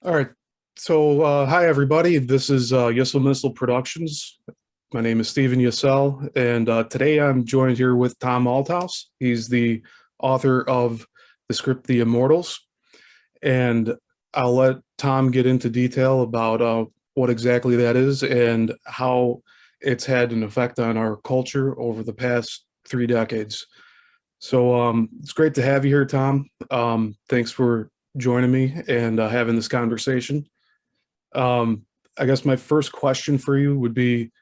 All right. So, hi everybody. This is Yissilmissil Productions. My name is Stephen Yassel, and today I'm joined here with Tom Althouse. He's the author of the script The Immortals, and I'll let Tom get into detail about what exactly that is and how it's had an effect on our culture over the past 3 decades. So, it's great to have you here, Tom. Thanks for joining me and having this conversation. Um, I guess my first question for you would be,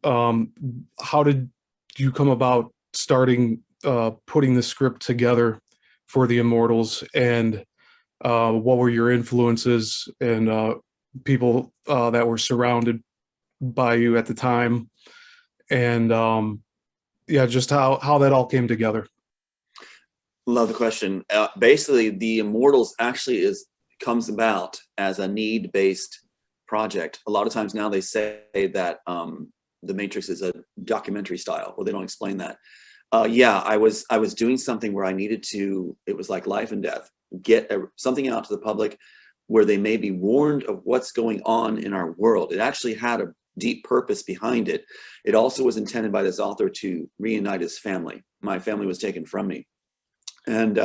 um, how did you come about starting putting the script together for the Immortals, and what were your influences and people that were surrounded by you at the time, and yeah, just how that all came together. Love the question. Basically, the Immortals actually is comes about as a need-based project. A lot of times now they say that the Matrix is a documentary style. Well, they don't explain that. Yeah, I was doing something where I needed to. It was like life and death. Get something out to the public where they may be warned of what's going on in our world. It actually had a deep purpose behind it. It also was intended by this author to reunite his family. My family was taken from me, and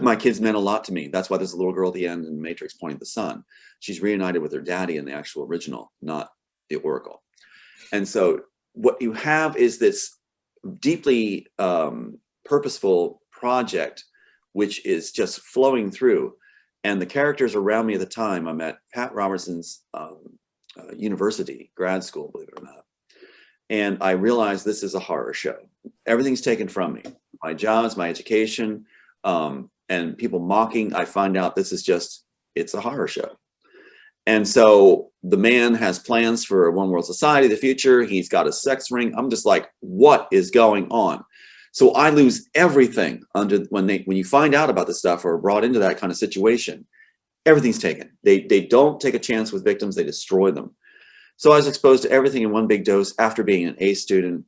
my kids meant a lot to me. That's why there's a little girl at the end in Matrix pointing at the sun. She's reunited with her daddy in the actual original, not the Oracle. And so what you have is this deeply purposeful project, which is just flowing through. And the characters around me at the time, I'm at Pat Robertson's university, grad school, believe it or not. And I realized this is a horror show. Everything's taken from me. My jobs, my education, and people mocking. I find out this is just, it's a horror show. And so the man has plans for a one world society, the future. He's got a sex ring. I'm just like, what is going on? So I lose everything under when you find out about this stuff or are brought into that kind of situation, everything's taken. They don't take a chance with victims, they destroy them. So I was exposed to everything in one big dose after being an A student,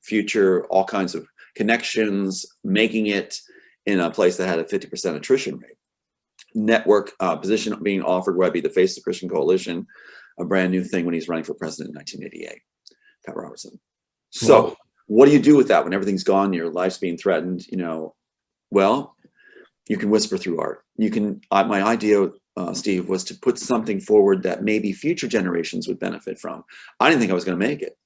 future, all kinds of connections, making it in a place that had a 50% attrition rate. Network position being offered where I'd be the face of the Christian Coalition, a brand new thing when he's running for president in 1988, Pat Robertson. Wow. So what do you do with that when everything's gone, your life's being threatened? Well, you can whisper through art. You can, my idea, Steve, was to put something forward that maybe future generations would benefit from. I didn't think I was going to make it.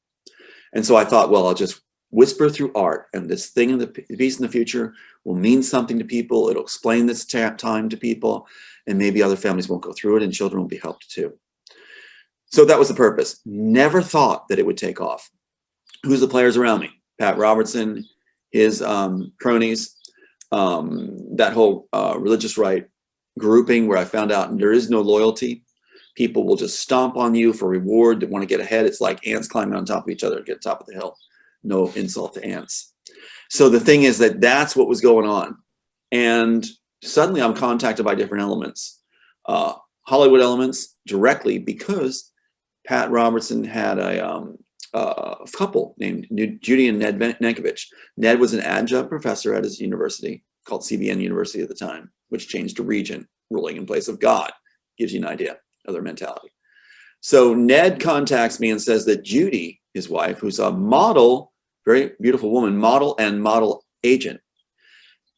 And so I thought, well, I'll just whisper through art, and this thing in the piece in the future will mean something to people. It'll explain this time to people, and maybe other families won't go through it and children will be helped too. So that was the purpose. Never thought that it would take off. Who's the players around me? Pat Robertson, his cronies, that whole religious right grouping where I found out there is no loyalty. People will just stomp on you for reward. They want to get ahead. It's like ants climbing on top of each other to get to the top of the hill. No insult to ants. So the thing is that that's what was going on. And suddenly I'm contacted by different elements, Hollywood elements directly, because Pat Robertson had a couple named Judy and Ned Nankovich. Ned was an adjunct professor at his university called CBN University at the time, which changed to Region, ruling in place of God. Gives you an idea of their mentality. So Ned contacts me and says that Judy, his wife, who's a model, very beautiful woman, model and model agent,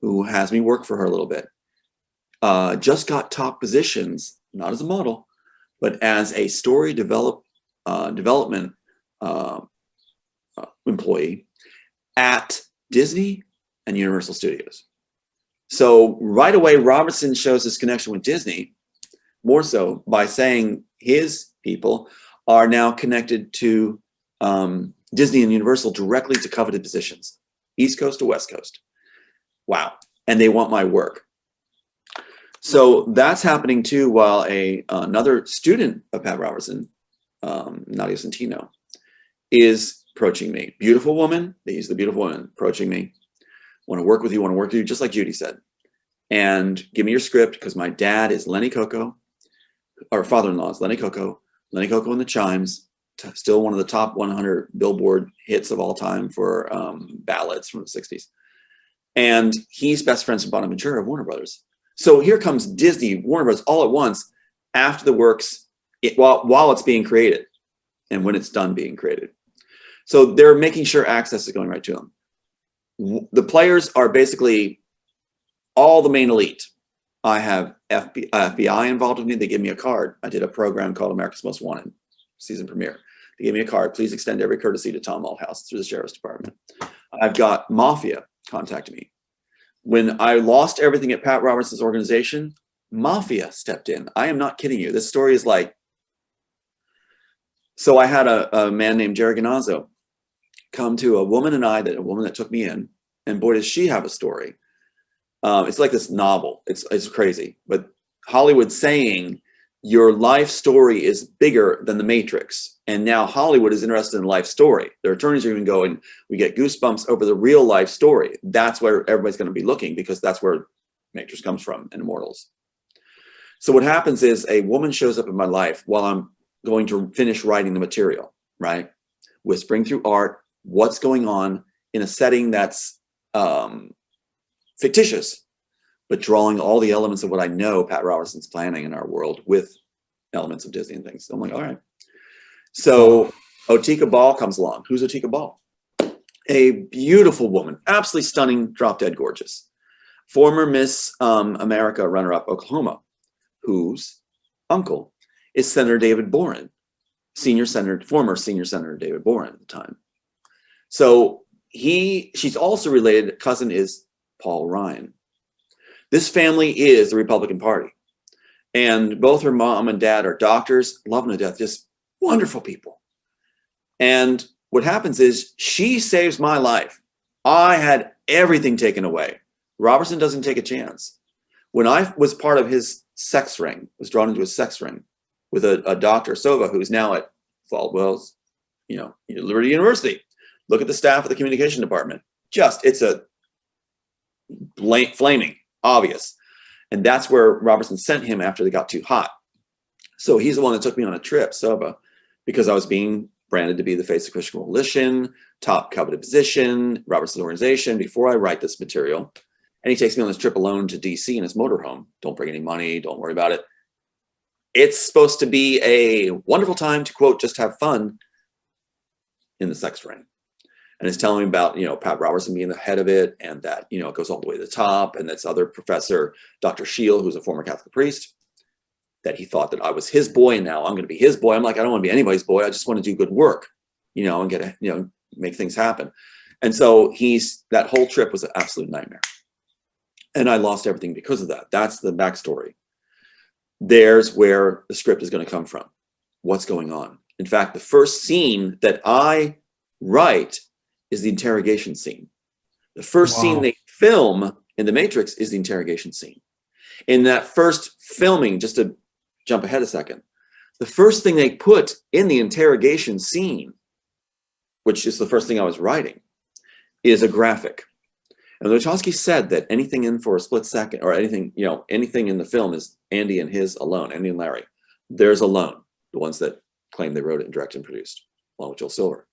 who has me work for her a little bit, just got top positions, not as a model, but as a story development employee at Disney and Universal Studios. So right away, Robertson shows his connection with Disney, more so by saying his people are now connected to Disney and Universal directly to coveted positions, East Coast to West Coast. Wow. And they want my work. So that's happening too, while another student of Pat Robertson, Nadia Centino, is approaching me. Beautiful woman. They use the beautiful woman approaching me. Want to work with you, just like Judy said. And give me your script, because my dad is Lenny Coco, or father-in-law is Lenny Coco and the Chimes, still one of the top 100 Billboard hits of all time for ballads from the 60s. And he's best friends with Bonaventura of Warner Brothers. So here comes Disney, Warner Bros. All at once after the works, while it's being created and when it's done being created. So they're making sure access is going right to them. The players are basically all the main elite. I have FBI involved with me. They give me a card. I did a program called America's Most Wanted season premiere. They gave me a card. Please extend every courtesy to Tom Althouse through the Sheriff's Department. I've got Mafia contact me. When I lost everything at Pat Robertson's organization, Mafia stepped in. I am not kidding you. This story is like, so I had a man named Jerry Ganazzo come to a woman that took me in, and boy, does she have a story. It's like this novel. It's crazy, but Hollywood's saying your life story is bigger than the Matrix. And now Hollywood is interested in life story. Their attorneys are even going, we get goosebumps over the real life story. That's where everybody's going to be looking, because that's where Matrix comes from and Immortals. So what happens is a woman shows up in my life while I'm going to finish writing the material, right? Whispering through art, what's going on in a setting that's fictitious, but drawing all the elements of what I know Pat Robertson's planning in our world with elements of Disney and things. So I'm like, all right. So Otika Ball comes along. Who's Otika Ball? A beautiful woman, absolutely stunning, drop dead gorgeous. Former Miss America runner-up Oklahoma, whose uncle is Senator David Boren, former senior Senator David Boren at the time. So she's also related, cousin is Paul Ryan. This family is the Republican Party. And both her mom and dad are doctors, love them to death, just wonderful people. And what happens is she saves my life. I had everything taken away. Robertson doesn't take a chance. When I was part of his sex ring, was drawn into his sex ring with a Dr. Sova, who's now at Falwell's, Liberty University. Look at the staff of the communication department. It's a flaming obvious. And that's where Robertson sent him after they got too hot. So he's the one that took me on a trip, Sova, because I was being branded to be the face of Christian Coalition, top coveted position, Robertson's organization, before I write this material. And he takes me on this trip alone to DC in his motorhome. Don't bring any money. Don't worry about it. It's supposed to be a wonderful time to, quote, just have fun in the sex ring. And it's telling me about, Pat Robertson being the head of it, and that, it goes all the way to the top. And this other professor, Dr. Shield, who's a former Catholic priest, that he thought that I was his boy, and now I'm going to be his boy. I'm like, I don't want to be anybody's boy. I just want to do good work, and get make things happen. And so that whole trip was an absolute nightmare. And I lost everything because of that. That's the backstory. There's where the script is going to come from. What's going on? In fact, the first scene that I write is the interrogation scene. The first scene they film in The Matrix is the interrogation scene. In that first filming, just to jump ahead a second, the first thing they put in the interrogation scene, which is the first thing I was writing, is a graphic. And Wachowski said that anything in for a split second, or anything in the film is Andy and his alone, Andy and Larry. There's alone, the ones that claim they wrote it and directed and produced, along with Joel Silver.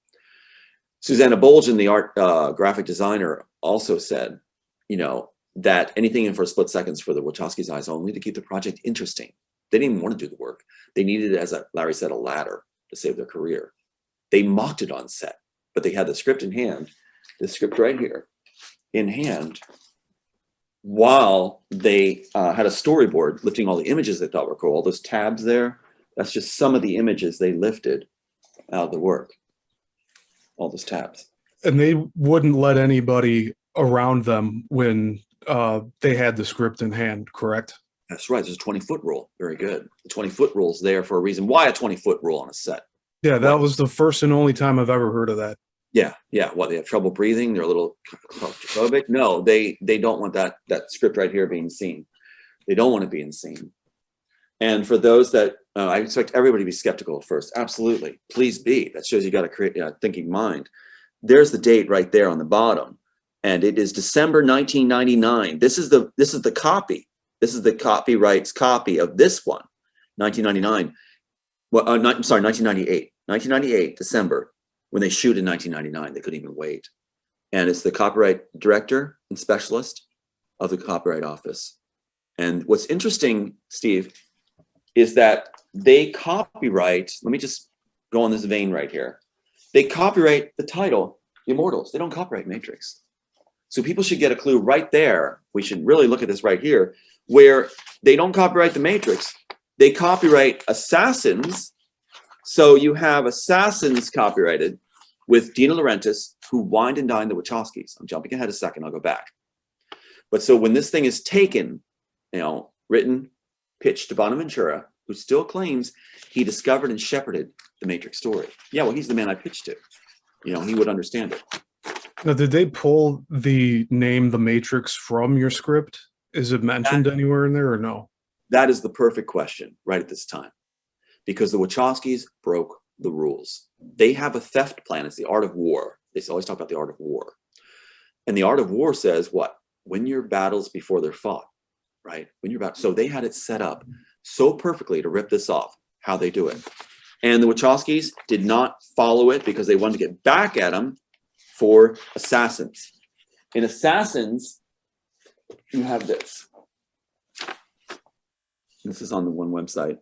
Susanna Bolgen, the art graphic designer, also said, that anything in for split seconds for the Wachowski's eyes only to keep the project interesting. They didn't even want to do the work. They needed it, as Larry said, a ladder to save their career. They mocked it on set, but they had the script in hand, the script right here in hand, while they had a storyboard lifting all the images they thought were cool. All those tabs there, that's just some of the images they lifted out of the work. All those tabs. And they wouldn't let anybody around them when they had the script in hand, correct? That's right. There's a 20-foot rule. Very good. The 20-foot rule is there for a reason. Why a 20-foot rule on a set? Yeah, that was the first and only time I've ever heard of that. Yeah. What, they have trouble breathing? They're a little claustrophobic? No, they don't want that script right here being seen. They don't want it being seen. And for those that, I expect everybody to be skeptical at first. Absolutely. Please be. That shows you got to create a thinking mind. There's the date right there on the bottom. And it is December 1999. This is the copy. This is the copyright's copy of this one, 1999. Well, 1998. 1998, December, when they shoot in 1999. They couldn't even wait. And it's the copyright director and specialist of the Copyright Office. And what's interesting, Steve, is that they copyright, let me just go on this vein right here. They copyright the title, The Immortals. They don't copyright Matrix. So people should get a clue right there. We should really look at this right here, where they don't copyright the Matrix. They copyright Assassins. So you have Assassins copyrighted with Dina Laurentiis, who wined and dined the Wachowskis. I'm jumping ahead a second, I'll go back. But so when this thing is taken, written, pitched to Bonaventura, who still claims he discovered and shepherded the Matrix story. Yeah, well, he's the man I pitched to. He would understand it. Now, did they pull the name The Matrix from your script? Is it mentioned anywhere in there or no? That is the perfect question right at this time, because the Wachowskis broke the rules. They have a theft plan. It's the art of war. They always talk about the art of war. And the art of war says what? Win your battles before they're fought, right? So they had it set up so perfectly to rip this off, how they do it. And the Wachowskis did not follow it because they wanted to get back at them for Assassins. In Assassins, you have this. This is on the one website.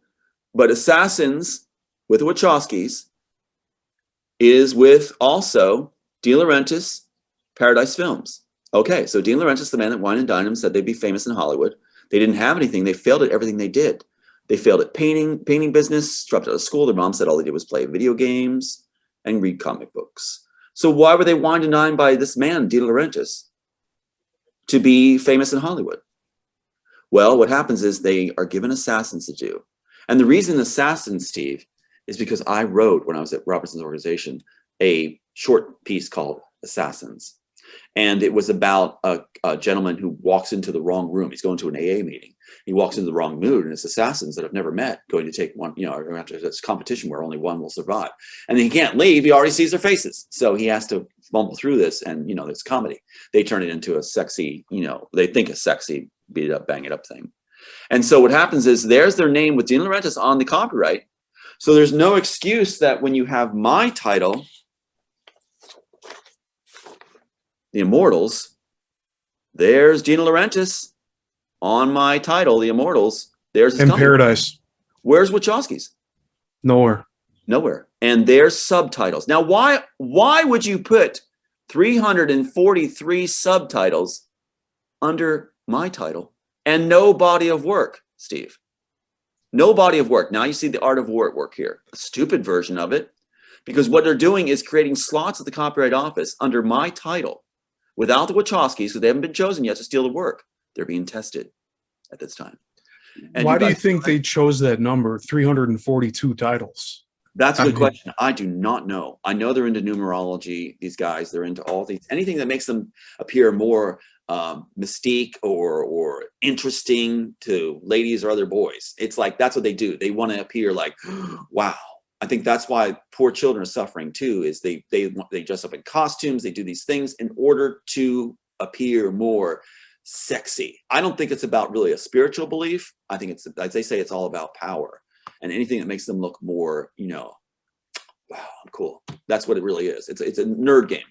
But Assassins with the Wachowskis is with also De Laurentiis, Paradise Films. Okay, so De Laurentiis, the man that wined and dined them, said they'd be famous in Hollywood. They didn't have anything. They failed at everything they did. They failed at painting business, dropped out of school. Their mom said all they did was play video games and read comic books. So why were they wined and dined by this man, De Laurentiis, to be famous in Hollywood? Well, what happens is they are given Assassins to do. And the reason Assassins, Steve, is because I wrote, when I was at Robertson's organization, a short piece called Assassins. And it was about a gentleman who walks into the wrong room. He's going to an AA meeting. He walks into the wrong mood, and it's assassins that have never met going to take one, after this competition where only one will survive. And he can't leave. He already sees their faces. So he has to fumble through this, and, it's comedy. They turn it into a sexy, they think a sexy, beat it up, bang it up thing. And so what happens is there's their name with Dina Laurentiis on the copyright. So there's no excuse that when you have my title, The Immortals, there's Dina Laurentiis on my title, The Immortals. There's his company. Paradise. Where's Wachowski's? Nowhere. And there's subtitles. Now, why would you put 343 subtitles under my title and no body of work, Steve? No body of work. Now you see the art of war at work here. A stupid version of it, because what they're doing is creating slots at the Copyright Office under my title without the Wachowskis, because they haven't been chosen yet to steal the work. They're being tested at this time. And why do you think they chose that number, 342 titles? That's a good question. I do not know. I know they're into numerology, these guys. They're into all these, anything that makes them appear more mystique or interesting to ladies or other boys. It's like, that's what they do. They want to appear like, wow. I think that's why poor children are suffering too, is they dress up in costumes. They do these things in order to appear more sexy. I don't think it's about really a spiritual belief. I think it's, as they say, it's all about power and anything that makes them look more, wow, I'm cool. That's what it really is. It's a nerd game.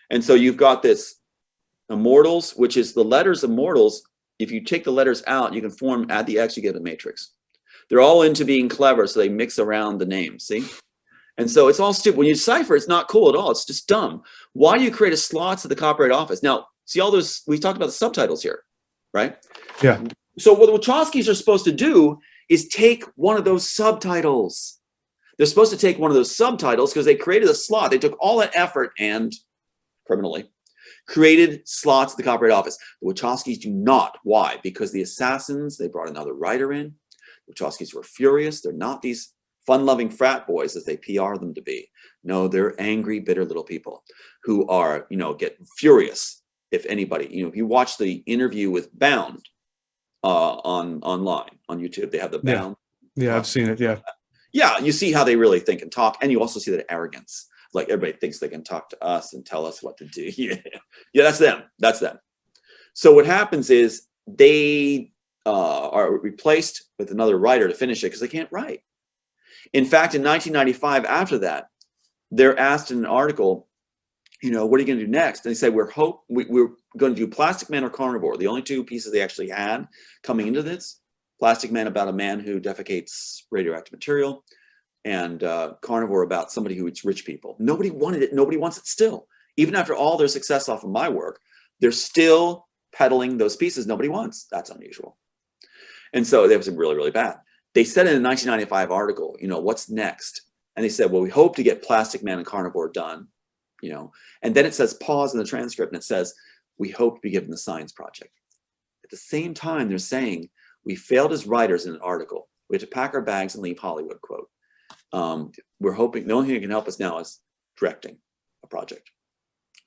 And so you've got this Immortals, which is the letters Immortals. If you take the letters out, you can add the X, you get a matrix. They're all into being clever, so they mix around the names, see? And so it's all stupid. When you decipher, it's not cool at all. It's just dumb. Why do you create a slots at the Copyright Office? Now, see all those, we talked about the subtitles here, right? Yeah. So what the Wachowskis are supposed to do is take one of those subtitles. They're supposed to take one of those subtitles because they created a slot. They took all that effort and criminally created slots at the Copyright Office. The Wachowskis do not. Why? Because the Assassins, they brought another writer in. The Wachowskis were furious. They're not these fun-loving frat boys as they PR them to be. No, they're angry, bitter little people who are, get furious if anybody, if you watch the interview with Bound online on YouTube, they have the Bound. Yeah, I've seen it. Yeah. Yeah, you see how they really think and talk, and you also see that arrogance. Like everybody thinks they can talk to us and tell us what to do. Yeah, that's them. That's them. So what happens is they are replaced with another writer to finish it because they can't write. In fact, in 1995, after that, they're asked in an article, what are you going to do next? And they say, we're going to do Plastic Man or Carnivore. The only two pieces they actually had coming into this. Plastic Man about a man who defecates radioactive material, and Carnivore about somebody who eats rich people. Nobody wanted it. Nobody wants it still. Even after all their success off of my work, they're still peddling those pieces nobody wants. That's unusual. And so that was really, really bad. They said in a 1995 article, what's next? And they said, well, we hope to get Plastic Man and Carnivore done, And then it says pause in the transcript, and it says, we hope to be given the science project. At the same time, they're saying, we failed as writers in an article. We have to pack our bags and leave Hollywood, quote. We're hoping, the only thing that can help us now is directing a project.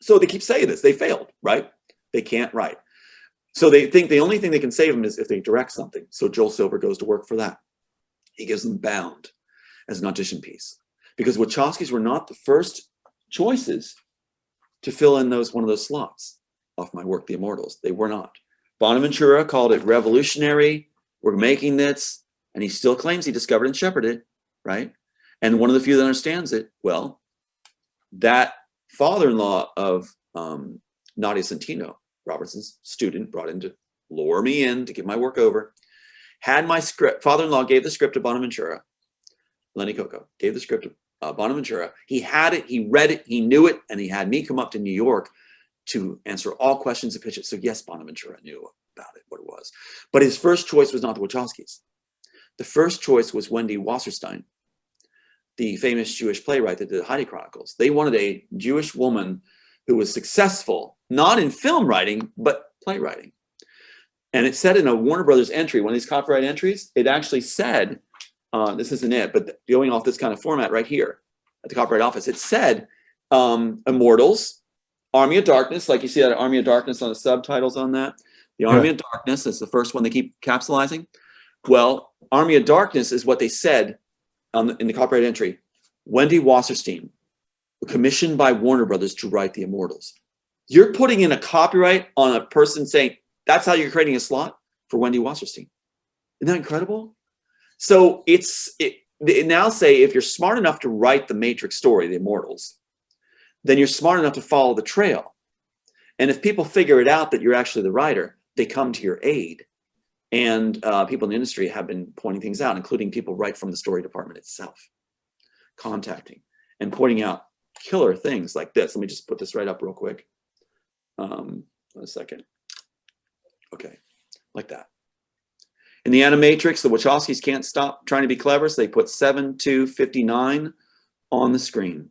So they keep saying this. They failed, right? They can't write. So they think the only thing they can save them is if they direct something. So Joel Silver goes to work for that. He gives them Bound as an audition piece, because Wachowskis were not the first choices to fill in one of those slots off my work, The Immortals. They were not. Bonaventura called it revolutionary. We're making this, and he still claims he discovered and shepherded it, right? And one of the few that understands it. Well, that father-in-law of Nadia Centino, Robertson's student, brought in to lure me in to get my work over, had my script. Father-in-law gave the script to Bonaventura. Lenny Coco gave the script to Bonaventura. He had it, he read it, he knew it, and he had me come up to New York to answer all questions and pitch it. So yes, Bonaventura knew about it, what it was. But his first choice was not the Wachowskis. The first choice was Wendy Wasserstein, the famous Jewish playwright that did the Heidi Chronicles. They wanted a Jewish woman who was successful, not in film writing, but playwriting. And it said in a Warner Brothers entry, one of these copyright entries, it actually said, this isn't it, but going off this kind of format right here at the Copyright Office, it said Immortals, Army of Darkness, like you see that Army of Darkness on the subtitles on that. The Army of Darkness is the first one they keep capsulizing. Well, Army of Darkness is what they said in the copyright entry. Wendy Wasserstein, commissioned by Warner Brothers to write The Immortals. You're putting in a copyright on a person saying, that's how you're creating a slot for Wendy Wasserstein. Isn't that incredible? So they now say if you're smart enough to write the Matrix story, The Immortals, then you're smart enough to follow the trail. And if people figure it out that you're actually the writer, they come to your aid. And people in the industry have been pointing things out, including people right from the story department itself, contacting and pointing out killer things like this. Let me just put this right up real quick. One second. Okay, like that. In the Animatrix, the Wachowskis can't stop trying to be clever, so they put 7/2/59 on the screen,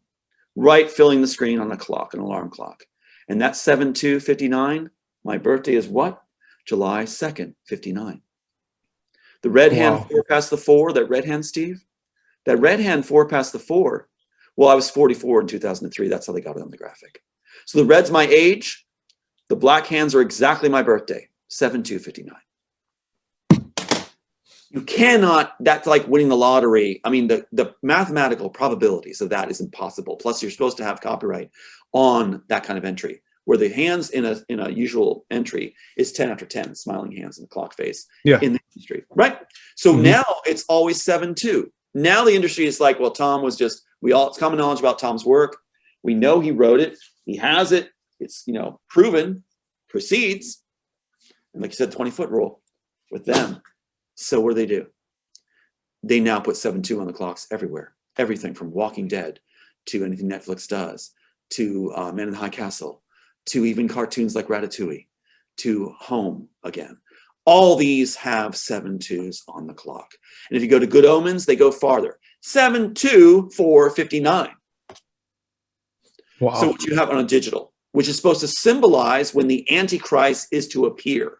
right filling the screen on a clock, an alarm clock. And that 7/2/59, my birthday is what? July 2nd, 59. The red hand 4 past the 4, that red hand, Steve, that red hand 4 past the 4. Well, I was 44 in 2003. That's how they got it on the graphic. So the red's my age. The black hands are exactly my birthday, 7/2/59. You cannot, that's like winning the lottery. I mean, the mathematical probabilities of that is impossible. Plus, you're supposed to have copyright on that kind of entry, where the hands in a usual entry is 10 after 10, smiling hands in the clock face in the industry, right? So now it's always 7/2. Now the industry is like, well, Tom was just, it's common knowledge about Tom's work. We know he wrote it. He has it. It's, proven, proceeds. And like you said, 20-foot rule with them. So what do? They now put 7/2 on the clocks everywhere. Everything from Walking Dead to anything Netflix does, to Man in the High Castle, to even cartoons like Ratatouille, to Home again. All these have 7/2s on the clock. And if you go to Good Omens, they go farther. 7/2/4/59. Wow. So what you have on a digital, which is supposed to symbolize when the Antichrist is to appear.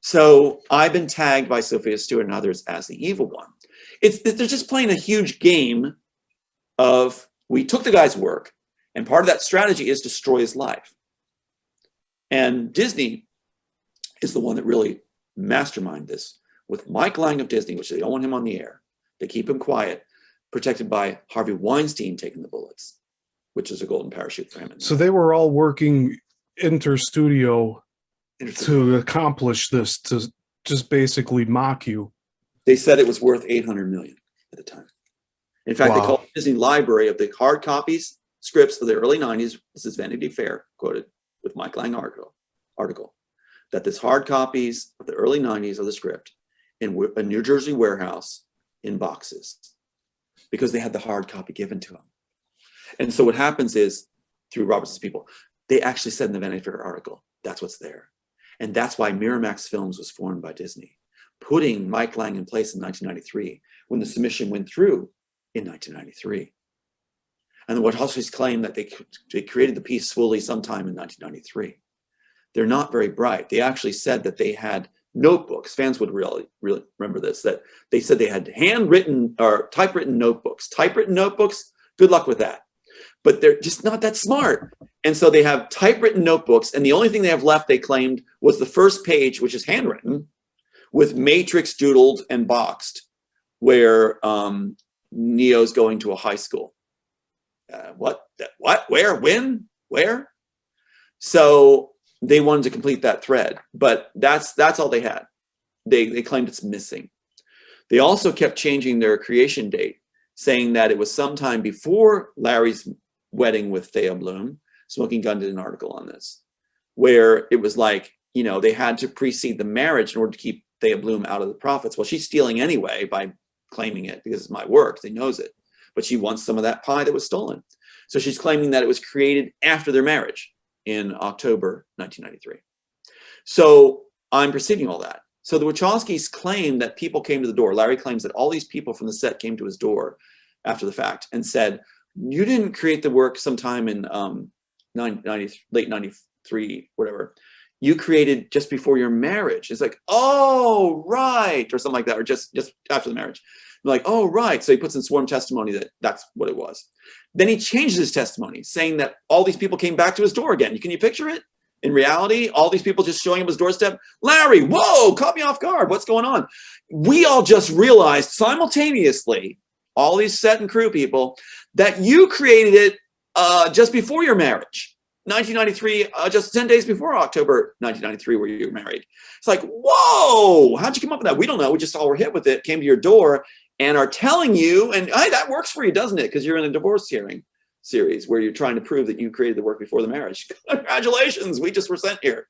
So I've been tagged by Sophia Stewart and others as the evil one. They're just playing a huge game of, we took the guy's work, and part of that strategy is destroy his life. And Disney is the one that really masterminded this with Mike Lang of Disney, which they don't want him on the air. They keep him quiet, protected by Harvey Weinstein taking the bullets, which is a golden parachute for him. So they were all working inter-studio to accomplish this, to just basically mock you. They said it was worth $800 million at the time. In fact, they called the Disney library of the hard copies, scripts of the early 90s. This is Vanity Fair quoted. with Mike Lang article that there's hard copies of the early 90s of the script in a New Jersey warehouse in boxes because they had the hard copy given to them. And so what happens is, through Robertson's people, they actually said in the Vanity Fair article, that's what's there. And that's why Miramax Films was formed by Disney, putting Mike Lang in place in 1993 when the submission went through in 1993. And the Wachowskis claim that they created the piece fully sometime in 1993. They're not very bright. They actually said that they had notebooks. Fans would really remember this, that they said they had handwritten or typewritten notebooks. Typewritten notebooks, good luck with that. But they're just not that smart. And so they have typewritten notebooks, and the only thing they have left, they claimed, was the first page, which is handwritten, with Matrix doodled and boxed, where Neo's going to a high school. What? Where? When? Where? So they wanted to complete that thread, but that's all they had. They claimed it's missing. They also kept changing their creation date, saying that it was sometime before Larry's wedding with Thea Bloom. Smoking Gun did an article on this, where it was like, you know, they had to precede the marriage in order to keep Thea Bloom out of the profits. Well, she's stealing anyway by claiming it because it's my work. They knows it, but she wants some of that pie that was stolen. So she's claiming that it was created after their marriage in October 1993. So I'm preceding all that. So the Wachowskis claim that people came to the door. Larry claims that all these people from the set came to his door after the fact and said, you didn't create the work sometime in late 93, whatever. You created just before your marriage. It's like, oh, right, or something like that, or just after the marriage. Like, oh, right. So he puts in sworn testimony that that's what it was. Then he changes his testimony, saying that all these people came back to his door again. Can you picture it? In reality, all these people just showing up his doorstep. Larry, whoa, caught me off guard. What's going on? We all just realized simultaneously, all these set and crew people, that you created it just before your marriage. 1993, just 10 days before October 1993, where you were married. It's like, whoa, how'd you come up with that? We don't know. We just all were hit with it, came to your door, and are telling you, and hey, that works for you, doesn't it? Because you're in a divorce hearing series where you're trying to prove that you created the work before the marriage. Congratulations, we just were sent here.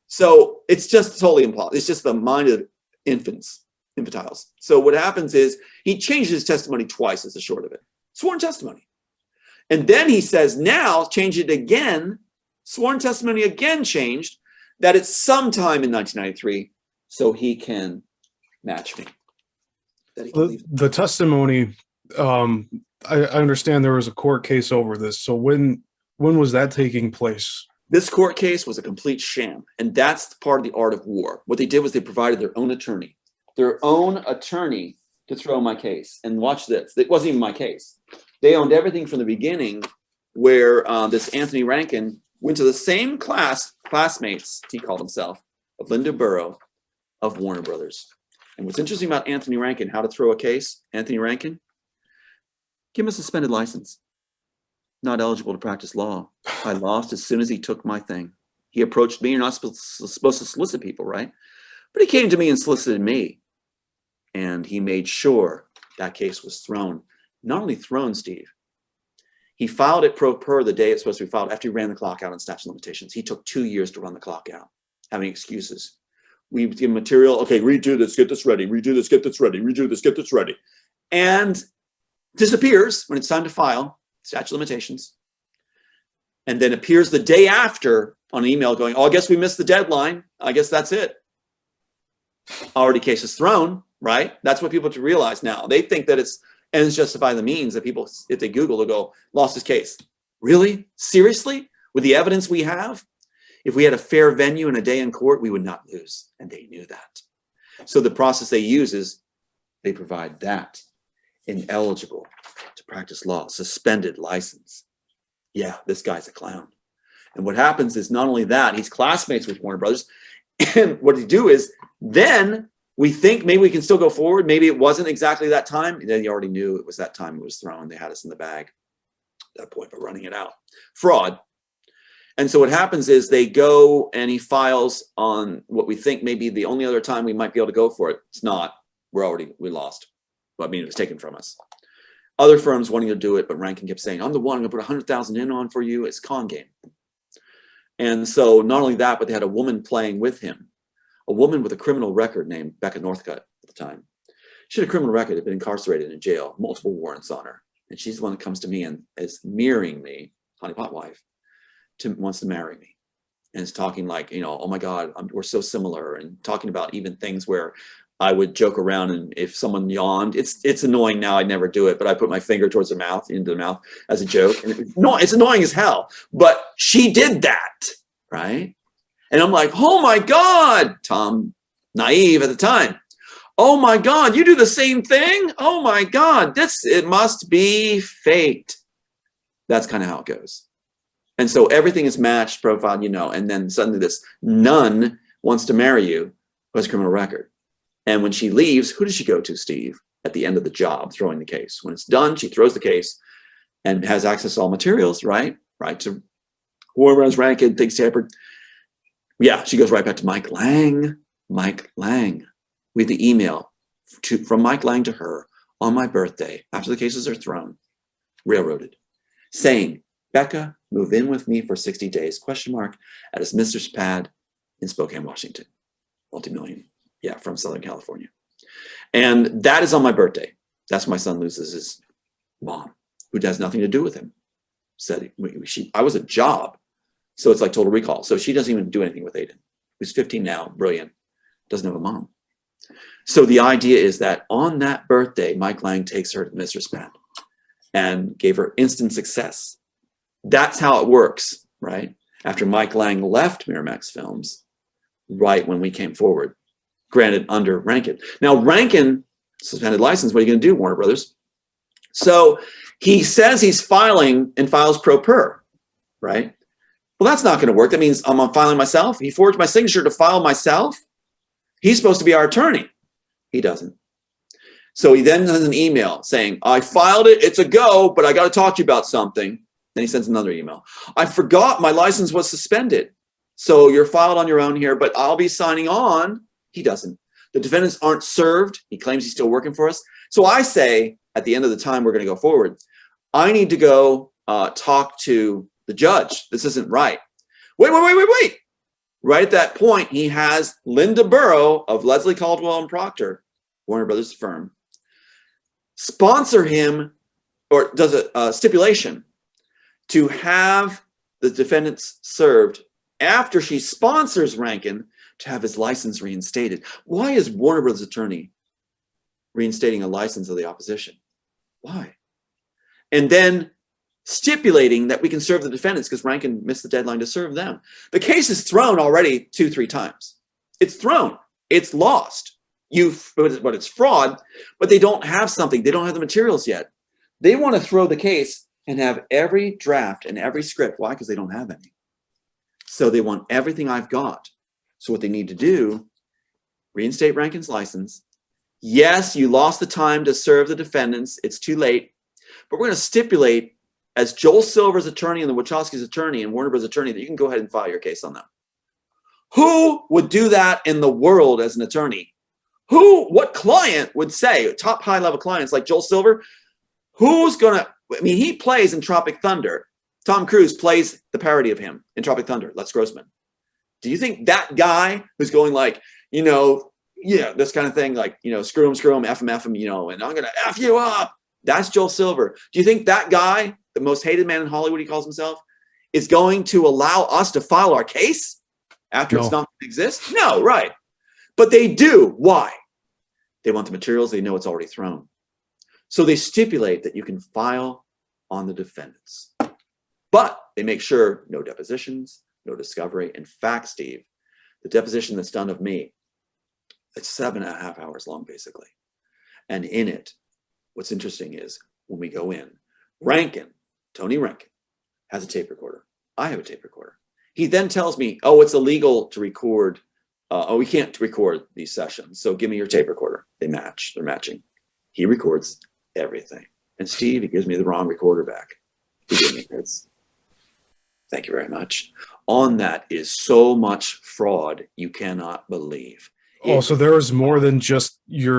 So it's just totally implausible. It's just the mind of infantiles. So what happens is he changes his testimony twice, is the short of it. Sworn testimony. And then he says, now change it again. Sworn testimony again changed, that it's sometime in 1993, so he can match me. That he can The testimony, I understand there was a court case over this. So when was that taking place? This court case was a complete sham, and that's part of the art of war. What they did was they provided their own attorney to throw my case. And watch this. It wasn't even my case. They owned everything from the beginning, where this Anthony Rankin went to the same classmates, he called himself, of Linda Burrow of Warner Brothers. And what's interesting about Anthony Rankin, how to throw a case, Anthony Rankin, give him a suspended license. Not eligible to practice law. I lost as soon as he took my thing. He approached me. You're not supposed to solicit people, right? But he came to me and solicited me. And he made sure that case was thrown. Not only thrown, Steve, he filed it pro per the day it's supposed to be filed after he ran the clock out on statute of limitations. He took 2 years to run the clock out, having excuses. We give material, okay, redo this, get this ready, redo this, get this ready, redo this, get this ready. And disappears when it's time to file, statute of limitations. And then appears the day after on an email going, oh, I guess we missed the deadline. I guess that's it. Already case is thrown, right? That's what people have to realize now. They think that it's ends justify the means, that people, if they Google, they'll go, lost his case. Really? Seriously? With the evidence we have? If we had a fair venue and a day in court, we would not lose. And they knew that. So the process they use is they provide that. Ineligible to practice law, suspended license. Yeah, this guy's a clown. And what happens is not only that, he's classmates with Warner Brothers. And what they do is then we think maybe we can still go forward. Maybe it wasn't exactly that time. Then you already knew it was that time it was thrown. They had us in the bag at that point, but running it out. Fraud. And so what happens is they go and he files on what we think may be the only other time we might be able to go for it. It's not. We lost. Well, I mean, it was taken from us. Other firms wanting to do it, but Rankin kept saying, I'm the one, I'm going to put 100,000 in on for you. It's con game. And so not only that, but they had a woman playing with him, a woman with a criminal record named Becca Northcutt at the time. She had a criminal record, had been incarcerated in jail, multiple warrants on her. And she's the one that comes to me and is mirroring me, honeypot wife, wants to marry me. And is talking like, you know, oh my God, we're so similar, and talking about even things where I would joke around, and if someone yawned, it's annoying now, I'd never do it, but I put my finger towards the mouth, into the mouth as a joke. And it's annoying as hell, but she did that, right? And I'm like, oh my God, Tom, naive at the time. Oh my God, you do the same thing? Oh my God, it must be fate. That's kind of how it goes. And so everything is matched, profiled, you know, and then suddenly this nun wants to marry you who has a criminal record. And when she leaves, who does she go to, Steve? At the end of the job, throwing the case. When it's done, she throws the case and has access to all materials, right? Right to whoever has Rankin, things tampered. Yeah, she goes right back to Mike Lang. Mike Lang. We have the email from Mike Lang to her on my birthday, after the cases are thrown, railroaded, saying, Becca, move in with me for 60 days, at his mistress pad in Spokane, Washington. Multi-million. Yeah, from Southern California. And that is on my birthday. That's when my son loses his mom, who has nothing to do with him. Said I was a job. So it's like Total Recall. So she doesn't even do anything with Aiden, who's 15 now, brilliant, doesn't have a mom. So the idea is that on that birthday, Mike Lang takes her to the mistress pad and gave her instant success. That's how it works, right? After Mike Lang left Miramax Films, right when we came forward, granted under Rankin. Now, Rankin, suspended license, what are you going to do, Warner Brothers? So he says he's filing and files pro per, right? Well, that's not going to work. That means I'm filing myself. He forged my signature to file myself. He's supposed to be our attorney. He doesn't. So he then sends an email saying, I filed it. It's a go, but I got to talk to you about something. Then he sends another email. I forgot my license was suspended. So you're filed on your own here, but I'll be signing on. He doesn't. The defendants aren't served. He claims he's still working for us. So I say, at the end of the time we're going to go forward, I need to go talk to the judge. This isn't right. Wait. Right at that point, he has Linda Burrow of Leslie Caldwell and Proctor, Warner Brothers firm, sponsor him, or does a stipulation to have the defendants served after she sponsors Rankin to have his license reinstated. Why is Warner Brothers attorney reinstating a license of the opposition? Why? And then stipulating that we can serve the defendants because Rankin missed the deadline to serve them. The case is thrown already 2-3 times. It's thrown. It's lost. But it's fraud, but they don't have something. They don't have the materials yet. They want to throw the case and have every draft and every script. Why? Because they don't have any. So they want everything I've got. So what they need to do, reinstate Rankin's license. Yes, you lost the time to serve the defendants. It's too late. But we're going to stipulate as Joel Silver's attorney and the Wachowski's attorney and Warner Bros. Attorney that you can go ahead and file your case on them. Who would do that in the world as an attorney? What client would say, top high-level clients like Joel Silver, who's going to, I mean, he plays in Tropic Thunder. Tom Cruise plays the parody of him in Tropic Thunder, Les Grossman. Do you think that guy who's going like, you know, yeah, this kind of thing, like, you know, screw him, F him, you know, and I'm going to F you up. That's Joel Silver. Do you think that guy, the most hated man in Hollywood, he calls himself, is going to allow us to file our case after it's not going to exist? No, right. But they do. Why? They want the materials. They know it's already thrown. So they stipulate that you can file on the defendants. But they make sure no depositions, no discovery. In fact, Steve, the deposition that's done of me, it's 7.5 hours long, basically. And in it, what's interesting is when we go in, Tony Rankin, has a tape recorder. I have a tape recorder. He then tells me, oh, it's illegal to record. We can't record these sessions. So give me your tape recorder. They match. They're matching. He records everything. And Steve, he gives me the wrong recorder back. He gave me his. Thank you very much. On that is so much fraud you cannot believe. So there was more than just your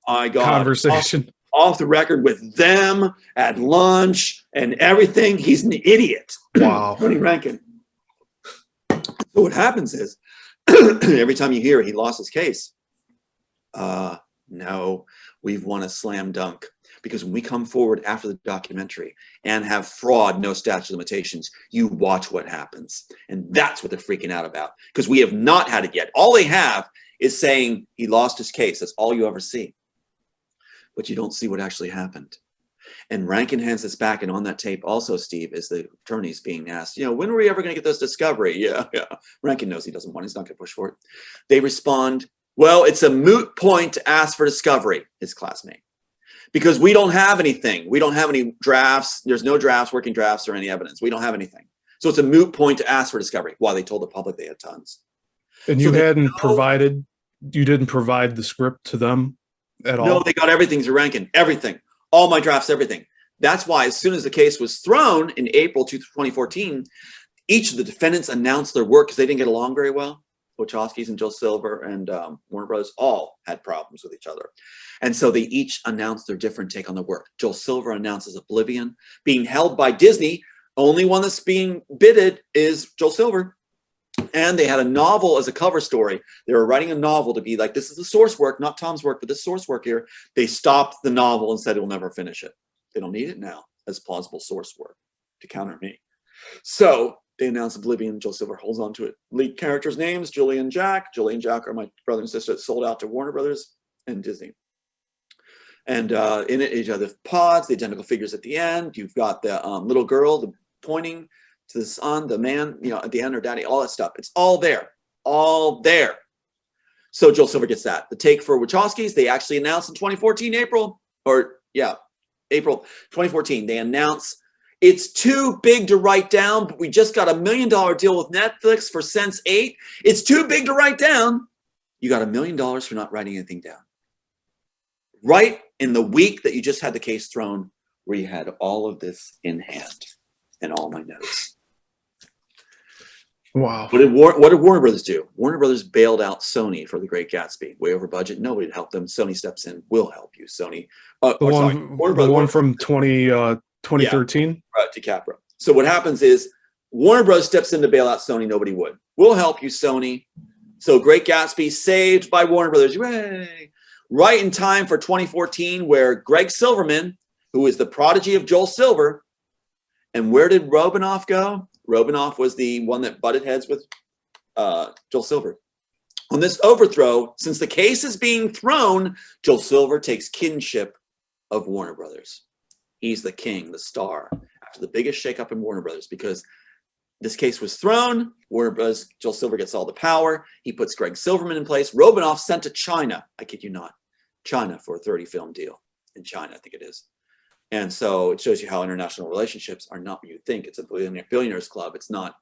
my God. Conversation. Off the record with them at lunch and everything. He's an idiot. Wow. Tony Rankin. So what happens is every time you hear he lost his case, no, we've won a slam dunk. Because when we come forward after the documentary and have fraud, no statute of limitations, you watch what happens. And that's what they're freaking out about. Because we have not had it yet. All they have is saying he lost his case. That's all you ever see. But you don't see what actually happened. And Rankin hands this back, and on that tape also, Steve, is the attorneys being asked, when are we ever going to get this discovery? Yeah. Rankin knows he doesn't want it. He's not going to push for it. They respond, well, it's a moot point to ask for discovery, his classmate. Because we don't have anything. We don't have any drafts. There's no drafts, working drafts, or any evidence. We don't have anything. So it's a moot point to ask for discovery. While they told the public they had tons. And you didn't provide the script to them at all? No, they got everything to Rankin. Everything. All my drafts, everything. That's why as soon as the case was thrown in April 2014, each of the defendants announced their work because they didn't get along very well. Wachowskis and Joe Silver and Warner Brothers all had problems with each other. And so they each announced their different take on the work. Joe Silver announces Oblivion being held by Disney. Only one that's being bidded is Joe Silver. And they had a novel as a cover story. They were writing a novel to be like, this is the source work, not Tom's work, but this source work here. They stopped the novel and said, we'll never finish it. They don't need it now as plausible source work to counter me. So they announced Oblivion. Joe Silver holds on to it. Lead characters' names, Julie and Jack. Julie and Jack are my brother and sister that sold out to Warner Brothers and Disney. And in it, you have the pods, the identical figures at the end. You've got the little girl pointing to the son, the man, at the end, or daddy, all that stuff. It's all there. All there. So Joe Silver gets that. The take for Wachowskis, they actually announced in 2014, April 2014, they announced it's too big to write down, but we just got $1 million deal with Netflix for Sense8. It's too big to write down. You got $1 million for not writing anything down. Right in the week that you just had the case thrown, where you had all of this in hand and all my notes. Wow. What did Warner Brothers do? Warner Brothers bailed out Sony for The Great Gatsby. Way over budget. Nobody would help them. Sony steps in. We'll help you, Sony. The one from 2013? Right, DiCaprio. So what happens is Warner Bros. Steps in to bail out Sony. Nobody would. We'll help you, Sony. So Great Gatsby saved by Warner Brothers. Yay! Right in time for 2014, where Greg Silverman, who is the prodigy of Joel Silver, and where did Robinoff go? Robinoff was the one that butted heads with Joel Silver. On this overthrow, since the case is being thrown, Joel Silver takes kinship of Warner Brothers. He's the king, the star, after the biggest shakeup in Warner Brothers, because this case was thrown. Warner Bros. Joel Silver gets all the power. He puts Greg Silverman in place. Robinoff sent to China. I kid you not. China for a 30-film deal. In China, I think it is. And so it shows you how international relationships are not what you think. It's a billionaires club. It's not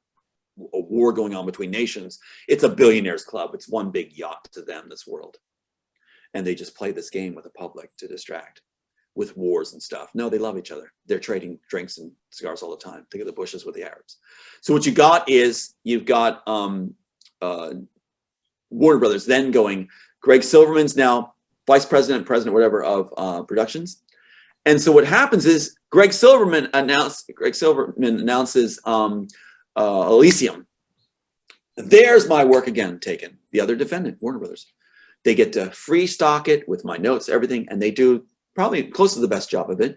a war going on between nations. It's a billionaires club. It's one big yacht to them, this world. And they just play this game with the public to distract with wars and stuff. No, they love each other. They're trading drinks and cigars all the time. Think of the Bushes with the Arabs. So what you got is you've got Warner Brothers then going, Greg Silverman's now vice president, whatever, of productions. And so what happens is Greg Silverman announces Elysium. There's my work again taken. The other defendant, Warner Brothers. They get to free stock it with my notes, everything, and they do probably close to the best job of it.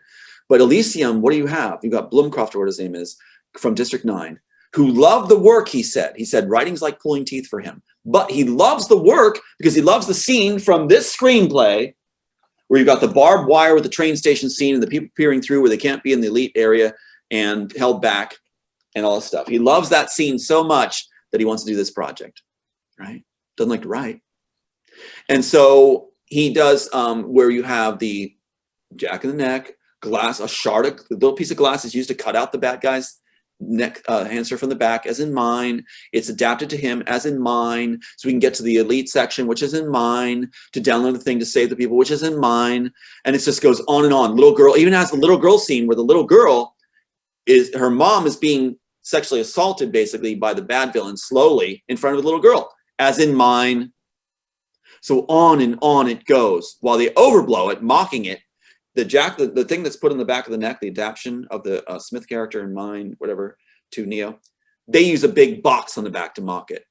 But Elysium, what do you have? You got Blumcroft, or what his name is, from District 9, who loved the work, he said. He said writing's like pulling teeth for him. But he loves the work because he loves the scene from this screenplay where you've got the barbed wire with the train station scene and the people peering through where they can't be in the elite area and held back and all this stuff. He loves that scene so much that he wants to do this project, right? Doesn't like to write. And so he does where you have the jack in the neck, glass, a little piece of glass is used to cut out the bad guy's neck answer from the back, as in mine. It's adapted to him, as in mine. So we can get to the elite section, which is in mine, to download the thing to save the people, which is in mine. And it just goes on and on. Little girl, even has the little girl scene where the little girl her mom is being sexually assaulted basically by the bad villain slowly in front of the little girl, as in mine. So on and on it goes while they overblow it, mocking it. The thing that's put on the back of the neck, the adaptation of the Smith character in mine, whatever, to Neo, They use a big box on the back to mock it.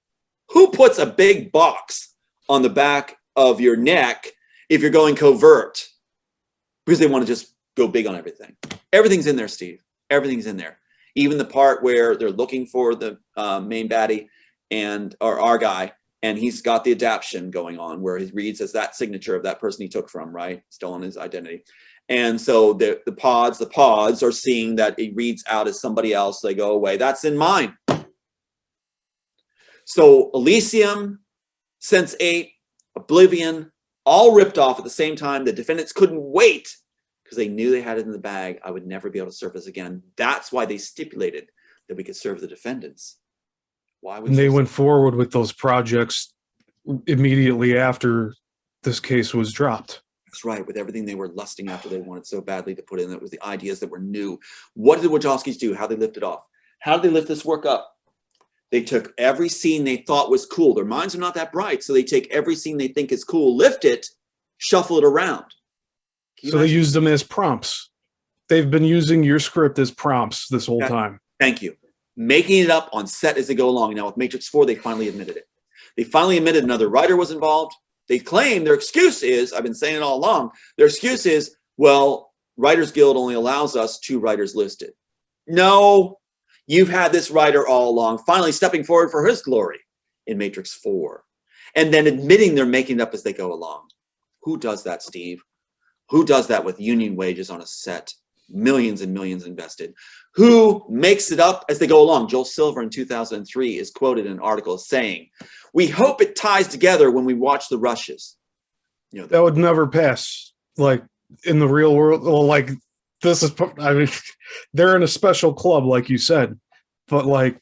Who puts a big box on the back of your neck if you're going covert? Because they want to just go big on everything. Everything's in there, Steve. Everything's in there. Even the part where they're looking for the main baddie or our guy, and he's got the adaption going on where he reads as that signature of that person he took from, right? Still on his identity. And so the pods are seeing that it reads out as somebody else. They go away. That's in mine. So Elysium, Sense8, Oblivion, all ripped off at the same time. The defendants couldn't wait because they knew they had it in the bag. I would never be able to surface again. That's why they stipulated that we could serve the defendants. Why would they went forward with those projects immediately after this case was dropped. That's right, with everything they were lusting after, they wanted so badly to put in. That was the ideas that were new. What did the Wachowskis do? How they lift it off? How did they lift this work up? They took every scene they thought was cool. Their minds are not that bright, so they take every scene they think is cool, lift it, shuffle it around. So they used them as prompts. They've been using your script as prompts this whole time. Thank you. Making it up on set as they go along. Now with Matrix 4, they finally admitted it. They finally admitted another writer was involved. They claim their excuse is, I've been saying it all along, their excuse is, well, Writers Guild only allows us 2 writers listed. No, you've had this writer all along, finally stepping forward for his glory in Matrix 4. And then admitting they're making it up as they go along. Who does that, Steve? Who does that with union wages on a set? Millions and millions invested. Who makes it up as they go along? Joel Silver in 2003 is quoted in an article saying, "We hope it ties together when we watch the rushes." You know, that would never pass. Like in the real world, well, like this is, I mean, they're in a special club, like you said. But like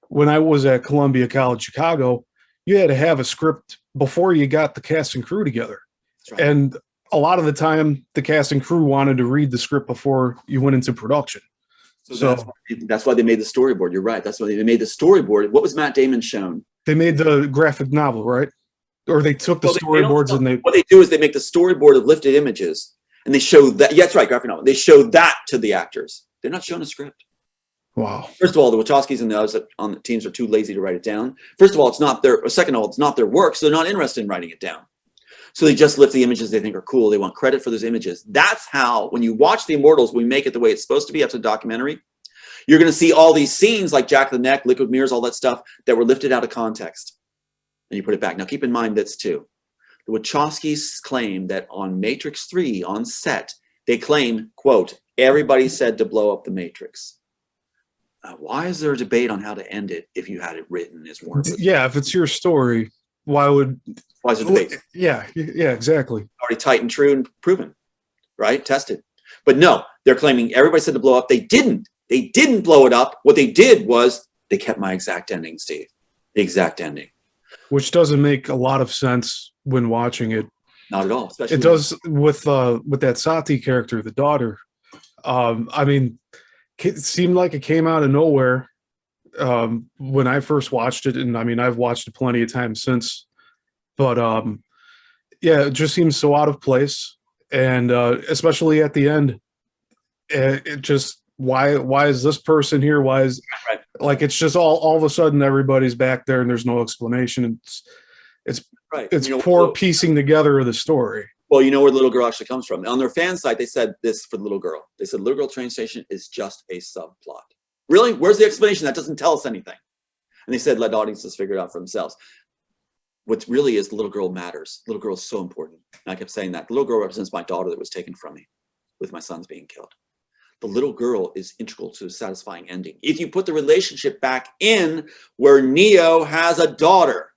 when I was at Columbia College Chicago, you had to have a script before you got the cast and crew together. Right. And a lot of the time, the cast and crew wanted to read the script before you went into production. So that's why they made the storyboard. You're right. That's why they made the storyboard. What was Matt Damon shown? They made the graphic novel, right? Or they took the storyboards and they... What they do is they make the storyboard of lifted images, and they show that. Yeah, that's right, graphic novel. They show that to the actors. They're not showing a script. Wow. First of all, the Wachowskis and the others on the teams are too lazy to write it down. First of all, it's not their... Second of all, it's not their work, so they're not interested in writing it down. So they just lift the images they think are cool. They want credit for those images. That's how, when you watch The Immortals, we make it the way it's supposed to be after the documentary. You're going to see all these scenes like Jack the Neck, Liquid Mirrors, all that stuff that were lifted out of context. And you put it back. Now, keep in mind this too. The Wachowskis claim that on Matrix 3, on set, they claim, quote, everybody said to blow up the Matrix. Why is there a debate on how to end it if you had it written as one? Yeah, if it's your story, why is it debate? Yeah, exactly. Already tight and true and proven, right? Tested. But no, they're claiming everybody said to blow up. They didn't. They didn't blow it up. What they did was they kept my exact ending, Steve. The exact ending. Which doesn't make a lot of sense when watching it. Not at all. Especially it does with that Sati character, the daughter. I mean, it seemed like it came out of nowhere when I first watched it, and I mean, I've watched it plenty of times since. But yeah, it just seems so out of place, and especially at the end, it just why is this person here? Why is right. Like it's just all of a sudden everybody's back there and there's no explanation. It's right. It's poor piecing together of the story. Well, you know where the little girl actually comes from. On their fan site, they said this for the little girl. They said, little girl train station is just a subplot. Really? Where's the explanation? That doesn't tell us anything. And they said, let audiences figure it out for themselves. What really is the little girl matters. Little girl is so important. And I kept saying that. The little girl represents my daughter that was taken from me with my sons being killed. The little girl is integral to a satisfying ending. If you put the relationship back in where Neo has a daughter,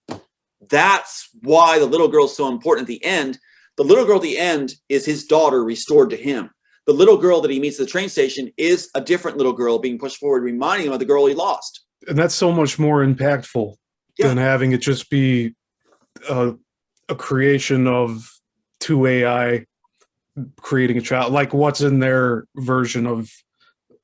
that's why the little girl is so important at the end. The little girl at the end is his daughter restored to him. The little girl that he meets at the train station is a different little girl being pushed forward, reminding him of the girl he lost. And that's so much more impactful than having it just be a creation of 2 AI creating a child, like what's in their version of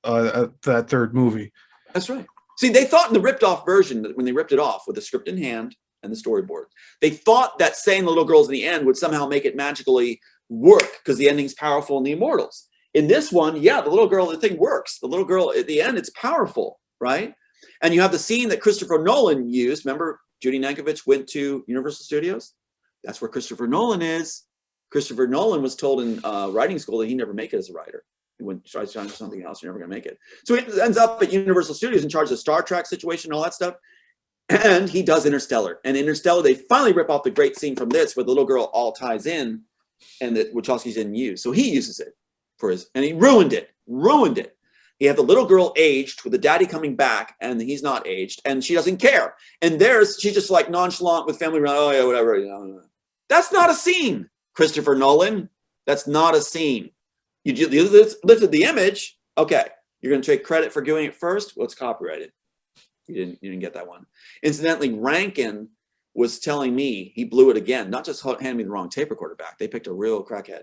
that third movie. That's right. See, they thought in the ripped off version that when they ripped it off with the script in hand and the storyboard, they thought that saying the little girls in the end would somehow make it magically work because the ending's powerful in the Immortals. In this one, yeah, the little girl, the thing works. The little girl at the end, it's powerful, right? And you have the scene that Christopher Nolan used. Remember, Judy Nankovich went to Universal Studios? That's where Christopher Nolan is. Christopher Nolan was told in writing school that he'd never make it as a writer. He went tries to do something else, you're never going to make it. So he ends up at Universal Studios in charge of the Star Trek situation and all that stuff. And he does Interstellar. And Interstellar, they finally rip off the great scene from this where the little girl all ties in and that Wachowski didn't use. So he uses it for his, and he ruined it. He had the little girl aged with the daddy coming back and he's not aged and she doesn't care. And she's just like nonchalant with family around. Oh yeah, whatever. That's not a scene, Christopher Nolan. That's not a scene. You lifted the image. Okay. You're going to take credit for doing it first. Well, it's copyrighted. You didn't get that one. Incidentally, Rankin was telling me he blew it again, not just handing me the wrong tape recorder back. They picked a real crackhead.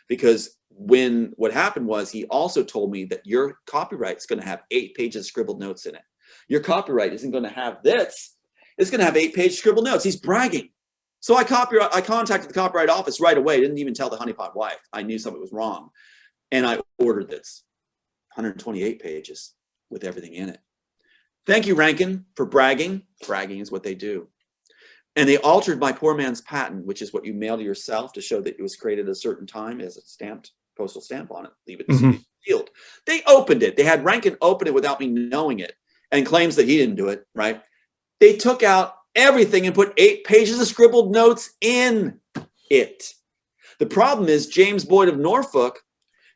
Because what happened was he also told me that your copyright is going to have 8 pages of scribbled notes in it. Your copyright isn't going to have this. It's going to have 8-page scribbled notes. He's bragging. So I contacted the copyright office right away. Didn't even tell the honeypot wife. I knew something was wrong. And I ordered this. 128 pages with everything in it. Thank you, Rankin, for bragging. Bragging is what they do. And they altered my poor man's patent, which is what you mail to yourself to show that it was created at a certain time as a stamped postal stamp on it. Leave it sealed. They opened it. They had Rankin open it without me knowing it and claims that he didn't do it, right? They took out everything and put 8 pages of scribbled notes in it. The problem is James Boyd of Norfolk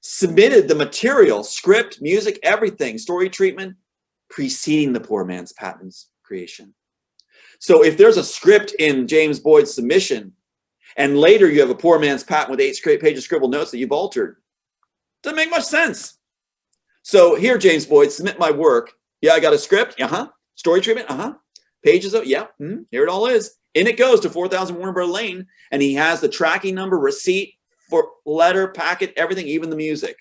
submitted the material, script, music, everything, story treatment, preceding the poor man's patent's creation. So if there's a script in James Boyd's submission, and later you have a poor man's patent with 8 pages of scribbled notes that you've altered, doesn't make much sense. So here, James Boyd, submit my work. Yeah, I got a script. Story treatment. Pages of, yeah. Here it all is. In it goes to 4000 Warner Bros. Lane, and he has the tracking number, receipt, for letter, packet, everything, even the music.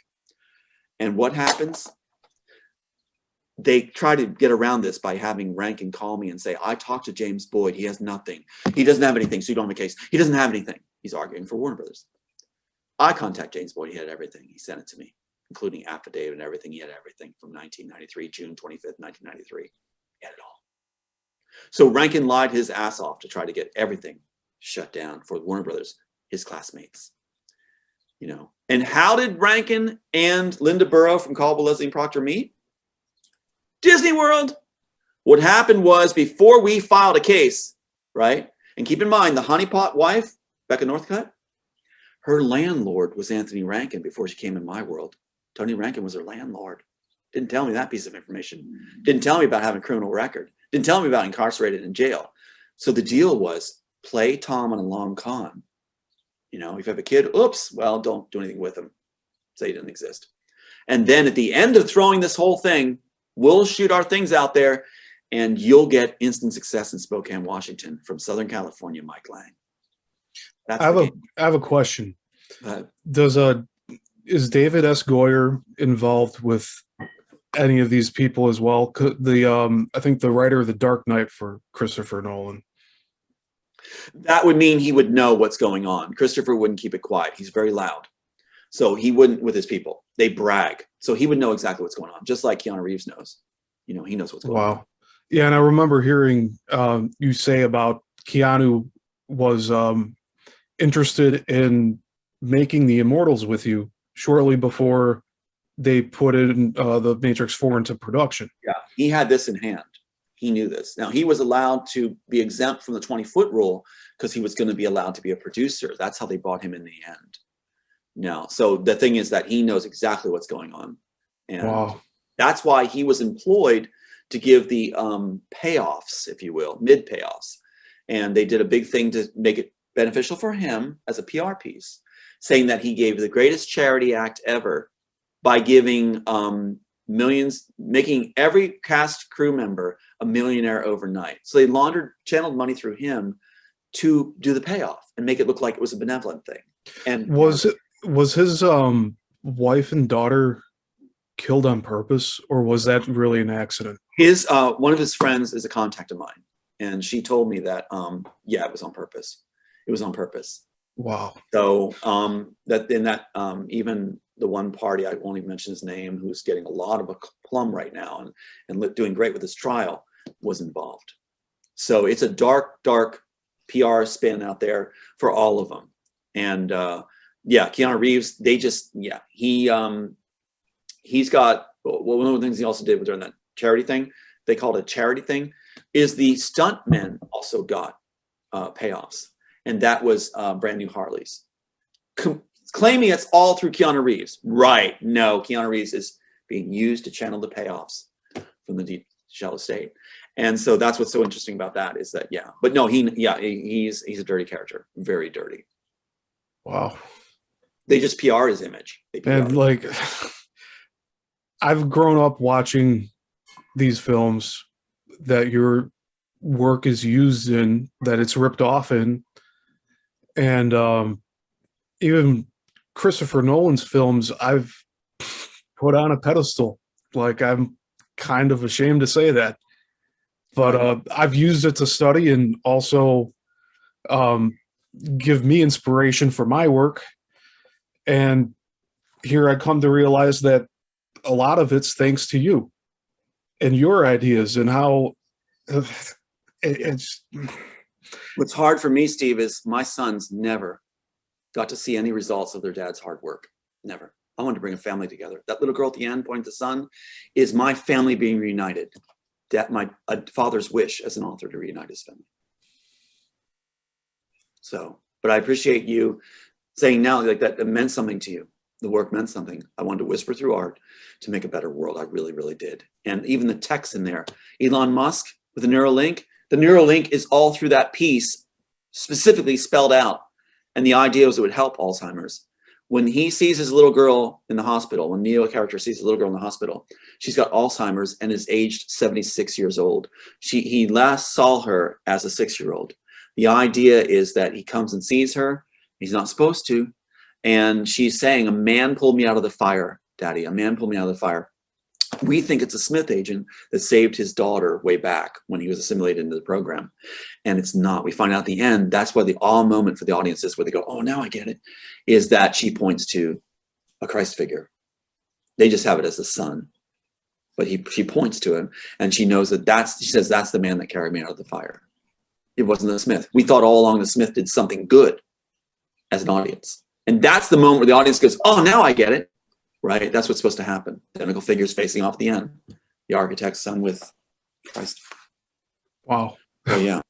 And what happens? They try to get around this by having Rankin call me and say, I talked to James Boyd. He has nothing. He doesn't have anything, so you don't have a case. He doesn't have anything. He's arguing for Warner Brothers. I contact James Boyd. He had everything. He sent it to me, including affidavit and everything. He had everything from 1993, June 25th, 1993. He had it all. So Rankin lied his ass off to try to get everything shut down for Warner Brothers, his classmates. And how did Rankin and Linda Burrow from Caldwell, Leslie and Proctor meet? Disney World. What happened was before we filed a case, right? And keep in mind, the honeypot wife, Becca Northcutt, her landlord was Anthony Rankin before she came in my world. Tony Rankin was her landlord. Didn't tell me that piece of information. Didn't tell me about having a criminal record. Didn't tell me about incarcerated in jail. So the deal was play Tom on a long con. If you have a kid, oops, well, don't do anything with him. Say he didn't exist. And then at the end of throwing this whole thing, we'll shoot our things out there and you'll get instant success in Spokane, Washington from Southern California, Mike Lang. I have a question. Is David S. Goyer involved with any of these people as well? I think the writer of The Dark Knight for Christopher Nolan. That would mean he would know what's going on. Christopher wouldn't keep it quiet. He's very loud. So he wouldn't with his people. They brag. So he would know exactly what's going on, just like Keanu Reeves knows. He knows what's going on. Wow. Yeah, and I remember hearing you say about Keanu was interested in making the Immortals with you shortly before they put in the Matrix 4 into production. Yeah, he had this in hand. He knew this. Now, he was allowed to be exempt from the 20-foot rule because he was going to be allowed to be a producer. That's how they bought him in the end. No, so the thing is that he knows exactly what's going on. And that's why he was employed to give the payoffs, if you will, mid payoffs. And they did a big thing to make it beneficial for him as a PR piece, saying that he gave the greatest charity act ever by giving millions, making every cast crew member a millionaire overnight. So they channeled money through him to do the payoff and make it look like it was a benevolent thing. And was his wife and daughter killed on purpose, or was that really an accident? His one of his friends is a contact of mine, and she told me that yeah, it was on purpose. It was on purpose. Wow. So even the one party, I won't even mention his name, who's getting a lot of a plum right now and doing great with his trial, was involved. So it's a dark, dark PR spin out there for all of them. And yeah, Keanu Reeves, they just, yeah, he's got, well, one of the things he also did during that charity thing, they called it a charity thing, is the stuntmen also got payoffs. And that was brand new Harleys. Claiming it's all through Keanu Reeves. Right. No, Keanu Reeves is being used to channel the payoffs from the deep shallow state. And so that's what's so interesting about that is that, yeah. But no, he's a dirty character. Very dirty. Wow. They just PR his image. And like, I've grown up watching these films that your work is used in, that it's ripped off in. And even Christopher Nolan's films, I've put on a pedestal. Like, I'm kind of ashamed to say that. But I've used it to study and also give me inspiration for my work. And here I come to realize that a lot of it's thanks to you and your ideas and how it's. What's hard for me, Steve, is my sons never got to see any results of their dad's hard work. Never. I wanted to bring a family together. That little girl at the end, pointing to the sun, is my family being reunited. That my father's wish as an author to reunite his family. So, but I appreciate you saying now like that it meant something to you. The work meant something. I wanted to whisper through art to make a better world. I really, really did. And even the text in there, Elon Musk with the Neuralink is all through that piece, specifically spelled out. And the idea was it would help Alzheimer's. When he sees his little girl in the hospital, when Neo character sees his little girl in the hospital, she's got Alzheimer's and is aged 76 years old. He last saw her as a 6-year-old. The idea is that he comes and sees her. He's not supposed to. And she's saying, a man pulled me out of the fire, Daddy. A man pulled me out of the fire. We think it's a Smith agent that saved his daughter way back when he was assimilated into the program. And it's not. We find out at the end, that's why the awe moment for the audience is where they go, oh, now I get it, is that she points to a Christ figure. They just have it as the son. But she points to him and she knows she says, that's the man that carried me out of the fire. It wasn't the Smith. We thought all along the Smith did something good as an audience. And that's the moment where the audience goes, oh, now I get it. Right? That's what's supposed to happen. Identical figures facing off the end. The architect's son with Christ. Wow. Oh, yeah.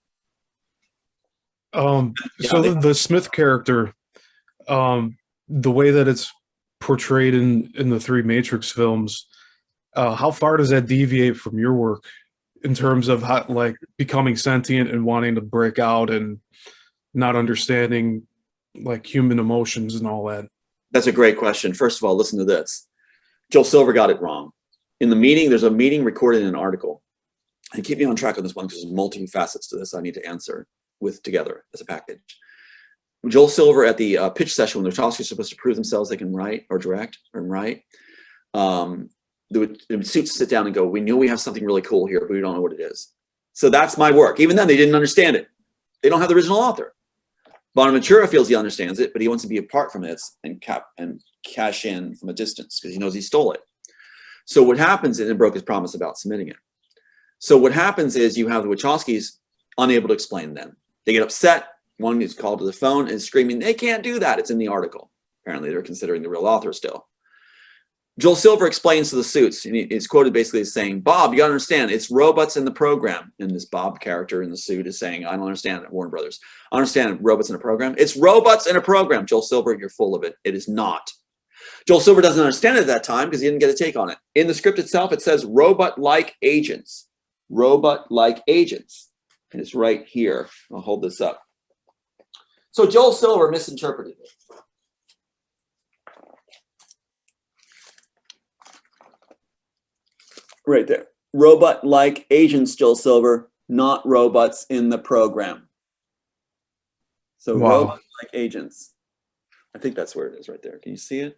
So the Smith character, the way that it's portrayed in the 3 Matrix films, how far does that deviate from your work in terms of how, like, becoming sentient and wanting to break out and not understanding like human emotions and all that? That's a great question. First of all, listen to this. Joel Silver got it wrong. In the meeting, there's a meeting recorded in an article. And keep me on track on this one because there's multiple facets to this I need to answer with together as a package. Joel Silver at the pitch session when the Wachowskis are supposed to prove themselves they can write or direct or write, the suits sit down and go, we know we have something really cool here, but we don't know what it is. So that's my work. Even then, they didn't understand it. They don't have the original author. Bonaventura feels he understands it, but he wants to be apart from it and cash in from a distance because he knows he stole it. So what happens is, it broke his promise about submitting it. So what happens is you have the Wachowskis unable to explain them. They get upset. One is called to the phone and screaming, they can't do that. It's in the article. Apparently they're considering the real author still. Joel Silver explains to the suits, and he's quoted basically as saying, Bob, you gotta understand, it's robots in the program. And this Bob character in the suit is saying, I don't understand it, Warner Brothers. I understand robots in a program. It's robots in a program. Joel Silver, you're full of it. It is not. Joel Silver doesn't understand it at that time because he didn't get a take on it. In the script itself, it says robot-like agents. Robot-like agents. And it's right here. I'll hold this up. So Joel Silver misinterpreted it. Right there. Robot-like agents, Joel Silver, not robots in the program. So wow. Robot-like agents. I think that's where it is right there. Can you see it?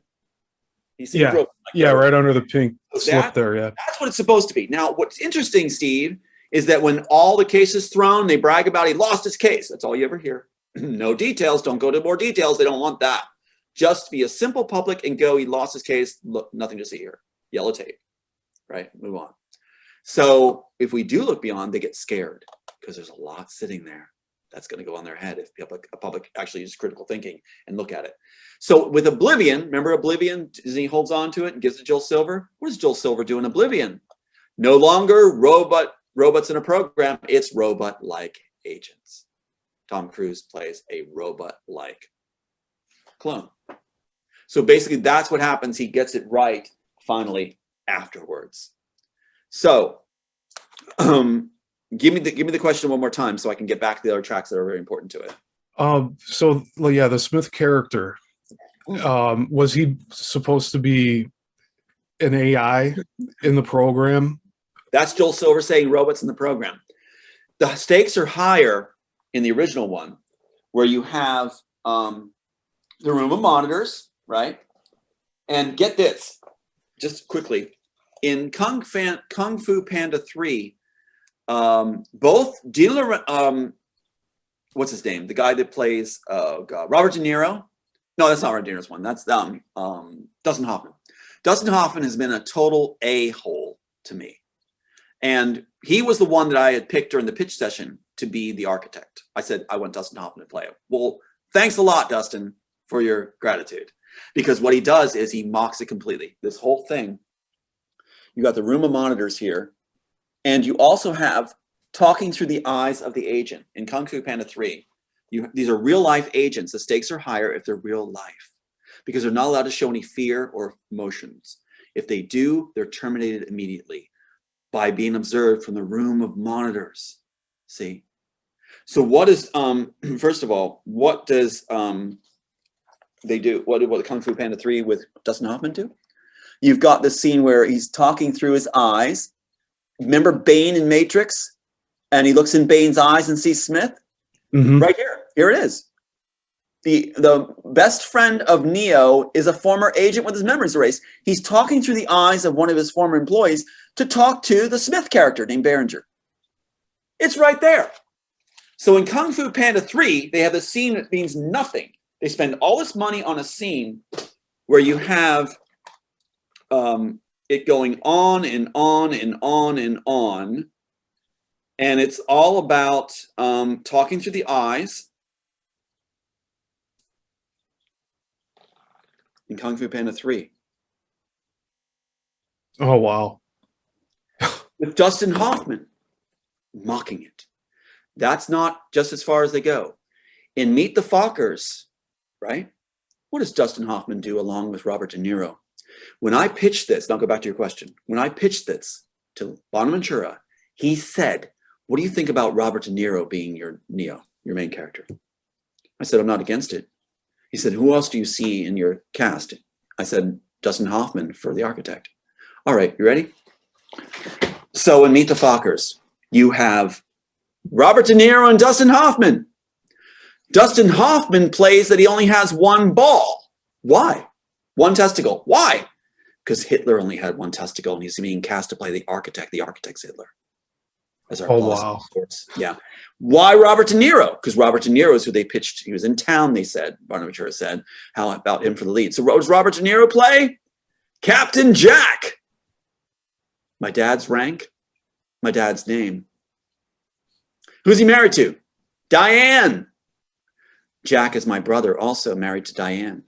You see yeah. Yeah, right under the pink slip there, yeah. That's what it's supposed to be. Now, what's interesting, Steve, is that when all the cases thrown, they brag about he lost his case. That's all you ever hear. No details. Don't go to more details. They don't want that. just be a simple public and go, he lost his case, look, nothing to see here. Yellow tape, right? Move on. So if we do look beyond, they get scared because there's a lot sitting there that's going to go on their head if a public actually uses critical thinking and look at it. So with Oblivion, remember Oblivion, Disney holds on to it and gives it to Joel Silver. What does Joel Silver do in Oblivion? No longer robots in a program, it's robot-like agents. Tom Cruise plays a robot-like clone. So basically that's what happens. He gets it right finally afterwards. So give me the question one more time so I can get back to the other tracks that are very important to it. So yeah, the Smith character, was he supposed to be an AI in the program? That's Joel Silver saying robots in the program. The stakes are higher in the original one, where you have the room of monitors, right? And get this, just quickly, in Kung Fu Panda 3, both what's his name? The guy that plays Robert De Niro. No, that's not Robert De Niro's one. That's Dustin Hoffman. Dustin Hoffman has been a total a-hole to me. And he was the one that I had picked during the pitch session to be the architect. I said, I want Dustin Hoffman to play it. Well, thanks a lot, Dustin, for your gratitude. Because what he does is he mocks it completely. This whole thing, you got the room of monitors here. And you also have talking through the eyes of the agent. In Kung Fu Panda 3, these are real life agents. The stakes are higher if they're real life, because they're not allowed to show any fear or emotions. If they do, they're terminated immediately by being observed from the room of monitors. See? So what is, first of all, what does they do? What did Kung Fu Panda 3 with Dustin Hoffman do? You've got this scene where he's talking through his eyes. Remember Bane in Matrix? And he looks in Bane's eyes and sees Smith? Mm-hmm. Right here. Here it is. The best friend of Neo is a former agent with his memories erased. He's talking through the eyes of one of his former employees to talk to the Smith character named Behringer. It's right there. So in Kung Fu Panda 3, they have a scene that means nothing. They spend all this money on a scene where you have it going on and on and on and on. And it's all about talking through the eyes. In Kung Fu Panda 3. Oh, wow. With Dustin Hoffman mocking it. That's not just as far as they go. In Meet the Fockers, right? What does Dustin Hoffman do along with Robert De Niro? When I pitched this, and I'll go back to your question. When I pitched this to Bonaventura, he said, what do you think about Robert De Niro being your Neo, your main character? I said, I'm not against it. He said, who else do you see in your cast? I said, Dustin Hoffman for the architect. All right, you ready? So in Meet the Fockers, you have Robert De Niro and Dustin Hoffman. Dustin Hoffman plays that he only has one ball. Why? One testicle. Why? Because Hitler only had one testicle and he's being cast to play the architect. The architect's Hitler. As our boss, wow. of course. Yeah. Why Robert De Niro? Because Robert De Niro is who they pitched. He was in town, they said. Bonaventura said, how about him for the lead? So what does Robert De Niro play? Captain Jack. My dad's rank, my dad's name. Who's he married to? Diane. Jack is my brother, also married to Diane,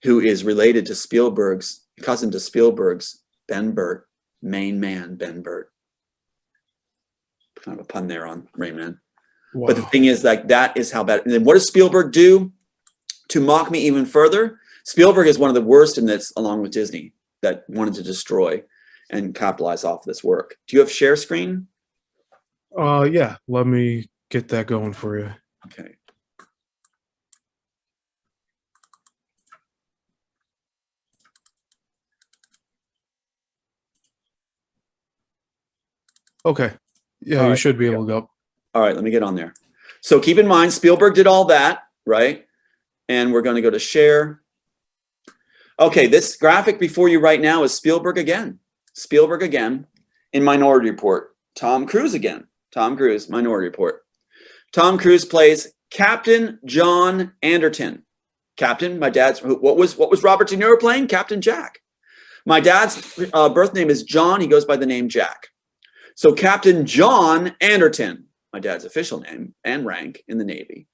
who is related to Spielberg's, cousin to Spielberg's Ben Burt, main man Ben Burt. Kind of a pun there on Rain Man. Wow. But the thing is, like, that is how bad. And then what does Spielberg do to mock me even further? Spielberg is one of the worst in this, along with Disney, that wanted to destroy and capitalize off of this work. Do you have share screen? Yeah, let me get that going for you. Okay. Okay. Yeah, you should be able to go. All right, let me get on there. So keep in mind, Spielberg did all that, right? And we're going to go to share. Okay, this graphic before you right now is Spielberg again. Spielberg again in Minority Report. Tom Cruise again. Tom Cruise, Minority Report. Tom Cruise plays Captain John Anderton. Captain. My dad's, what was Robert De Niro playing? Captain Jack. My dad's birth name is John. He goes by the name Jack. So Captain John Anderton, my dad's official name and rank in the Navy.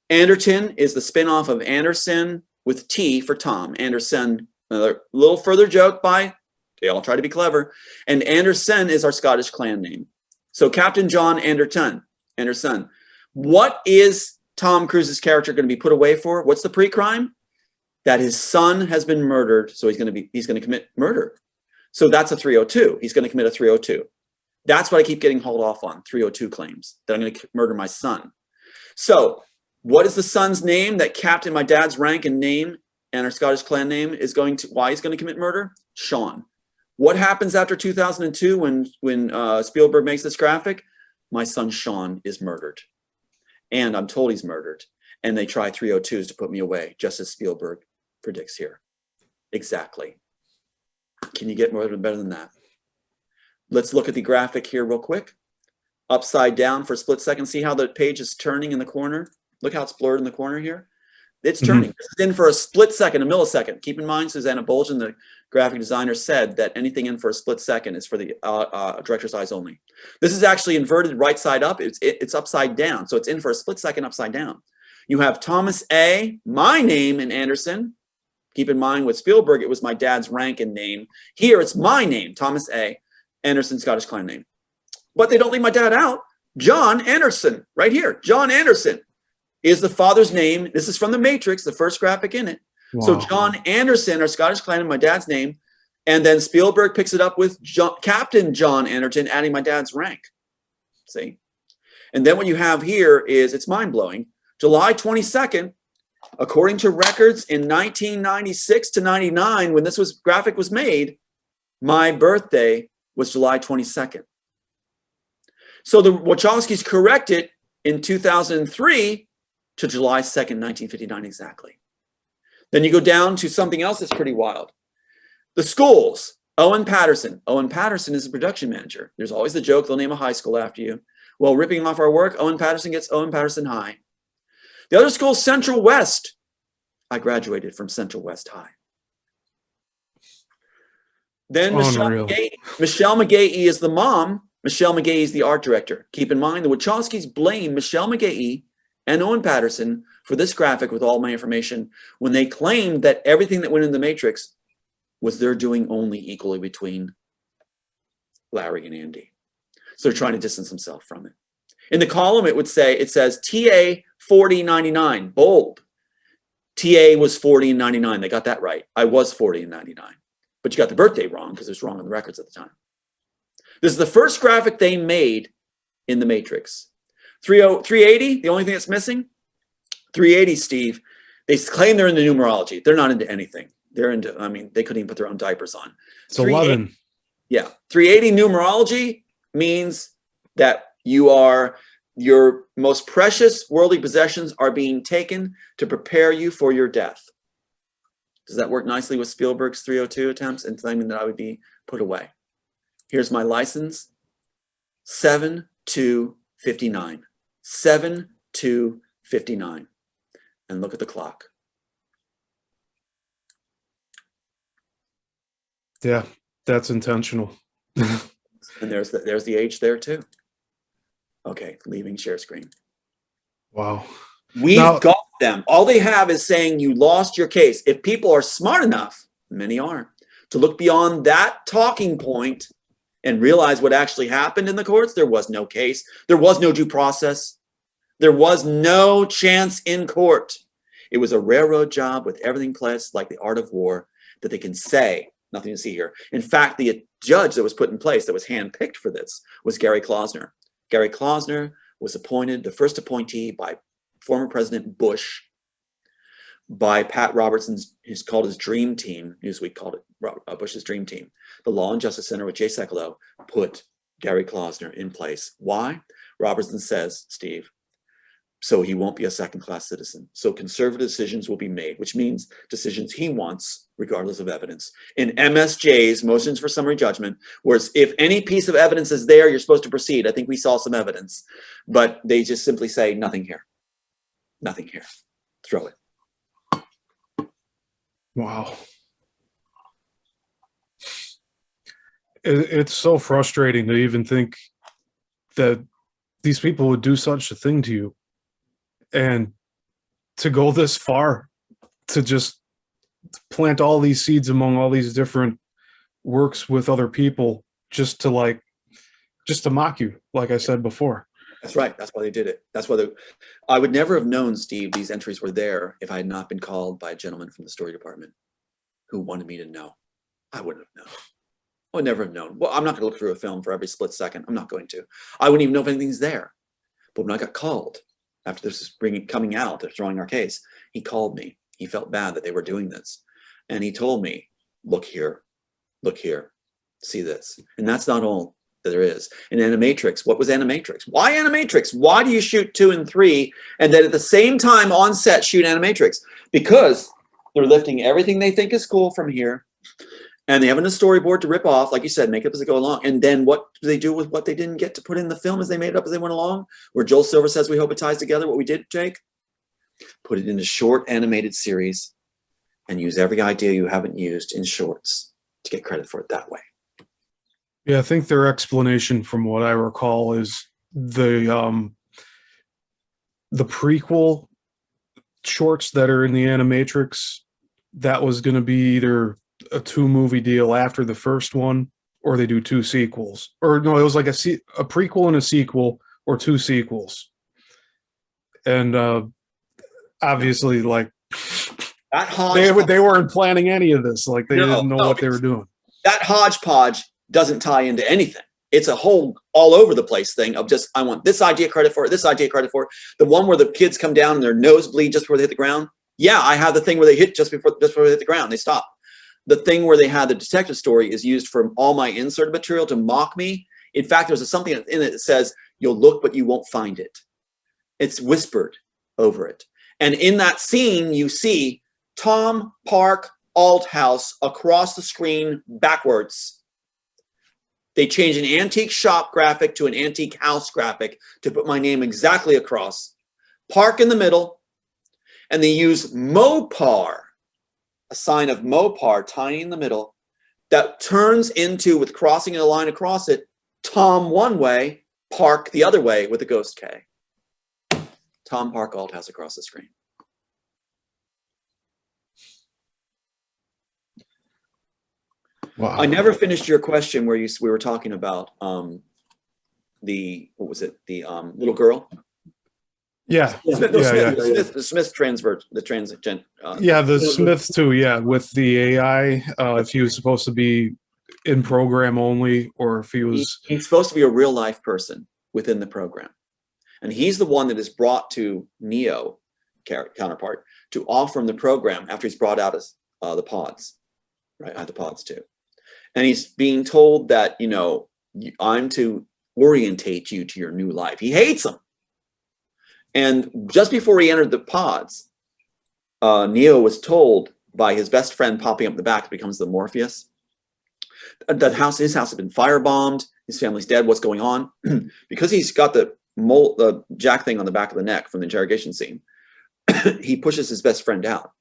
Anderton is the spinoff of Anderson with T for Tom. Anderson, another little further joke by, they all try to be clever. And Anderson is our Scottish clan name. So Captain John Anderton. What is Tom Cruise's character going to be put away for? What's the pre-crime? That his son has been murdered, so he's going to commit murder. So that's a 302. He's going to commit a 302. That's what I keep getting hauled off on, 302 claims, that I'm going to murder my son. So what is the son's name that Captain, my dad's rank and name and our Scottish clan name is going to, why he's going to commit murder? Sean. What happens after 2002 when Spielberg makes this graphic? My son Sean is murdered. And I'm told he's murdered. And they try 302s to put me away, just as Spielberg predicts here. Exactly. Can you get more better than that? Let's look at the graphic here real quick. Upside down for a split second. See how the page is turning in the corner? Look how it's blurred in the corner here. It's turning. This is in for a split second, a millisecond. Keep in mind, Susanna Bolgen, the graphic designer, said that anything in for a split second is for the director's eyes only. This is actually inverted right side up. It's upside down. So it's in for a split second upside down. You have Thomas A., my name in Anderson. Keep in mind with Spielberg, it was my dad's rank and name. Here it's my name, Thomas A., Anderson, Scottish clan name. But they don't leave my dad out. John Anderson, right here. John Anderson is the father's name. This is from The Matrix, the first graphic in it. Wow. So John Anderson, our Scottish clan, and my dad's name. And then Spielberg picks it up with Captain John Anderton, adding my dad's rank. See? And then what you have here is, it's mind-blowing, July 22nd, according to records in 1996 to 99, when this graphic was made, my birthday was July 22nd. So the Wachowskis corrected in 2003 to July 2nd, 1959 exactly. Then you go down to something else that's pretty wild. The schools, Owen Patterson. Owen Patterson is the production manager. There's always the joke, they'll name a high school after you. Well, ripping off our work, Owen Patterson gets Owen Patterson High. The other school, Central West. I graduated from Central West High. Then Michelle McGahee is the mom. Michelle McGahee is the art director. Keep in mind, the Wachowskis blame Michelle McGahee and Owen Patterson for this graphic with all my information when they claimed that everything that went in The Matrix was their doing only equally between Larry and Andy. So they're trying to distance themselves from it. In the column, it says TA 4099, bold. TA was 40 and 99. They got that right. I was 40 and 99. But you got the birthday wrong because it was wrong on the records at the time. This is the first graphic they made in The Matrix. 380, the only thing that's missing? 380, Steve. They claim they're into numerology. They're not into anything. They're into, I mean, they couldn't even put their own diapers on. It's 11. Yeah. 380 numerology means that your most precious worldly possessions are being taken to prepare you for your death. Does that work nicely with Spielberg's 302 attempts and claiming that I would be put away? Here's my license, 7/2/59. 7/2/59. And look at the clock. Yeah, that's intentional. And there's the age there too. Okay, leaving share screen. Wow. We've got them. All they have is saying you lost your case. If people are smart enough, many are, to look beyond that talking point and realize what actually happened in the courts, there was no case. There was no due process. There was no chance in court. It was a railroad job with everything placed like the art of war that they can say, nothing to see here. In fact, the judge that was put in place that was handpicked for this was Gary Klausner. Gary Klausner was appointed, the first appointee by former President Bush, by Pat Robertson's, he's called his dream team. Newsweek called it Bush's dream team. The Law and Justice Center with Jay Sekulow put Gary Klausner in place. Why? Robertson says, Steve, so he won't be a second-class citizen. So conservative decisions will be made, which means decisions he wants, regardless of evidence. In MSJ's, motions for summary judgment, whereas if any piece of evidence is there, you're supposed to proceed. I think we saw some evidence, but they just simply say, nothing here. Nothing here. Throw it. Wow. It's so frustrating to even think that these people would do such a thing to you, and to go this far, to just plant all these seeds among all these different works with other people, just to mock you, like I said before. That's right. That's why they did it. That's why I would never have known, Steve, these entries were there if I had not been called by a gentleman from the story department who wanted me to know. I wouldn't have known. I would never have known. Well, I'm not going to look through a film for every split second. I'm not going to. I wouldn't even know if anything's there. But when I got called, after this is coming out, they're throwing our case, he called me. He felt bad that they were doing this. And he told me, look here, see this. And that's not all that there is. In Animatrix, what was Animatrix? Why Animatrix? Why do you shoot 2 and 3 and then at the same time on set shoot Animatrix? Because they're lifting everything they think is cool from here, and they have a storyboard to rip off, like you said, make up as they go along. And then what do they do with what they didn't get to put in the film as they made it up as they went along? Where Joel Silver says, we hope it ties together what we did, Jake? Put it in a short animated series and use every idea you haven't used in shorts to get credit for it that way. Yeah, I think their explanation, from what I recall, is the prequel shorts that are in the Animatrix, that was going to be either a 2-movie deal after the first one, or they do 2 sequels. Or no, it was like a prequel and a sequel, or 2 sequels. And obviously, like, that they weren't planning any of this. Like, they didn't know what they were doing. That hodgepodge doesn't tie into anything. It's a whole all over the place thing of just, I want this idea credit for it, this idea credit for it. The one where the kids come down and their nose bleed just before they hit the ground. Yeah, I have the thing where they hit just before they hit the ground. They stop. The thing where they had the detective story is used from all my insert material to mock me. In fact, there's something in it that says, you'll look, but you won't find it. It's whispered over it. And in that scene, you see Tom Park Althouse across the screen backwards. They change an antique shop graphic to an antique house graphic to put my name exactly across. Park in the middle. And they use Mopar, a sign of Mopar tiny in the middle, that turns into, with crossing a line across it, Tom one way, Park the other way with a ghost K. Tom Park Althouse across the screen. Wow. I never finished your question where we were talking about the, what was it? The little girl? Yeah. The Smith transvert, the transgen. The Smith too. Yeah, with the AI, if he was supposed to be in program only, or if he was. He's supposed to be a real life person within the program, and he's the one that is brought to Neo counterpart to offer him the program after he's brought out as the pods, right? The pods too, and he's being told that, you know, I'm to orientate you to your new life. He hates them. And just before he entered the pods, Neo was told by his best friend popping up the back, becomes the Morpheus, that his house had been firebombed, his family's dead, what's going on? Because he's got the jack thing on the back of the neck from the interrogation scene, he pushes his best friend out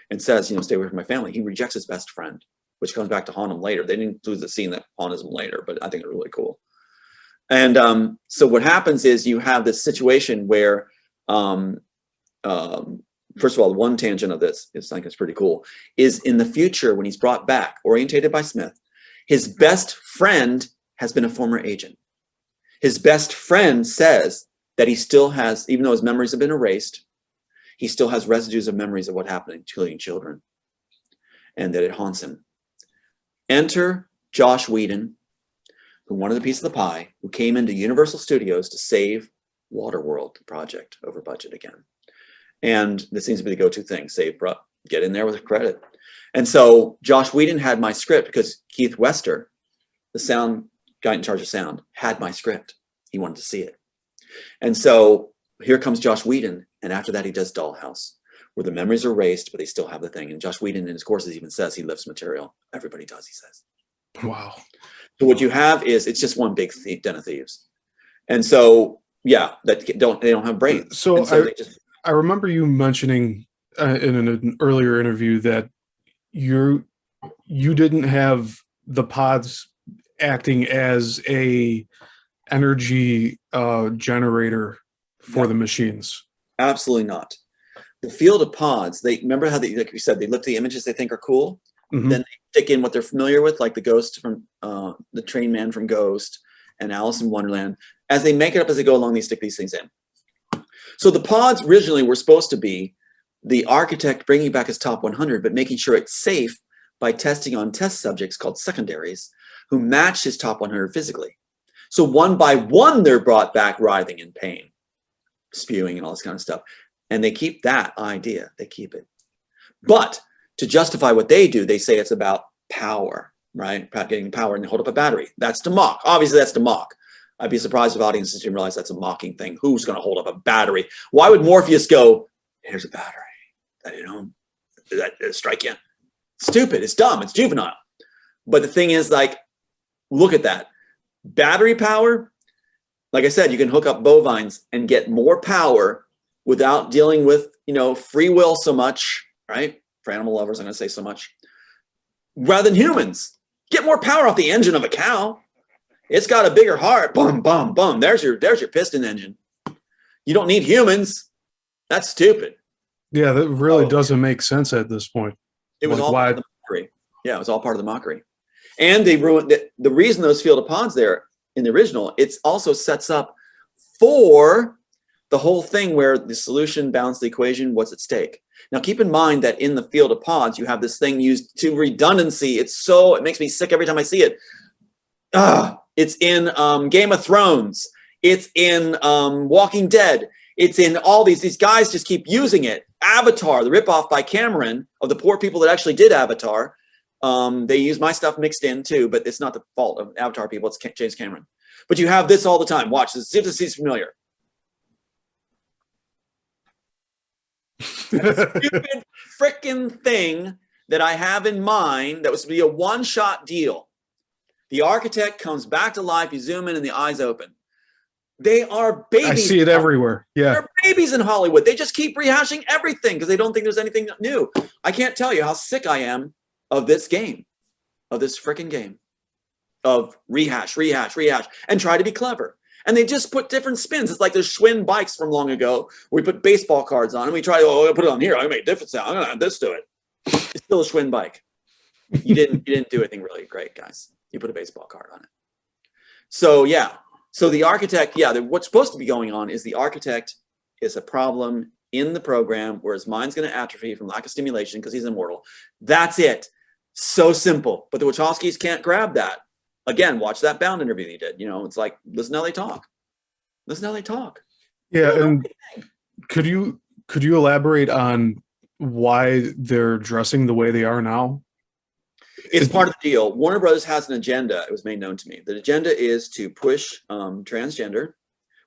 and says, you know, stay away from my family. He rejects his best friend, which comes back to haunt him later. They didn't include the scene that haunts him later, but I think it's really cool. And so what happens is you have this situation where, first of all, one tangent of this, I think it's pretty cool, is in the future when he's brought back, orientated by Smith, his best friend has been a former agent. His best friend says that he still has, even though his memories have been erased, he still has residues of memories of what happened to killing children, and that it haunts him. Enter Josh Whedon, who wanted a piece of the pie, who came into Universal Studios to save Waterworld, the project, over budget again. And this seems to be the go-to thing, save, get in there with credit. And so Josh Whedon had my script because Keith Wester, the sound guy in charge of sound, had my script. He wanted to see it. And so here comes Josh Whedon, and after that he does Dollhouse, where the memories are erased, but they still have the thing. And Josh Whedon in his courses even says he lifts material. Everybody does, he says. Wow. So what you have is, it's just one big den of thieves. And so, yeah, they don't have brains. So I remember you mentioning in an earlier interview that you didn't have the pods acting as a energy generator for No. the machines. Absolutely not. The field of pods, they remember how they, like you said, they look at the images they think are cool. Mhm. Then they stick in what they're familiar with, like the ghost from the train man from Ghost and Alice in Wonderland. As they make it up as they go along, they stick these things in. So the pods originally were supposed to be the architect bringing back his top 100, but making sure it's safe by testing on test subjects called secondaries who match his top 100 physically. So one by one, they're brought back writhing in pain, spewing and all this kind of stuff. And they keep that idea. They keep it. But to justify what they do, they say it's about power, right? Getting power and hold up a battery. That's to mock. Obviously, that's to mock. I'd be surprised if audiences didn't realize that's a mocking thing. Who's going to hold up a battery? Why would Morpheus go, here's a battery? That, you know, that strike you? Stupid. It's dumb. It's juvenile. But the thing is, like, look at that. Battery power, like I said, you can hook up bovines and get more power without dealing with, you know, free will so much, right? For animal lovers, I'm going to say so much. Rather than humans. Get more power off the engine of a cow. It's got a bigger heart. Boom, boom, boom. There's your piston engine. You don't need humans. That's stupid. Yeah, that really doesn't make sense at this point. It was Like, all why? part of the mockery. Yeah, it was all part of the mockery. And they ruined it. The reason those field of pods there in the original, it also sets up for the whole thing where the solution balance the equation, what's at stake. Now, keep in mind that in the field of pods, you have this thing used to redundancy. It makes me sick every time I see it. It's in Game of Thrones. It's in Walking Dead. It's in all these guys just keep using it. Avatar, the ripoff by Cameron of the poor people that actually did Avatar. They use my stuff mixed in too, but it's not the fault of Avatar people. It's James Cameron. But you have this all the time. Watch this. See if this is familiar. Stupid freaking thing that I have in mind that was to be a one-shot deal. The architect comes back to life. You zoom in and the eyes open. They are babies. I see it everywhere. Yeah. They're babies in Hollywood. They just keep rehashing everything because they don't think there's anything new. I can't tell you how sick I am of this game, of this freaking game, of rehash, and try to be clever. And they just put different spins. It's like those Schwinn bikes from long ago where we put baseball cards on and we try to, oh, I'll put it on here. I make a different sound. I'm going to add this to it. It's still a Schwinn bike. You didn't do anything really great, guys. You put a baseball card on it. So, yeah. So the architect, what's supposed to be going on is the architect is a problem in the program where his mind's going to atrophy from lack of stimulation because he's immortal. That's it. So simple. But the Wachowskis can't grab that. Again, watch that Bound interview he did. You know, it's like, listen how they talk. Listen how they talk. Yeah, and could you elaborate on why they're dressing the way they are now? It's part of the deal. Warner Brothers has an agenda. It was made known to me. The agenda is to push transgender,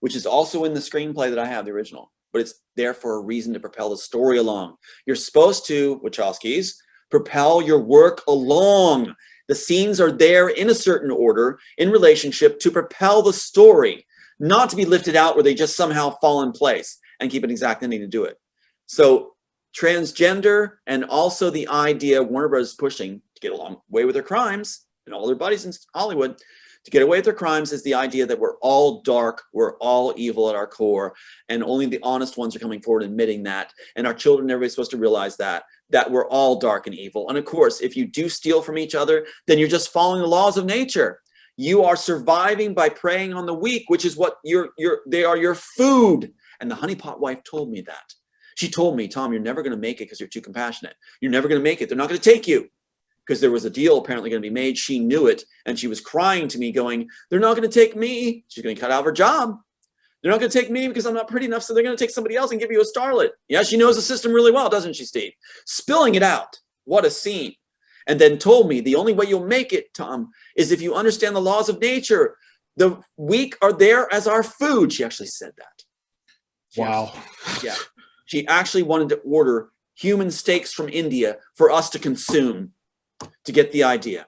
which is also in the screenplay that I have, the original. But it's there for a reason to propel the story along. You're supposed to, Wachowskis, propel your work along. The scenes are there in a certain order in relationship to propel the story, not to be lifted out where they just somehow fall in place and keep an exact ending to do it. So transgender and also the idea Warner Bros. Is pushing to get away with their crimes and all their buddies in Hollywood to get away with their crimes is the idea that we're all dark, we're all evil at our core, and only the honest ones are coming forward admitting that. And our children, everybody's supposed to realize that we're all dark and evil. And of course, if you do steal from each other, then you're just following the laws of nature. You are surviving by preying on the weak, which is what they are your food. And the honeypot wife told me that. She told me, Tom, you're never going to make it because you're too compassionate. You're never going to make it. They're not going to take you. Because there was a deal apparently going to be made. She knew it. And she was crying to me going, they're not going to take me. She's going to cut out her job. They're not going to take me because I'm not pretty enough. So they're going to take somebody else and give you a starlet. Yeah, she knows the system really well, doesn't she, Steve? Spilling it out. What a scene. And then told me the only way you'll make it, Tom, is if you understand the laws of nature. The weak are there as our food. She actually said that. Wow. Yeah. She actually wanted to order human steaks from India for us to consume to get the idea.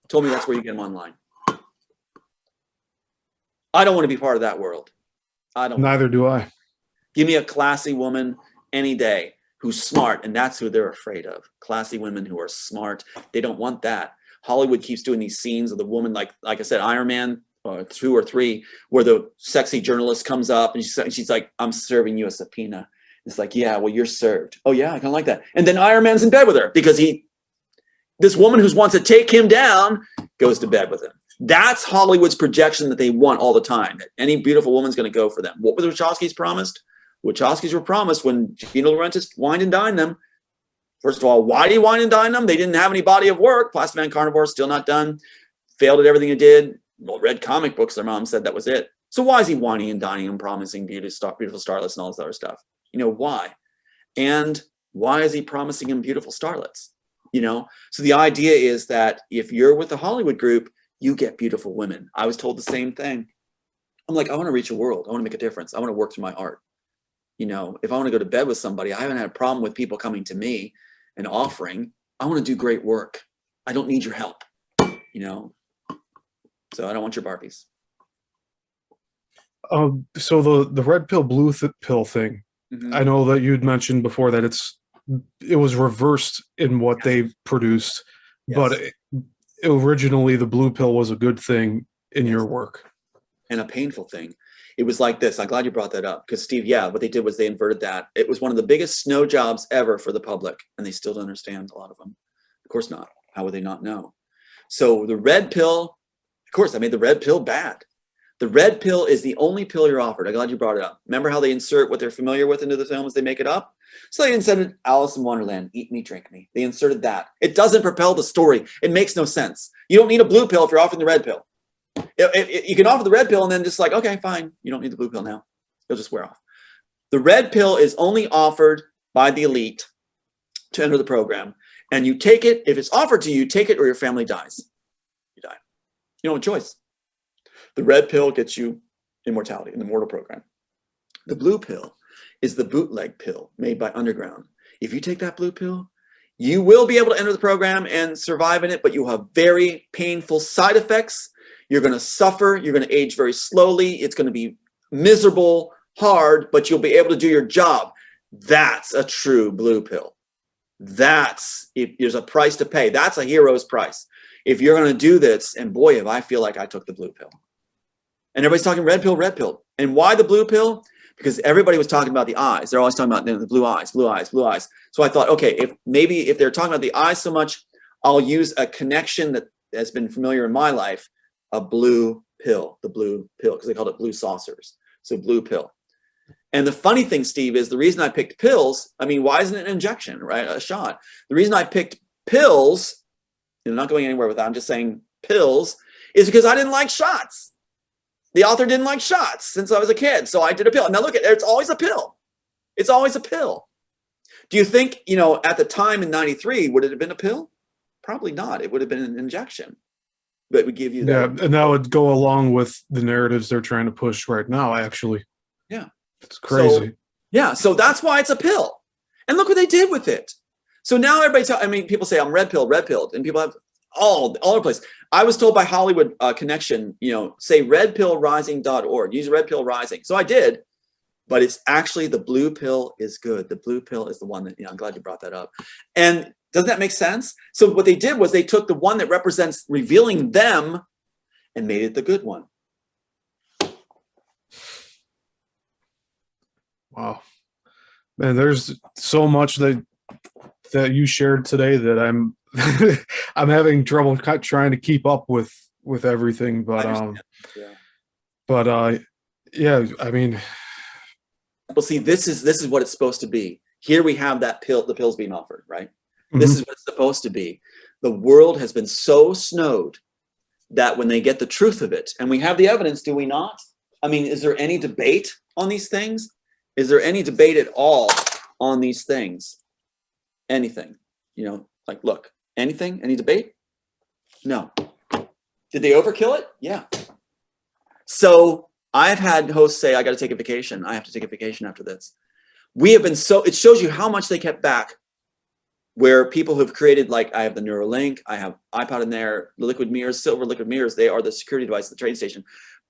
Told me that's where you get them online. I don't want to be part of that world. I don't. Neither do I. Give me a classy woman any day who's smart, and that's who they're afraid of. Classy women who are smart. They don't want that. Hollywood keeps doing these scenes of the woman, like I said, Iron Man 2 or 3, where the sexy journalist comes up and she's like, I'm serving you a subpoena. It's like, yeah, well, you're served. Oh yeah, I kind of like that. And then Iron Man's in bed with her because this woman who wants to take him down goes to bed with him. That's Hollywood's projection that they want all the time. That any beautiful woman's going to go for them. What were the Wachowskis promised? Wachowskis were promised when Gina Laurentiis wined and dined them. First of all, why do you wine and dine them? They didn't have any body of work. Plastic Man Carnivore still not done. Failed at everything it did. Well, read comic books. Their mom said that was it. So why is he whining and dining and promising beautiful starlets and all this other stuff? You know, why? And why is he promising him beautiful starlets? You know, so the idea is that if you're with the Hollywood group, you get beautiful women. I was told the same thing. I'm like, I want to reach a world. I want to make a difference. I want to work through my art. You know, if I want to go to bed with somebody, I haven't had a problem with people coming to me and offering. I want to do great work. I don't need your help, you know. So I don't want your Barbies. So the red pill, blue pill thing, I know that you'd mentioned before that it was reversed in what they produced, but originally the blue pill was a good thing in your work. And a painful thing. It was like this. I'm glad you brought that up because Steve, yeah, what they did was they inverted that. It was one of the biggest snow jobs ever for the public, and they still don't understand a lot of them. Of course not. How would they not know? So the red pill, of course, I made the red pill bad. The red pill is the only pill you're offered. I'm glad you brought it up. Remember how they insert what they're familiar with into the films? They make it up. So they inserted Alice in Wonderland, eat me, drink me. They inserted that. It doesn't propel the story. It makes no sense. You don't need a blue pill if you're offering the red pill. If you can offer the red pill and then just like, okay, fine, you don't need the blue pill now. It'll just wear off. The red pill is only offered by the elite to enter the program. And you take it, if it's offered to you, take it or your family dies. You die. You don't have a choice. The red pill gets you immortality in the Immortal program. The blue pill is the bootleg pill made by Underground. If you take that blue pill, you will be able to enter the program and survive in it, but you'll have very painful side effects. You're going to suffer. You're going to age very slowly. It's going to be miserable, hard, but you'll be able to do your job. That's a true blue pill. That's, if there's a price to pay, that's a hero's price. If you're going to do this, and boy, if I feel like I took the blue pill. And everybody's talking red pill, red pill. And why the blue pill? Because everybody was talking about the eyes. They're always talking about the blue eyes, blue eyes, blue eyes. So I thought, okay, if they're talking about the eyes so much, I'll use a connection that has been familiar in my life, a blue pill, the blue pill, because they called it blue saucers. So blue pill. And the funny thing, Steve, is the reason I picked pills, I mean, why isn't it an injection, right? A shot. The reason I picked pills, I'm not going anywhere with that, I'm just saying pills, is because I didn't like shots. The author didn't like shots since I was a kid. So I did a pill. Now look, it's always a pill. It's always a pill. Do you think, you know, at the time in 93, would it have been a pill? Probably not. It would have been an injection. But would give you that. Yeah, and that would go along with the narratives they're trying to push right now, actually. Yeah. It's crazy. So that's why it's a pill. And look what they did with it. So now everybody, people say I'm red pilled, and people have all over the place. I was told by Hollywood Connection, you know, say redpillrising.org, use Red Pill Rising. So I did, but it's actually the blue pill is good. The blue pill is the one that, you know, I'm glad you brought that up. And doesn't that make sense? So what they did was they took the one that represents revealing them and made it the good one. Wow. Man, there's so much that you shared today that I'm I'm having trouble trying to keep up with everything, but yeah, I mean, well, see, this is what it's supposed to be. Here we have that pill, the pill's being offered, right? This is what it's supposed to be. The world has been so snowed that when they get the truth of it, and we have the evidence, do we not? I mean, is there any debate on these things? Is there any debate at all on these things? Anything, you know, like, look, anything, any debate? No. Did they overkill it? Yeah. So I've had hosts say, I got to take a vacation. I have to take a vacation after this. We have been it shows you how much they kept back, where people have created, like, I have the Neuralink, I have iPod in there, the liquid mirrors, silver liquid mirrors, they are the security device at the train station.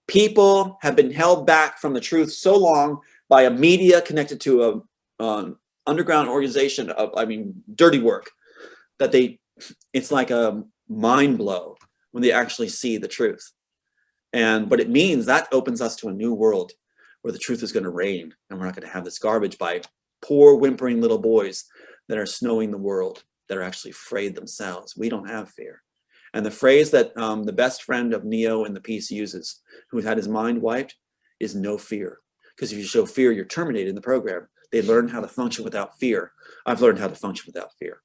People have been held back from the truth so long by a media connected to underground organization of, I mean, dirty work that it's like a mind blow when they actually see the truth. But it means that opens us to a new world where the truth is going to reign, and we're not going to have this garbage by poor whimpering little boys that are snowing the world, that are actually afraid themselves. We don't have fear. And the phrase that the best friend of Neo in the piece uses, who had his mind wiped, is no fear. Because if you show fear, you're terminated in the program. They learn how to function without fear. I've learned how to function without fear.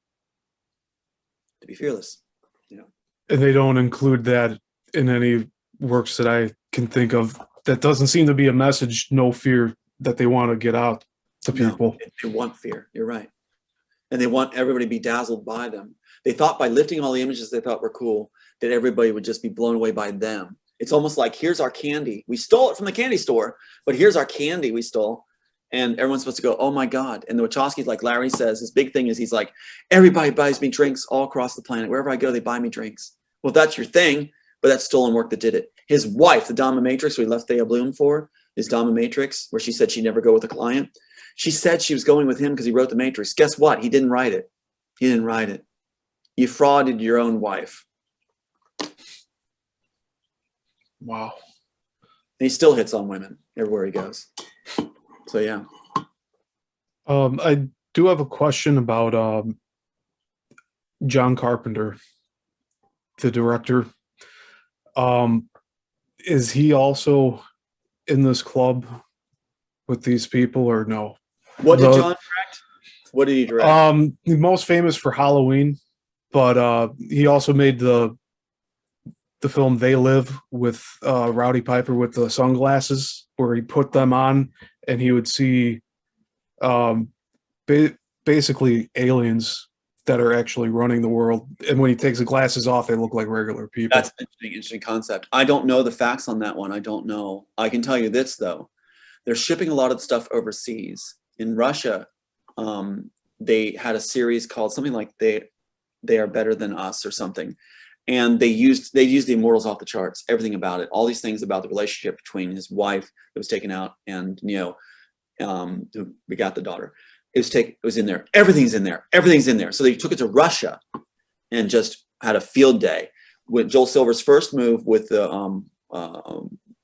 To be fearless, you know. And they don't include that in any works that I can think of. That doesn't seem to be a message, no fear, that they want to get out to people. No, they want fear. You're right. And they want everybody to be dazzled by them. They thought by lifting all the images they thought were cool, that everybody would just be blown away by them. It's almost like, here's our candy. We stole it from the candy store, but here's our candy we stole. And everyone's supposed to go, oh my God. And the Wachowskis, like Larry says, his big thing is he's like, everybody buys me drinks all across the planet. Wherever I go, they buy me drinks. Well, that's your thing, but that's stolen work that did it. His wife, the dominatrix we left Thea Bloom for, his dominatrix, where she said she'd never go with a client. She said she was going with him because he wrote The Matrix. Guess what? He didn't write it. He didn't write it. You frauded your own wife. Wow. And he still hits on women everywhere he goes. So yeah. I do have a question about John Carpenter, the director. Is he also in this club with these people, or no? What did John direct? What did he direct? He's most famous for Halloween, but he also made the film They Live with Rowdy Piper with the sunglasses, where he put them on and he would see basically aliens that are actually running the world. And when he takes the glasses off, they look like regular people. That's an interesting concept. I don't know the facts on that one. I don't know. I can tell you this, though. They're shipping a lot of stuff overseas. In Russia, they had a series called something like They Are Better Than Us or something. And they used the Immortals off the charts, everything about it, all these things about the relationship between his wife that was taken out and Neo, who begot the daughter. It was in there. Everything's in there. Everything's in there. So they took it to Russia and just had a field day. With Joel Silver's first move with the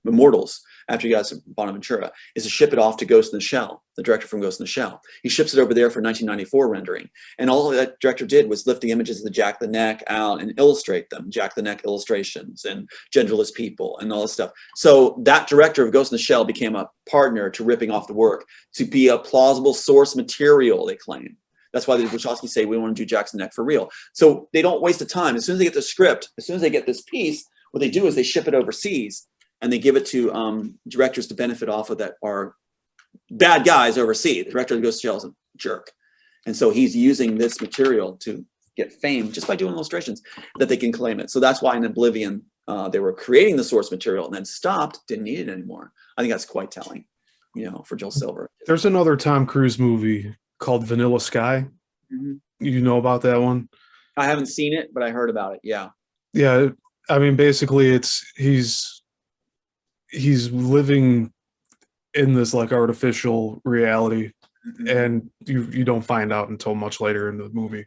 Immortals, after he got to Bonaventura, is to ship it off to Ghost in the Shell, the director from Ghost in the Shell. He ships it over there for 1994 rendering. And all that director did was lift the images of the Jack the Neck out and illustrate them, Jack the Neck illustrations and genderless people and all this stuff. So that director of Ghost in the Shell became a partner to ripping off the work to be a plausible source material, they claim. That's why the Wachowskis say we want to do Jack's Neck for real. So they don't waste the time. As soon as they get the script, as soon as they get this piece, what they do is they ship it overseas. And they give it to directors to benefit off of that are bad guys overseas. The director of Ghost Shell is a jerk. And so he's using this material to get fame just by doing illustrations that they can claim it. So that's why in Oblivion, they were creating the source material and then stopped, didn't need it anymore. I think that's quite telling, for Joel Silver. There's another Tom Cruise movie called Vanilla Sky. Mm-hmm. You know about that one? I haven't seen it, but I heard about it. Yeah. Yeah. I mean, basically he's living in this like artificial reality, mm-hmm. and you don't find out until much later in the movie.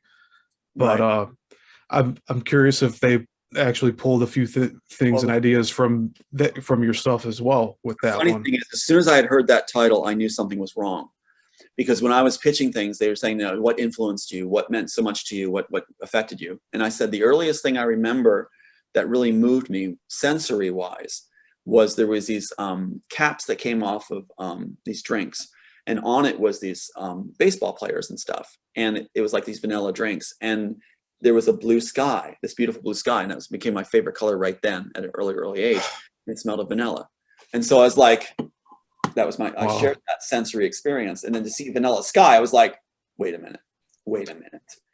But right. I'm curious if they actually pulled a few things and ideas from your stuff as well with that funny one. Thing is, as soon as I had heard that title, I knew something was wrong, because when I was pitching things, they were saying, what influenced you, what meant so much to you, what affected you, and I said the earliest thing I remember that really moved me sensory wise was there was these caps that came off of these drinks, and on it was these baseball players and stuff, and it was like these vanilla drinks, and there was a blue sky, this beautiful blue sky, and that became my favorite color right then at an early age. It smelled of vanilla, and so I was like, that was I shared that sensory experience, and then to see vanilla sky, I was like, wait a minute.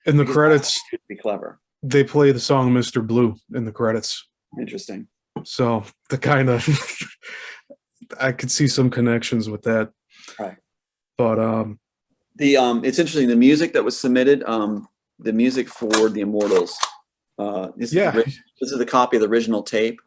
In the credits, be clever. They play the song "Mr. Blue" in the credits. Interesting. So the kind of I could see some connections with that. Right. But it's interesting, the music that was submitted, the music for the Immortals. This is the copy of the original tape.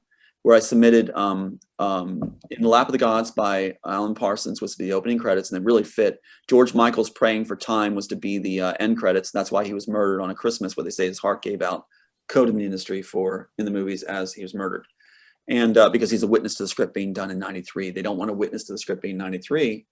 where I submitted In the Lap of the Gods by Alan Parsons was the opening credits, and it really fit. George Michael's Praying for Time was to be the end credits. That's why he was murdered on a Christmas, where they say his heart gave out, code in the industry for in the movies as he was murdered. And because he's a witness to the script being done in 93. They don't want a witness to the script being 93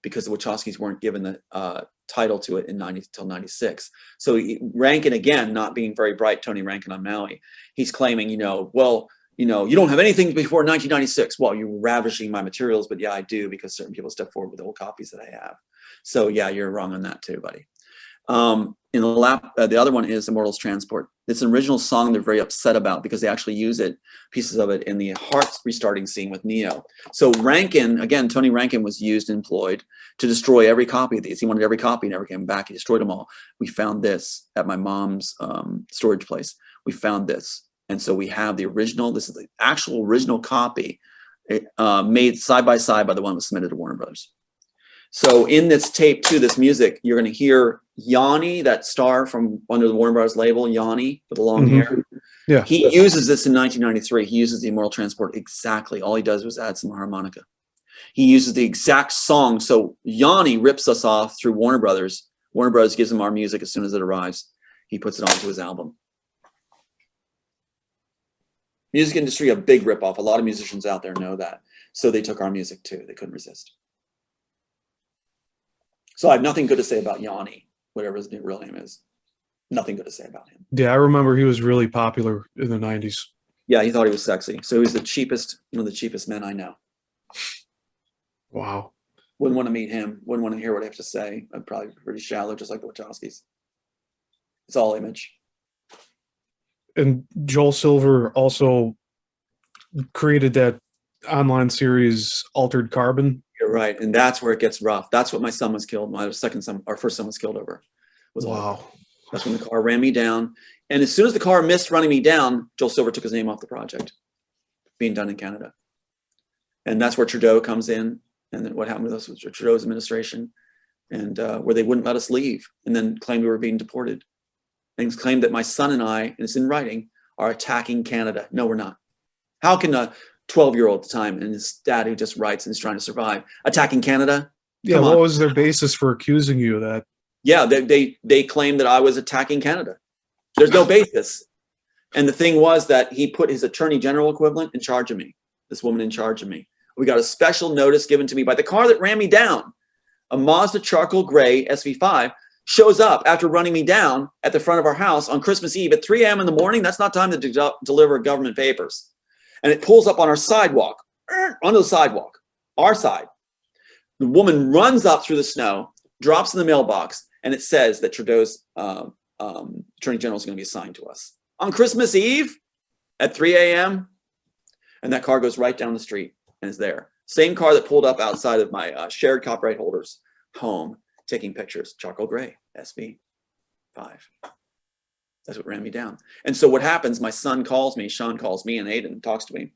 because the Wachowskis weren't given the title to it in 90 till 96. So Rankin, again, not being very bright, Tony Rankin on Maui, he's claiming, you don't have anything before 1996. Well, you're ravishing my materials, but yeah, I do, because certain people step forward with old copies that I have. So yeah, you're wrong on that too, buddy. In the lap, the other one is Immortals Transport. It's an original song they're very upset about because they actually use pieces of it in the heart restarting scene with Neo. So Rankin, again, Tony Rankin was employed to destroy every copy of these. He wanted every copy, never came back. He destroyed them all. We found this at my mom's storage place. We found this. And so we have the original, this is the actual original copy made side by side by the one that was submitted to Warner Brothers. So in this tape too, this music, you're going to hear Yanni, that star from under the Warner Brothers label, Yanni with the long hair. Yeah. He uses this in 1993. He uses the Immortal Transport exactly. All he does was add some harmonica. He uses the exact song. So Yanni rips us off through Warner Brothers. Warner Brothers gives him our music as soon as it arrives. He puts it onto his album. Music industry, a big ripoff. A lot of musicians out there know that. So they took our music too. They couldn't resist. So I have nothing good to say about Yanni, whatever his real name is. Nothing good to say about him. Yeah, I remember he was really popular in the 90s. Yeah, he thought he was sexy. So he's one of the cheapest men I know. Wow. Wouldn't want to meet him. Wouldn't want to hear what I have to say. I'd probably be pretty shallow, just like the Wachowskis. It's all image. And Joel Silver also created that online series Altered Carbon. You're right, and that's where it gets rough. That's what my son was killed. My second son, our first son, was killed over. Wow. That's when the car ran me down. And as soon as the car missed running me down, Joel Silver took his name off the project, being done in Canada. And that's where Trudeau comes in. And then what happened with us was Trudeau's administration, and where they wouldn't let us leave, and then claimed we were being deported. And claimed that my son and I, and it's in writing, are attacking Canada. No, we're not. How can a 12-year-old at the time, and his dad who just writes and is trying to survive, attacking Canada? Yeah, what was their basis for accusing you of that? Yeah, they claimed that I was attacking Canada. There's no basis. And the thing was that he put his attorney general equivalent in charge of me, this woman in charge of me. We got a special notice given to me by the car that ran me down. A Mazda charcoal gray SV5 shows up after running me down at the front of our house on Christmas Eve at 3 a.m. in the morning. That's not time to deliver government papers. And it pulls up on our sidewalk, onto the sidewalk, our side. The woman runs up through the snow, drops in the mailbox, and it says that Trudeau's attorney general is going to be assigned to us on Christmas Eve at 3 a.m. And that car goes right down the street and is there. Same car that pulled up outside of my shared copyright holder's home, taking pictures. Charcoal gray, SV5. That's what ran me down. And so what happens, my son calls me, Sean calls me, and Aiden talks to me.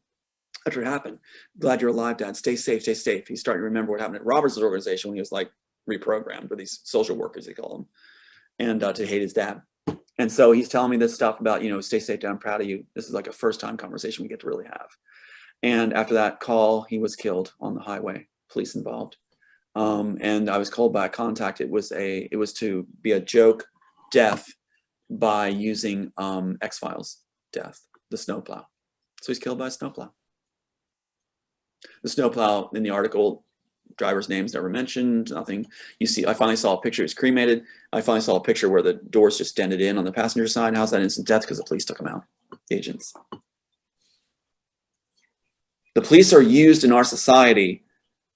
After it happened, glad you're alive, Dad. Stay safe, stay safe. He's starting to remember what happened at Roberts' organization when he was like reprogrammed, or these social workers, they call them, and to hate his dad. And so he's telling me this stuff about, stay safe, Dad, I'm proud of you. This is like a first-time conversation we get to really have. And after that call, he was killed on the highway, police involved. And I was called by a contact. It was to be a joke death by using X-Files death, the snowplow. So he's killed by a snowplow. The snowplow in the article, driver's names never mentioned, nothing. You see, I finally saw a picture, he's cremated. I finally saw a picture where the doors just dented in on the passenger side. How's that instant death? Because the police took him out, agents. The police are used in our society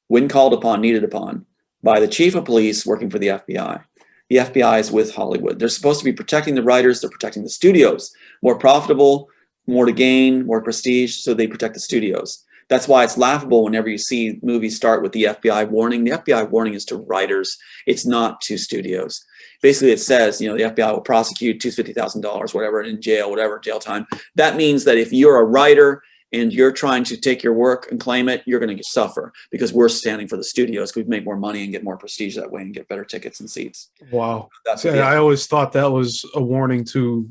when called upon, needed upon, by the chief of police working for the FBI. The FBI is with Hollywood. They're supposed to be protecting the writers. They're protecting the studios. More profitable, more to gain, more prestige, so they protect the studios. That's why it's laughable whenever you see movies start with the FBI warning. The FBI warning is to writers. It's not to studios. Basically, it says, the FBI will prosecute $250,000, whatever, in jail, whatever, jail time. That means that if you're a writer and you're trying to take your work and claim it, you're going to suffer, because we're standing for the studios. We make more money and get more prestige that way and get better tickets and seats. Wow. I always thought that was a warning to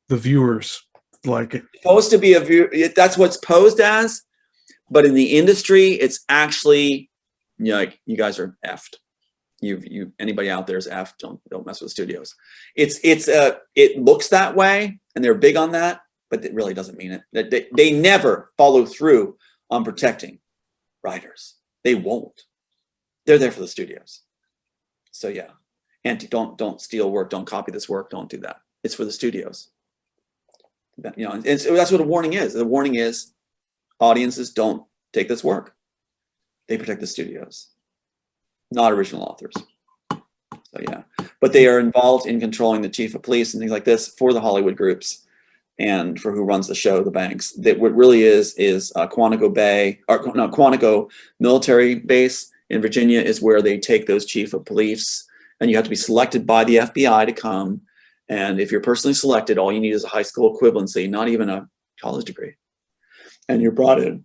the viewers like supposed to be a view. That's what's posed as, but in the industry, it's actually, you know, like, you guys are effed. You anybody out there is effed. Don't mess with the studios. It looks that way, and they're big on that, but it really doesn't mean it. They never follow through on protecting writers. They won't. They're there for the studios. So yeah, don't steal work. Don't copy this work. Don't do that. It's for the studios. You know, and so that's what a warning is. The warning is audiences don't take this work. They protect the studios, not original authors. So yeah, but they are involved in controlling the chief of police and things like this for the Hollywood groups and for who runs the show, the banks. That what really is Quantico Bay, or no, Quantico military base in Virginia is where they take those chief of police, and you have to be selected by the FBI to come. And if you're personally selected, all you need is a high school equivalency, not even a college degree. And you're brought in.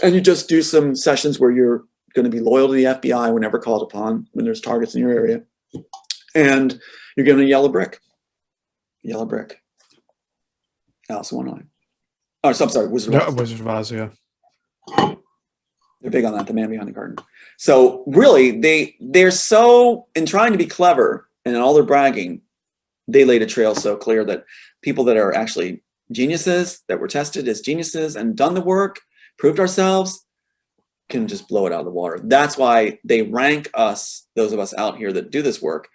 And you just do some sessions where you're going to be loyal to the FBI whenever called upon, when there's targets in your area. And you're given a yellow brick. Yellow brick. Alice in Wonderland. Oh, so I'm sorry, Wizard of Oz. Wizard of Oz, yeah. They're big on that, the man behind the curtain. So really, they're so, in trying to be clever and in all their bragging, they laid a trail so clear that people that are actually geniuses, that were tested as geniuses and done the work, proved ourselves, can just blow it out of the water. That's why they rank us, those of us out here that do this work,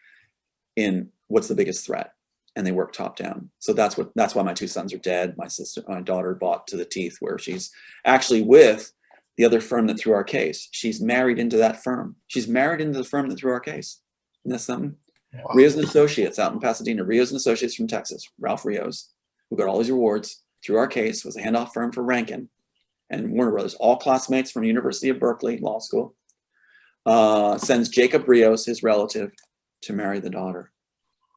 in what's the biggest threat, and they work top down. So that's why my two sons are dead. My daughter bought to the teeth, where she's actually with the other firm that threw our case. She's married into that firm. She's married into the firm that threw our case. Isn't that something? Wow. Rios and Associates out in Pasadena. Rios and Associates from Texas. Ralph Rios, who got all these awards through our case, was a handoff firm for Rankin and Warner Brothers, all classmates from University of Berkeley Law School. Sends Jacob Rios, his relative, to marry the daughter.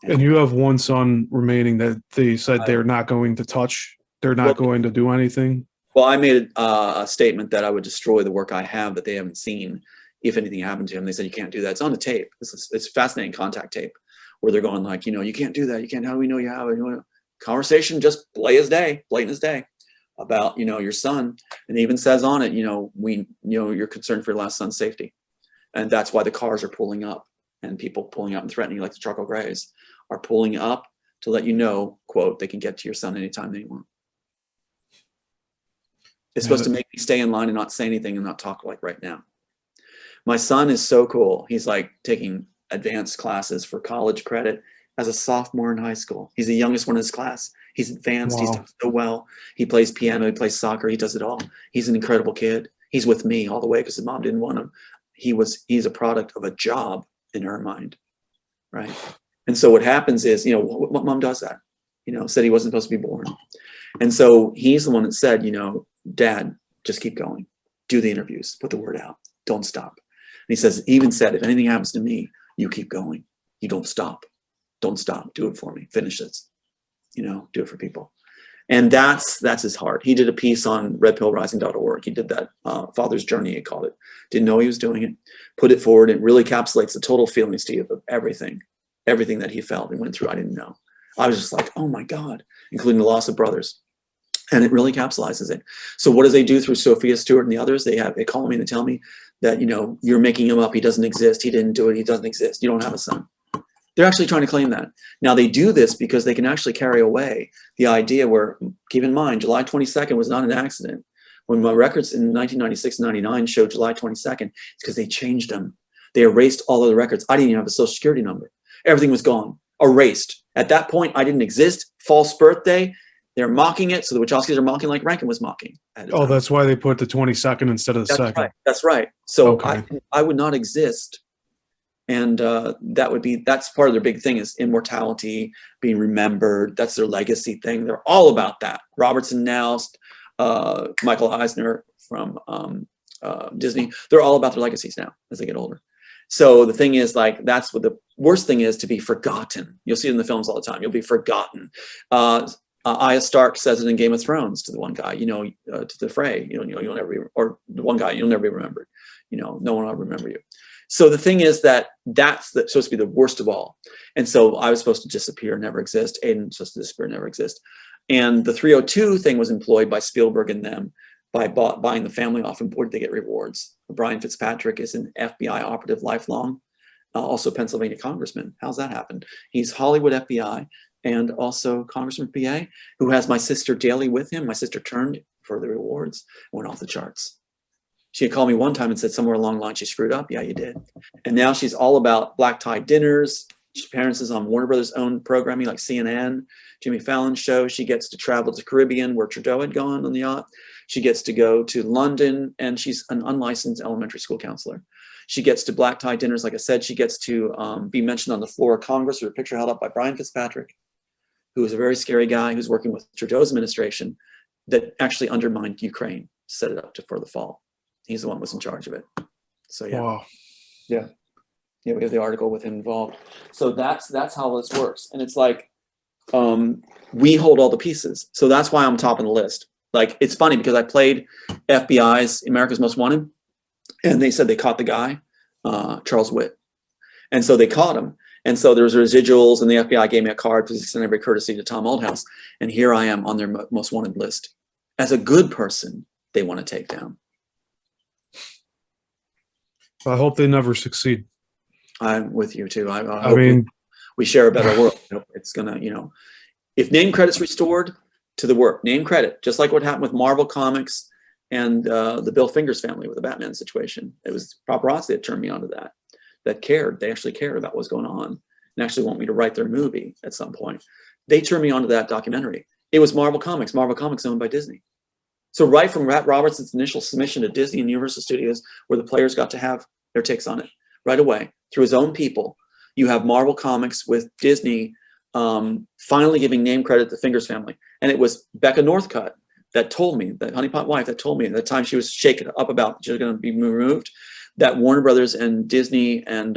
And you have one son remaining that they said they're not going to touch. They're not going to do anything. Well, I made a statement that I would destroy the work I have that they haven't seen if anything happened to him. They said, you can't do that. It's on the tape. It's fascinating contact tape where they're going like, you can't do that. You can't. How do we know you have it? Conversation just blatant as day about, your son. And it even says on it, you're concerned for your last son's safety. And that's why the cars are pulling up, and people pulling up and threatening you, like the charcoal grays, are pulling up to let you know, quote, they can get to your son anytime they want. It's supposed to make me stay in line and not say anything and not talk like right now. My son is so cool. He's like taking advanced classes for college credit as a sophomore in high school. He's the youngest one in his class. He's advanced. Wow. He's done so well. He plays piano. He plays soccer. He does it all. He's an incredible kid. He's with me all the way because his mom didn't want him. He's a product of a job in her mind, right? And so what happens is, what mom does that, said he wasn't supposed to be born. And so he's the one that said, Dad, just keep going. Do the interviews. Put the word out. Don't stop. And he says, he even said, if anything happens to me, you keep going. You don't stop. Don't stop. Do it for me. Finish this. Do it for people. And that's his heart. He did a piece on redpillrising.org. He did that Father's Journey, he called it. Didn't know he was doing it. Put it forward. It really encapsulates the total feeling, Steve, of everything that he felt and went through. I didn't know. I was just like, oh my God, including the loss of brothers. And it really capsulizes it. So what do they do through Sophia Stewart and the others? They call me and they tell me that, you're making him up. He doesn't exist. He didn't do it. He doesn't exist. You don't have a son. They're actually trying to claim that. Now they do this because they can actually carry away the idea where, keep in mind, July 22nd was not an accident. When my records in 1996 and 99 showed July 22nd, it's because they changed them. They erased all of the records. I didn't even have a social security number. Everything was gone, erased. At that point, I didn't exist. False birthday. They're mocking it. So the Wachowskis are mocking like Rankin was mocking. Oh, that's why they put the 22nd instead of the second. Right. That's right. So okay. I would not exist. And that's part of their big thing is immortality, being remembered. That's their legacy thing. They're all about that. Robertson Noust, Michael Eisner from Disney. They're all about their legacies now as they get older. So the thing is, like, that's what the worst thing is, to be forgotten. You'll see it in the films all the time. You'll be forgotten. Arya Stark says it in Game of Thrones to the one guy, to the Frey, you'll never be, or the one guy, you'll never be remembered. No one will remember you. So the thing is that's supposed to be the worst of all. And so I was supposed to disappear, never exist. Aiden's supposed to disappear, never exist. And the 302 thing was employed by Spielberg and them by buying the family off, and boy, did they get rewards. Brian Fitzpatrick is an FBI operative lifelong, also Pennsylvania congressman. How's that happen? He's Hollywood FBI and also Congressman PA, who has my sister daily with him. My sister turned for the rewards, went off the charts. She had called me one time and said somewhere along the line she screwed up. Yeah, you did. And now she's all about black tie dinners. She appearances on Warner Brothers' own programming like CNN, Jimmy Fallon's show. She gets to travel to the Caribbean where Trudeau had gone on the yacht. She gets to go to London, and she's an unlicensed elementary school counselor. She gets to black tie dinners. Like I said, she gets to be mentioned on the floor of Congress with a picture held up by Brian Fitzpatrick, who is a very scary guy who's working with Trudeau's administration that actually undermined Ukraine, set it up for the fall. He's the one who was in charge of it. So yeah. Wow. Yeah. Yeah, we have the article with him involved. So that's how this works. And it's like, we hold all the pieces. So that's why I'm top of the list. Like, it's funny because I played FBI's America's Most Wanted, and they said they caught the guy, Charles Witt. And so they caught him. And so there was residuals, and the FBI gave me a card to extend every courtesy to Tom Althouse. And here I am on their most wanted list. As a good person, they want to take down. I hope they never succeed. I'm with you too. I I hope mean, we share a better world. It's gonna, if name credit's restored to the work, name credit, just like what happened with Marvel Comics and the Bill Fingers family with the Batman situation. It was paparazzi that turned me onto that cared. They actually cared about what was going on and actually want me to write their movie at some point. They turned me onto that documentary. It was Marvel Comics owned by Disney. So right from Rat Robertson's initial submission to Disney and Universal Studios, where the players got to have their takes on it right away through his own people, you have Marvel Comics with Disney finally giving name credit to the Fingers family. And it was Becca Northcutt that told me, the honeypot wife that told me at the time she was shaken up about she was going to be removed, that Warner Brothers and Disney and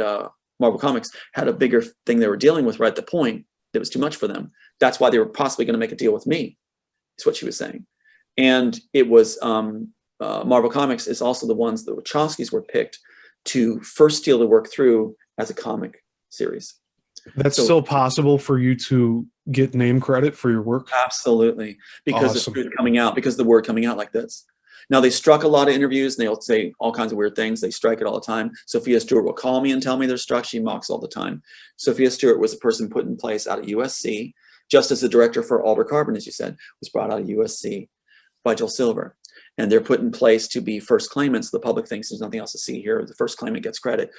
Marvel Comics had a bigger thing they were dealing with right at the point that was too much for them. That's why they were possibly going to make a deal with me, is what she was saying. And it was Marvel Comics is also the ones, the Wachowskis were picked to first steal the work through as a comic series. that's still possible for you to get name credit for your work? Absolutely. Because Awesome. the truth coming out, because the word coming out like this. Now, they struck a lot of interviews, and they'll say all kinds of weird things. They strike it all the time. Sophia Stewart will call me and tell me they're struck. She mocks all the time. Sophia Stewart was a person put in place out of USC, just as the director for Alder Carbon, as you said, was brought out of USC by Joel Silver. And they're put in place to be first claimants. The public thinks there's nothing else to see here. The first claimant gets credit.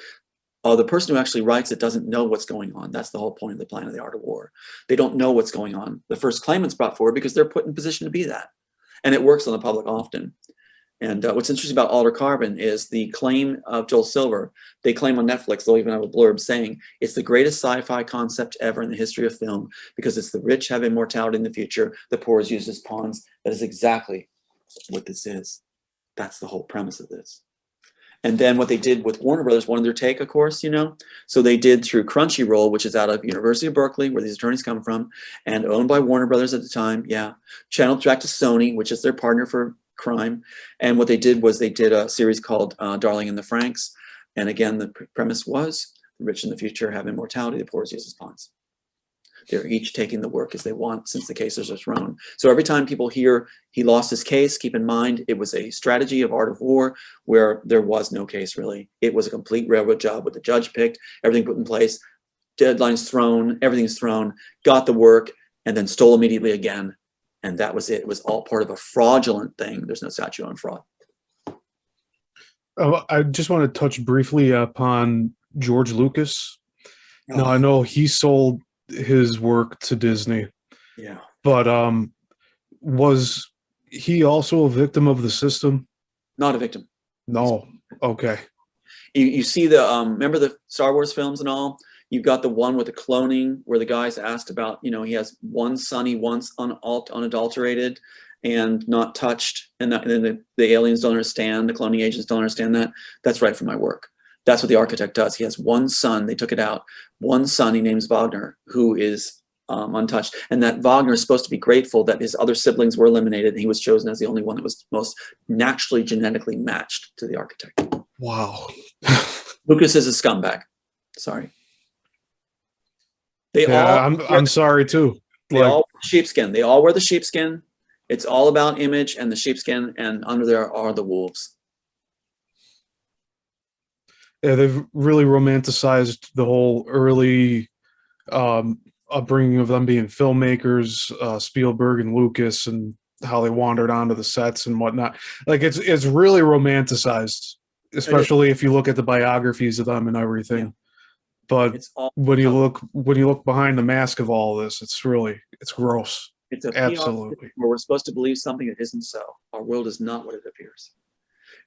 The person who actually writes it doesn't know what's going on. That's the whole point of the Plan of the Art of War. They don't know what's going on. The first claimant's brought forward because they're put in position to be that. And it works on the public often. And what's interesting about Alder Carbon is the claim of Joel Silver. They claim on Netflix, they'll even have a blurb saying, it's the greatest sci-fi concept ever in the history of film because it's the rich have immortality in the future, the poor is used as pawns. That is exactly what this is. That's the whole premise of this. And then what they did with Warner Brothers, wanted their take, of course, So they did through Crunchyroll, which is out of University of Berkeley, where these attorneys come from, and owned by Warner Brothers at the time. Yeah. Channeled back to Sony, which is their partner for crime. And what they did was they did a series called Darling in the Franxx. And again, the premise was the rich in the future have immortality, the poor is used as pawns. They're each taking the work as they want since the cases are thrown. So every time people hear he lost his case, keep in mind it was a strategy of Art of War where there was no case really. It was a complete railroad job with the judge picked, everything put in place, deadlines thrown, everything's thrown, got the work, and then stole immediately again. And that was it. It was all part of a fraudulent thing. There's no statute on fraud. I just want to touch briefly upon George Lucas. Oh. Now, I know he sold his work to Disney. Yeah. But was he also a victim of the system? Not a victim. No. Okay. You see the remember the Star Wars films and all? You've got the one with the cloning where the guy's asked about, he has one son he wants unadulterated and not touched, and then the aliens don't understand, the cloning agents don't understand that. That's right from my work. That's what the architect does. He has one son, they took it out, one son he names Wagner, who is untouched. And that Wagner is supposed to be grateful that his other siblings were eliminated and he was chosen as the only one that was most naturally genetically matched to the architect. Wow. Lucas is a scumbag. Sorry. I'm sorry too. They Like, all wear sheepskin. They all wear the sheepskin. It's all about image and the sheepskin, and under there are the wolves. yeah, they've really romanticized the whole early upbringing of them being filmmakers, Spielberg and Lucas, and how they wandered onto the sets and whatnot. Like it's really romanticized, especially if you look at the biographies of them and everything. Yeah. But It's all when you look behind the mask of all this, it's gross. it's a PR Absolutely. where we're supposed to believe something that isn't so. Our world is not what it appears.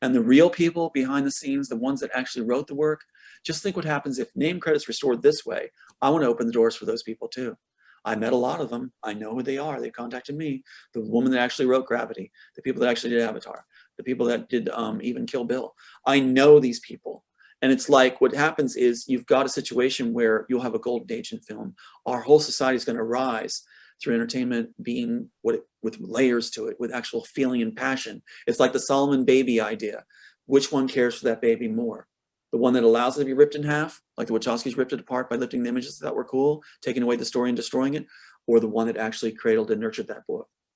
And the real people behind the scenes, the ones that actually wrote the work, just think what happens if name credits restored this way. I want to open the doors for those people too. I met a lot of them. I know who they are. They contacted me. The woman that actually wrote Gravity, the people that actually did Avatar, the people that did even Kill Bill. I know these people. And it's like what happens is you've got a situation where you'll have a golden age in film. Our whole society is going to rise through entertainment being with layers to it, with actual feeling and passion. It's like the Solomon baby idea. Which one cares for that baby more? The one that allows it to be ripped in half, like the Wachowskis ripped it apart by lifting the images that were cool, taking away the story and destroying it, or the one that actually cradled and nurtured that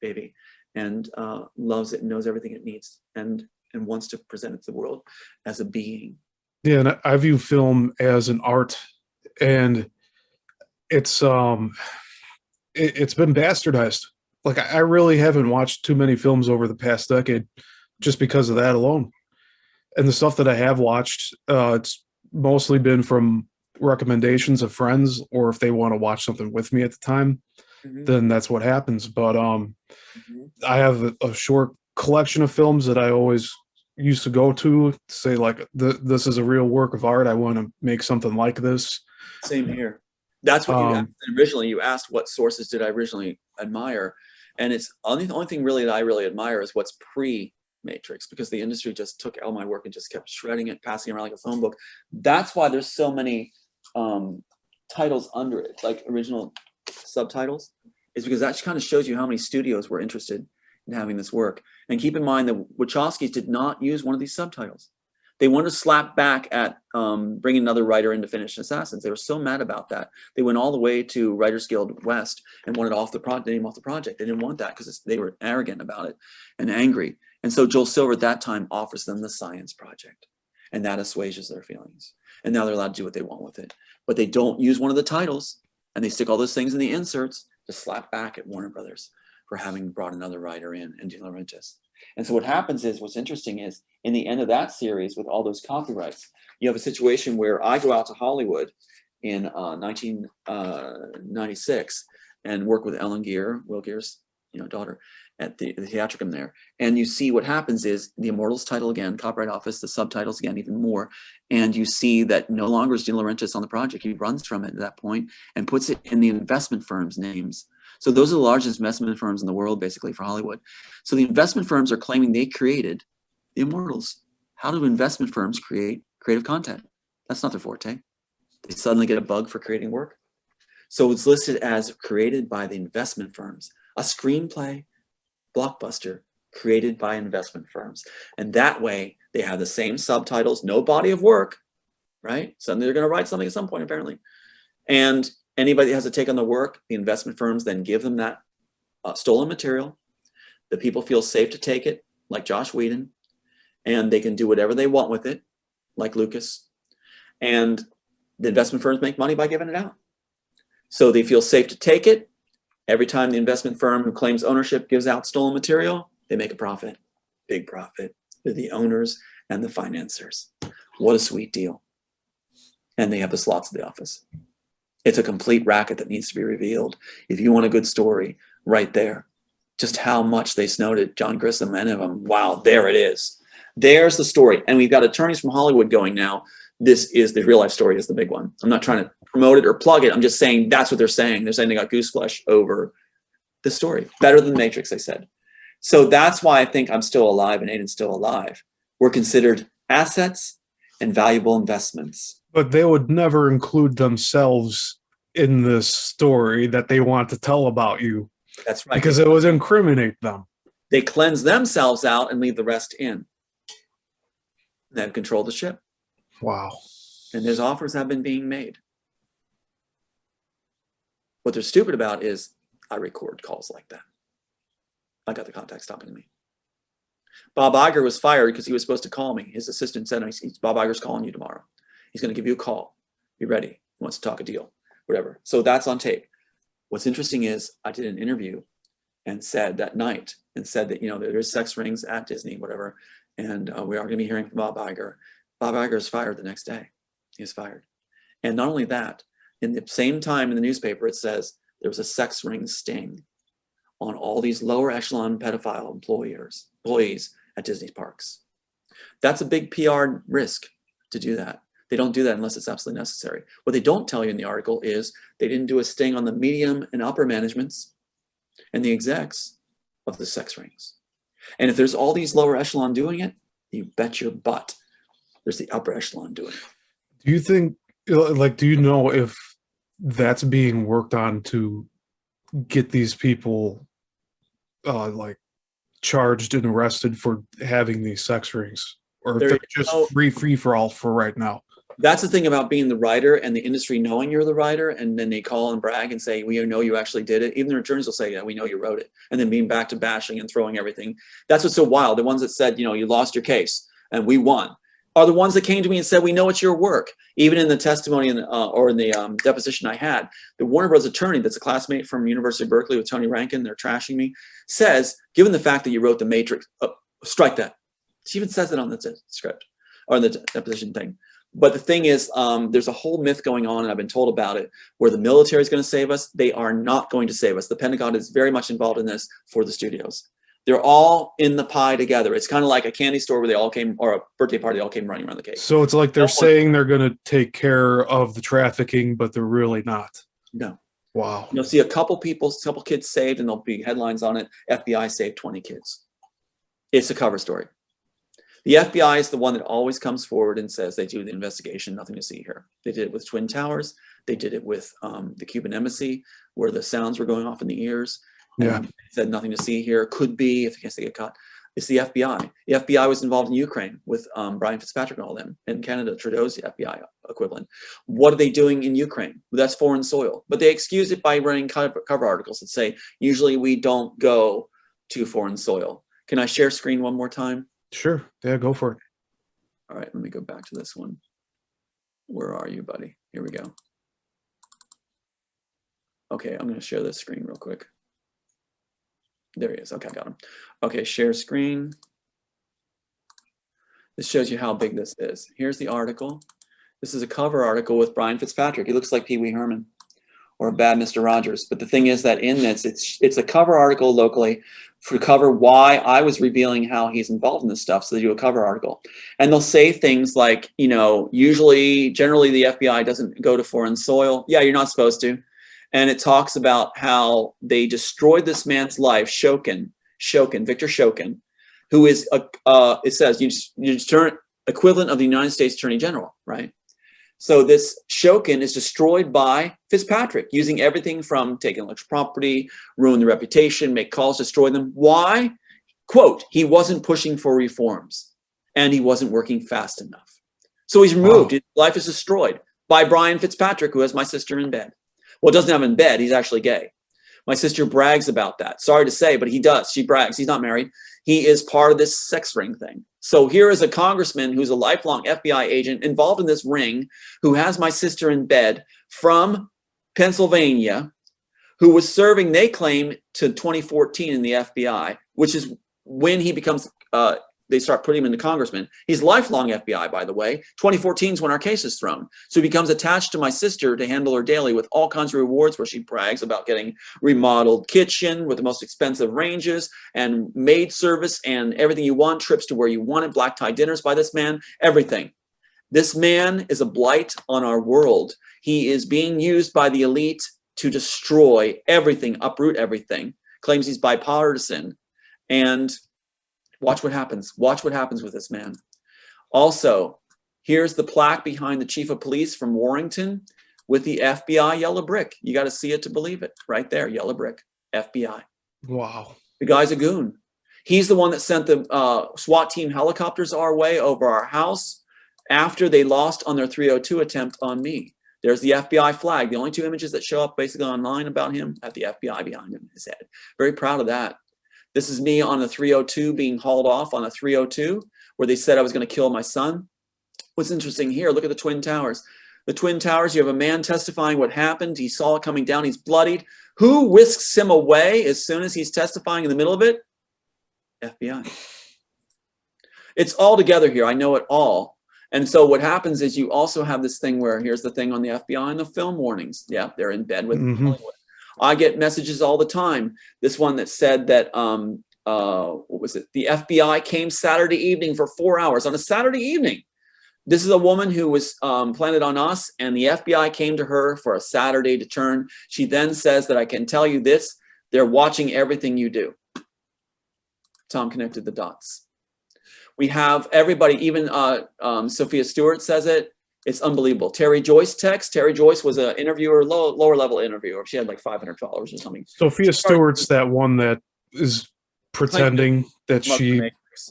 baby and loves it and knows everything it needs and wants to present it to the world as a being. Yeah, and I view film as an art, and it's been bastardized. Like I really haven't watched too many films over the past decade, just because of that alone. And the stuff that I have watched, it's mostly been from recommendations of friends, or if they want to watch something with me at the time, then that's what happens. But I have a short collection of films that I always used to go to say like this is a real work of art. I want to make something like this. Same here. That's what you asked originally. You asked what sources did I originally admire, and it's the only thing really that I really admire is what's pre-Matrix, because the industry just took all my work and just kept shredding it, passing it around like a phone book. That's why there's so many titles under it, like original subtitles, is because that kind of shows you how many studios were interested in having this work. And keep in mind that Wachowskis did not use one of these subtitles. They wanted to slap back at bringing another writer in to finish Assassins. They were so mad about that. They went all the way to Writers Guild West and wanted the name off the project. They didn't want that because they were arrogant about it and angry. And so Joel Silver at that time offers them the Science Project, and that assuages their feelings. And now they're allowed to do what they want with it. But they don't use one of the titles, and they stick all those things in the inserts to slap back at Warner Brothers for having brought another writer in, and De Laurentiis. And so what happens is, what's interesting is, in the end of that series, with all those copyrights, you have a situation where I go out to Hollywood in 1996 and work with Ellen Geer, Will Geer's daughter, at the Theatricum there. And you see what happens is the Immortals title again, Copyright Office, the subtitles again, even more. And you see that no longer is De Laurentiis on the project. He runs from it at that point and puts it in the investment firms' names. So those are the largest investment firms in the world, basically, for Hollywood. So the investment firms are claiming they created the Immortals. How do investment firms create creative content? That's not their forte. They suddenly get a bug for creating work. So it's listed as created by the investment firms, a screenplay blockbuster created by investment firms. And that way they have the same subtitles, no body of work, right? Suddenly they're going to write something at some point, apparently. And anybody that has to take on the work, the investment firms then give them that stolen material. The people feel safe to take it, like Josh Whedon, and they can do whatever they want with it, like Lucas. And the investment firms make money by giving it out. So they feel safe to take it. Every time the investment firm who claims ownership gives out stolen material, they make a profit, big profit. They're the owners and the financiers. What a sweet deal. And they have the slots at the office. It's a complete racket that needs to be revealed. If you want a good story, right there. Just how much they snoted John Grissom and him. Wow, there it is. There's the story. And we've got attorneys from Hollywood going now. This is the real life story is the big one. I'm not trying to promote it or plug it. I'm just saying that's what they're saying. They're saying they got goose flesh over the story. Better than Matrix, they said. So that's why I think I'm still alive and Aiden's still alive. We're considered assets and valuable investments. But they would never include themselves in this story that they want to tell about you. That's right. Because it would incriminate them. They cleanse themselves out and leave the rest in. They have control of the ship. Wow. And there's offers have been being made. What they're stupid about is I record calls like that. I got the contact stopping me. Bob Iger was fired because he was supposed to call me. His assistant said, Bob Iger's calling you tomorrow. He's going to give you a call. Be ready. He wants to talk a deal, whatever. So that's on tape. What's interesting is I did an interview and said that night and said that, there's sex rings at Disney, whatever. And we are going to be hearing from Bob Iger. Bob Iger is fired the next day. He is fired. And not only that, in the same time in the newspaper, it says there was a sex ring sting on all these lower echelon pedophile employees at Disney parks. That's a big PR risk to do that. They don't do that unless it's absolutely necessary. What they don't tell you in the article is they didn't do a sting on the medium and upper managements and the execs of the sex rings. And if there's all these lower echelon doing it, you bet your butt there's the upper echelon doing it. Do you think, do you know if that's being worked on to get these people charged and arrested for having these sex rings, or if they're just free for all for right now? That's the thing about being the writer and the industry knowing you're the writer, and then they call and brag and say, we know you actually did it. Even the attorneys will say, yeah, we know you wrote it. And then being back to bashing and throwing everything. That's what's so wild. The ones that said, you lost your case and we won are the ones that came to me and said, we know it's your work. Even in the testimony or in the deposition I had, the Warner Bros. Attorney that's a classmate from University of Berkeley with Tony Rankin, they're trashing me, says, given the fact that you wrote The Matrix, strike that. She even says it on the script or the deposition thing. But the thing is, there's a whole myth going on, and I've been told about it, where the military is going to save us. They are not going to save us. The Pentagon is very much involved in this for the studios. They're all in the pie together. It's kind of like a candy store where they all came, or a birthday party, they all came running around the cake. So it's like they're saying they're going to take care of the trafficking, but they're really not. No. Wow. You'll see a couple kids saved, and there'll be headlines on it. FBI saved 20 kids. It's a cover story. The FBI is the one that always comes forward and says they do the investigation, nothing to see here. They did it with Twin Towers. They did it with the Cuban embassy, where the sounds were going off in the ears. Yeah. Said nothing to see here. Could be, if they get caught. It's the FBI. The FBI was involved in Ukraine with Brian Fitzpatrick and all them. In Canada, Trudeau's the FBI equivalent. What are they doing in Ukraine? Well, that's foreign soil. But they excuse it by running cover articles that say, usually we don't go to foreign soil. Can I share screen one more time? Sure. Yeah, go for it. All right, let me go back to this one. Where are you, buddy? Here we go. Okay, I'm going to share this screen real quick. There he is. Okay, I got him. Okay, share screen. This shows you how big this is. Here's the article. This is a cover article with Brian Fitzpatrick. He looks like Pee Wee Herman or a bad Mr. Rogers. But the thing is that in this, it's a cover article locally to cover why I was revealing how he's involved in this stuff. So they do a cover article. And they'll say things like, generally the FBI doesn't go to foreign soil. Yeah, you're not supposed to. And it talks about how they destroyed this man's life, Victor Shokin, who is, it says, equivalent of the United States Attorney General, right? So this Shokin is destroyed by Fitzpatrick, using everything from taking intellectual property, ruin the reputation, make calls, destroy them. Why? Quote, he wasn't pushing for reforms and he wasn't working fast enough. So he's removed. Wow. His life is destroyed by Brian Fitzpatrick, who has my sister in bed. Well, doesn't have him in bed. He's actually gay. My sister brags about that. Sorry to say, but he does. She brags. He's not married. He is part of this sex ring thing. So here is a congressman who's a lifelong FBI agent involved in this ring, who has my sister in bed, from Pennsylvania, who was serving, they claim, to 2014 in the FBI, which is when he becomes, they start putting him into congressman. He's lifelong FBI, by the way. 2014 is when our case is thrown. So he becomes attached to my sister to handle her daily with all kinds of rewards, where she brags about getting remodeled kitchen with the most expensive ranges and maid service and everything you want, trips to where you want it, black tie dinners by this man, everything. This man is a blight on our world. He is being used by the elite to destroy everything, uproot everything, claims he's bipartisan, and watch what happens. Watch what happens with this man. Also, here's the plaque behind the chief of police from Warrington with the FBI yellow brick. You got to see it to believe it. Right there, yellow brick, FBI. Wow. The guy's a goon. He's the one that sent the SWAT team helicopters our way over our house after they lost on their 302 attempt on me. There's the FBI flag. The only two images that show up basically online about him have the FBI behind him, his head. Very proud of that. This is me on a 302 being hauled off on a 302 where they said I was going to kill my son. What's interesting here, look at the Twin Towers. The Twin Towers, you have a man testifying what happened. He saw it coming down. He's bloodied. Who whisks him away as soon as he's testifying in the middle of it? FBI. It's all together here. I know it all. And so what happens is you also have this thing where here's the thing on the FBI and the film warnings. Yeah, they're in bed with Hollywood. I get messages all the time. This one that said that, what was it? The FBI came Saturday evening for 4 hours on a Saturday evening. This is a woman who was planted on us, and the FBI came to her for a Saturday to turn. She then says that I can tell you this, they're watching everything you do. Tom connected the dots. We have everybody, even Sophia Stewart says it. It's unbelievable. Terry Joyce text. Terry Joyce was an interviewer, lower level interviewer. She had like 500 followers or something. Sophia Stewart's that one that is pretending that she...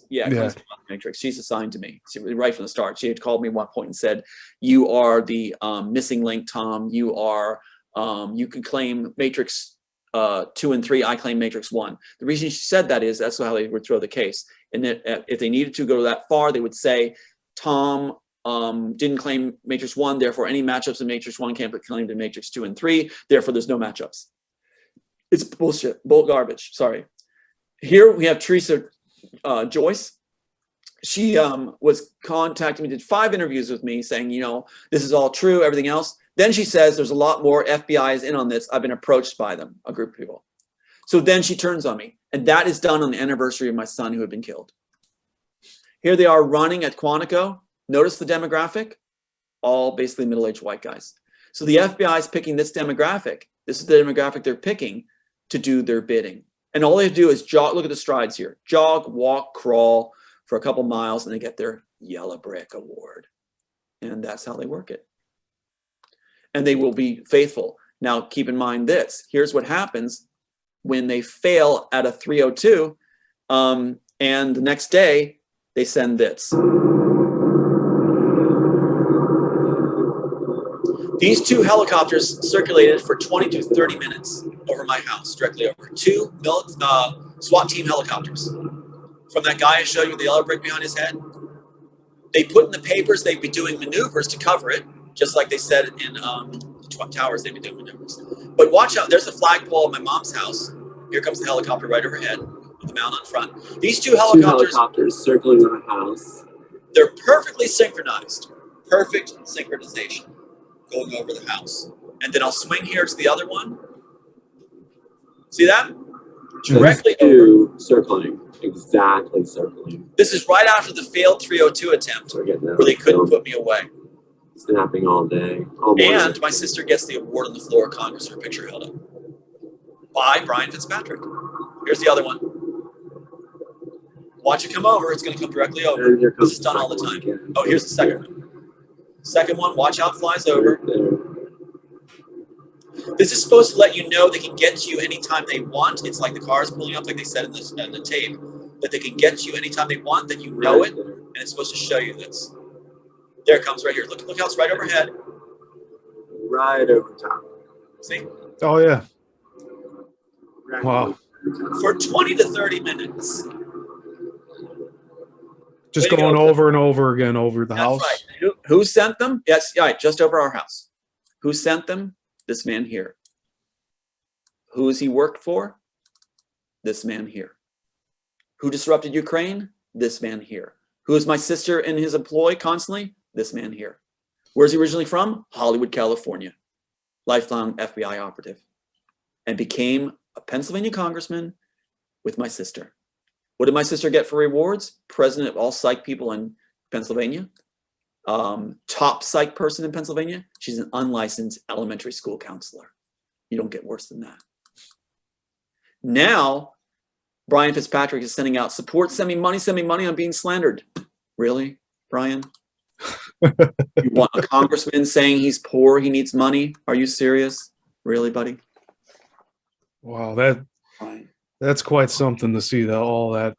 Yeah, Matrix. She's assigned to me. Right from the start. She had called me at one point and said, you are the missing link, Tom. You are, you can claim Matrix 2 and 3. I claim Matrix 1. The reason she said that is that's how they would throw the case. And that if they needed to go that far, they would say, Tom didn't claim Matrix 1, therefore any matchups in Matrix 1 can't be claimed in Matrix 2 and 3, therefore there's no matchups. It's bullshit, garbage, sorry. Here we have Teresa Joyce. She was contacting me, did 5 interviews with me saying, you know, this is all true, everything else. Then she says there's a lot more FBI is in on this. I've been approached by them, a group of people. So then she turns on me, and that is done on the anniversary of my son who had been killed. Here they are running at Quantico. Notice the demographic, all basically middle-aged white guys. So the FBI is picking this demographic. This is the demographic they're picking to do their bidding. And all they have to do is jog, look at the strides here. Jog, walk, crawl for a couple miles, and they get their Yellow Brick Award. And that's how they work it. And they will be faithful. Now, keep in mind this. Here's what happens when they fail at a 302, and the next day, they send this. These 2 helicopters circulated for 20 to 30 minutes over my house, directly over. 2 SWAT team helicopters. From that guy I showed you with the yellow brick behind his head. They put in the papers they'd be doing maneuvers to cover it, just like they said in the Twin Towers, they'd be doing maneuvers. But watch out, there's a flagpole at my mom's house. Here comes the helicopter right overhead with the mount on front. These 2 helicopters circling our house. They're perfectly synchronized. Perfect synchronization. Going over the house. And then I'll swing here to the other one. See that? Directly over. Circling. Exactly circling. This is right after the failed 302 attempt where they couldn't put me away. Snapping all day. And my sister gets the award on the floor of Congress, her picture held up. By Brian Fitzpatrick. Here's the other one. Watch it come over. It's going to come directly over. This is done all the time. Oh, here's the second one. Second one, watch how it flies over. This is supposed to let you know they can get to you anytime they want. It's like the car is pulling up, like they said in the tape, that they can get to you anytime they want, that you know it, and it's supposed to show you this. There it comes right here. Look how it's right overhead. Right over top. See? Oh, yeah. Right Wow. For 20 to 30 minutes. Just going over and over again over the house. That's right. Who sent them? Yes, right, just over our house. Who sent them? This man here. Who has he worked for? This man here. Who disrupted Ukraine? This man here. Who is my sister in his employ constantly? This man here. Where's he originally from? Hollywood, California. Lifelong FBI operative. And became a Pennsylvania congressman with my sister. What did my sister get for rewards? President of all psych people in Pennsylvania. Top psych person in Pennsylvania. She's an unlicensed elementary school counselor. You don't get worse than that. Now, Brian Fitzpatrick is sending out support. Send me money. I'm being slandered. Really, Brian? You want a congressman saying he's poor, he needs money? Are you serious? Really, buddy? Wow, Brian. that's quite something to see, all that.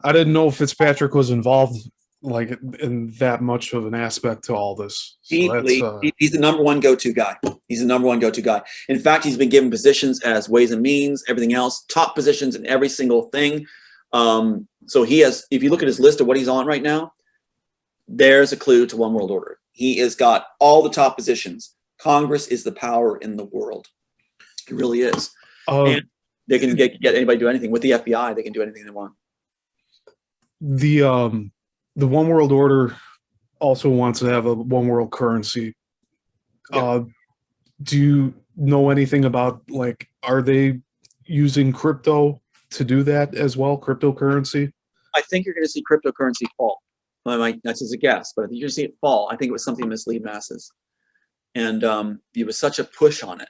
I didn't know Fitzpatrick was involved like in that much of an aspect to all this. So Deeply, that's he's the number one go-to guy. He's the number one go-to guy. In fact, he's been given positions as ways and means, everything else, top positions in every single thing. So he has, if you look at his list of what he's on right now, there's a clue to one world order. He has got all the top positions. Congress is the power in the world. It really is. And they can get anybody to do anything. With the FBI, they can do anything they want. the one world order also wants to have a one world currency. Yeah. Do you know anything about, like, are they using crypto to do that as well? Cryptocurrency? I think you're going to see cryptocurrency fall. That's just a guess, but I think you're going to see it fall. I think it was something to mislead masses. And it was such a push on it.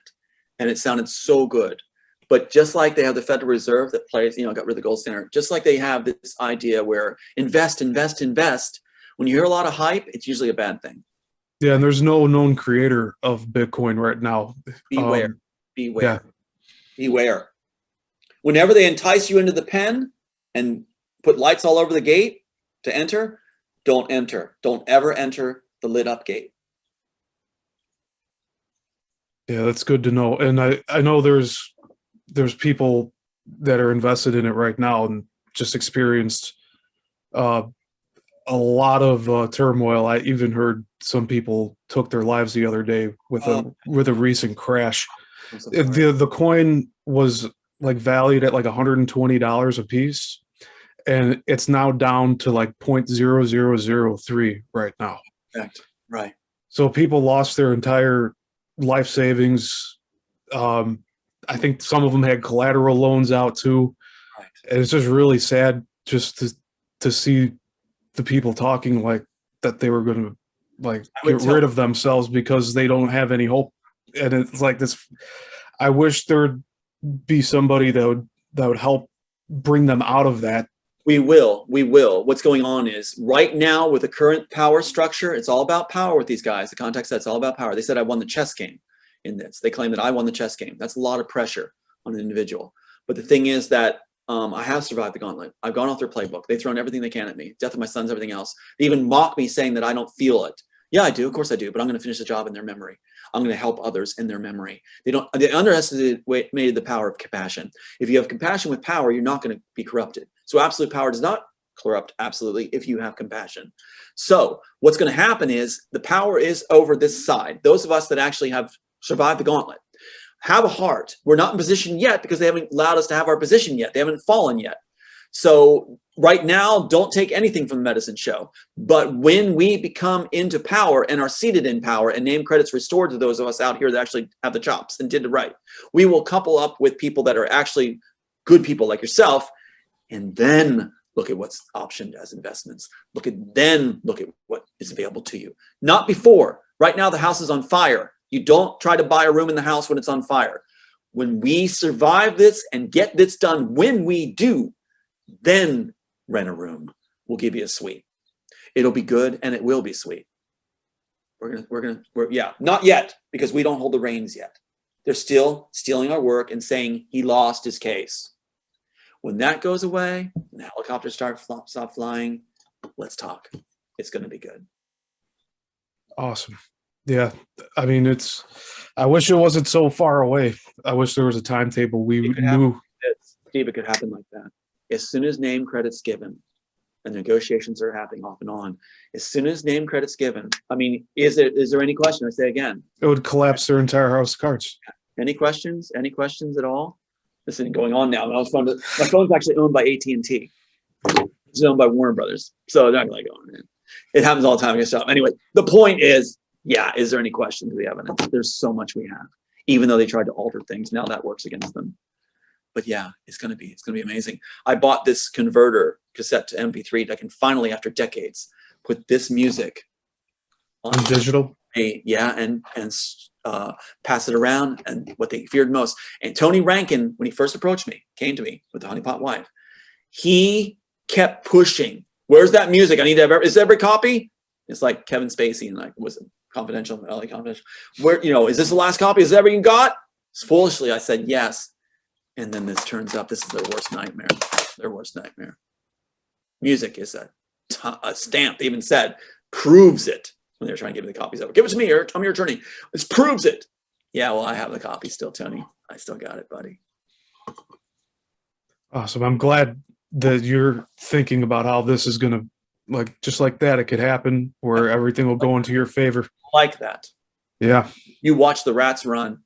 And it sounded so good. But just like they have the Federal Reserve that plays, got rid of the gold standard, just like they have this idea where invest, invest, invest. When you hear a lot of hype, it's usually a bad thing. Yeah, and there's no known creator of Bitcoin right now. Beware. Beware. Yeah. Beware. Whenever they entice you into the pen and put lights all over the gate to enter, don't enter. Don't ever enter the lit up gate. Yeah, that's good to know. And I know there's people that are invested in it right now and just experienced a lot of turmoil. I even heard some people took their lives the other day with a recent crash. The coin was like valued at like $120 a piece, and it's now down to like 0.0003 right now. Right. So people lost their entire life savings. I think some of them had collateral loans out too. Right. And it's just really sad just to see the people talking like that they were going to like get rid of themselves because they don't have any hope. And it's like this. I wish there would be somebody that would help bring them out of that. We will. What's going on is right now with the current power structure, it's all about power with these guys. The context said it's all about power. They said I won the chess game in this. They claim that I won the chess game. That's a lot of pressure on an individual. But the thing is that I have survived the gauntlet. I've gone off their playbook. They've thrown everything they can at me. Death of my sons, everything else. They even mock me saying that I don't feel it. Yeah, I do. Of course I do. But I'm going to finish the job in their memory. I'm going to help others in their memory. They underestimated the power of compassion. If you have compassion with power, you're not going to be corrupted. So absolute power does not corrupt absolutely if you have compassion. So what's going to happen is the power is over this side. Those of us that actually have survived the gauntlet have a heart. We're not in position yet because they haven't allowed us to have our position yet. They haven't fallen yet. So right now, don't take anything from the medicine show. But when we become into power and are seated in power and name credits restored to those of us out here that actually have the chops and did it right, we will couple up with people that are actually good people like yourself, and then look at what's optioned as investments. Look at what is available to you. Not before. Right now, the house is on fire. You don't try to buy a room in the house when it's on fire. When we survive this and get this done, when we do, then rent a room. We'll give you a suite. It'll be good and it will be sweet. We're not yet, because we don't hold the reins yet. They're still stealing our work and saying he lost his case. When that goes away, when the helicopters stop flying, let's talk. It's going to be good. Awesome. Yeah. I mean, I wish it wasn't so far away. I wish there was a timetable we knew. Steve, it could happen like that. As soon as name credit's given, and negotiations are happening off and on, as soon as name credit's given, I mean, is there any question? I say again. It would collapse their entire house of cards. Any questions? Any questions at all? This isn't going on now. My phone's actually owned by AT&T. It's owned by Warner Brothers. So they're not going to go on. It happens all the time. I guess. Anyway, the point is, is there any question to the evidence? There's so much we have. Even though they tried to alter things, now that works against them. But it's going to be amazing. I bought this converter cassette to MP3 that I can finally, after decades, put this music on digital. And pass it around. And what they feared most. And Tony Rankin, when he first approached me, came to me with the honeypot wife. He kept pushing. Where's that music? I need to have. Is every copy? It's like Kevin Spacey and like, was it Confidential? LA Confidential. Where, is this the last copy? Is that everything you got? Foolishly, I said yes. And then this turns up. This is their worst nightmare. Their worst nightmare. Music is that stamp. They even said, proves it, when they were trying to give me the copies of it. Give it to me, or tell me your attorney. This proves it. Yeah, well, I have the copy still, Tony. I still got it, buddy. Awesome. I'm glad that you're thinking about how this is going to, like, just like that, it could happen where everything will go into your favor. Like that. Yeah. You watch the rats run.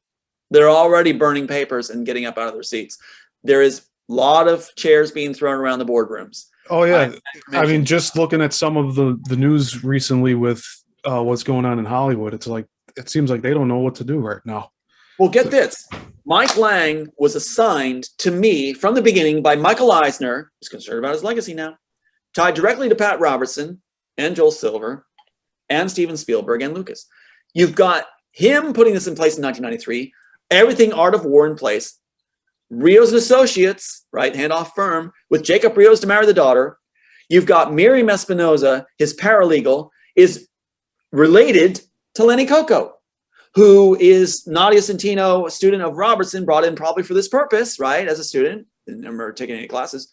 They're already burning papers and getting up out of their seats. There is a lot of chairs being thrown around the boardrooms. Oh, yeah. I mean, just looking at some of the news recently with what's going on in Hollywood, it's like, it seems like they don't know what to do right now. Well, get this. Mike Lang was assigned to me from the beginning by Michael Eisner, who's concerned about his legacy now, tied directly to Pat Robertson and Joel Silver and Steven Spielberg and Lucas. You've got him putting this in place in 1993, everything Art of War in place, Rios and Associates, right, handoff firm, with Jacob Rios to marry the daughter. You've got Miriam Espinoza, his paralegal, is related to Lenny Coco, who is Nadia Centino, a student of Robertson, brought in probably for this purpose, right, as a student, didn't remember taking any classes,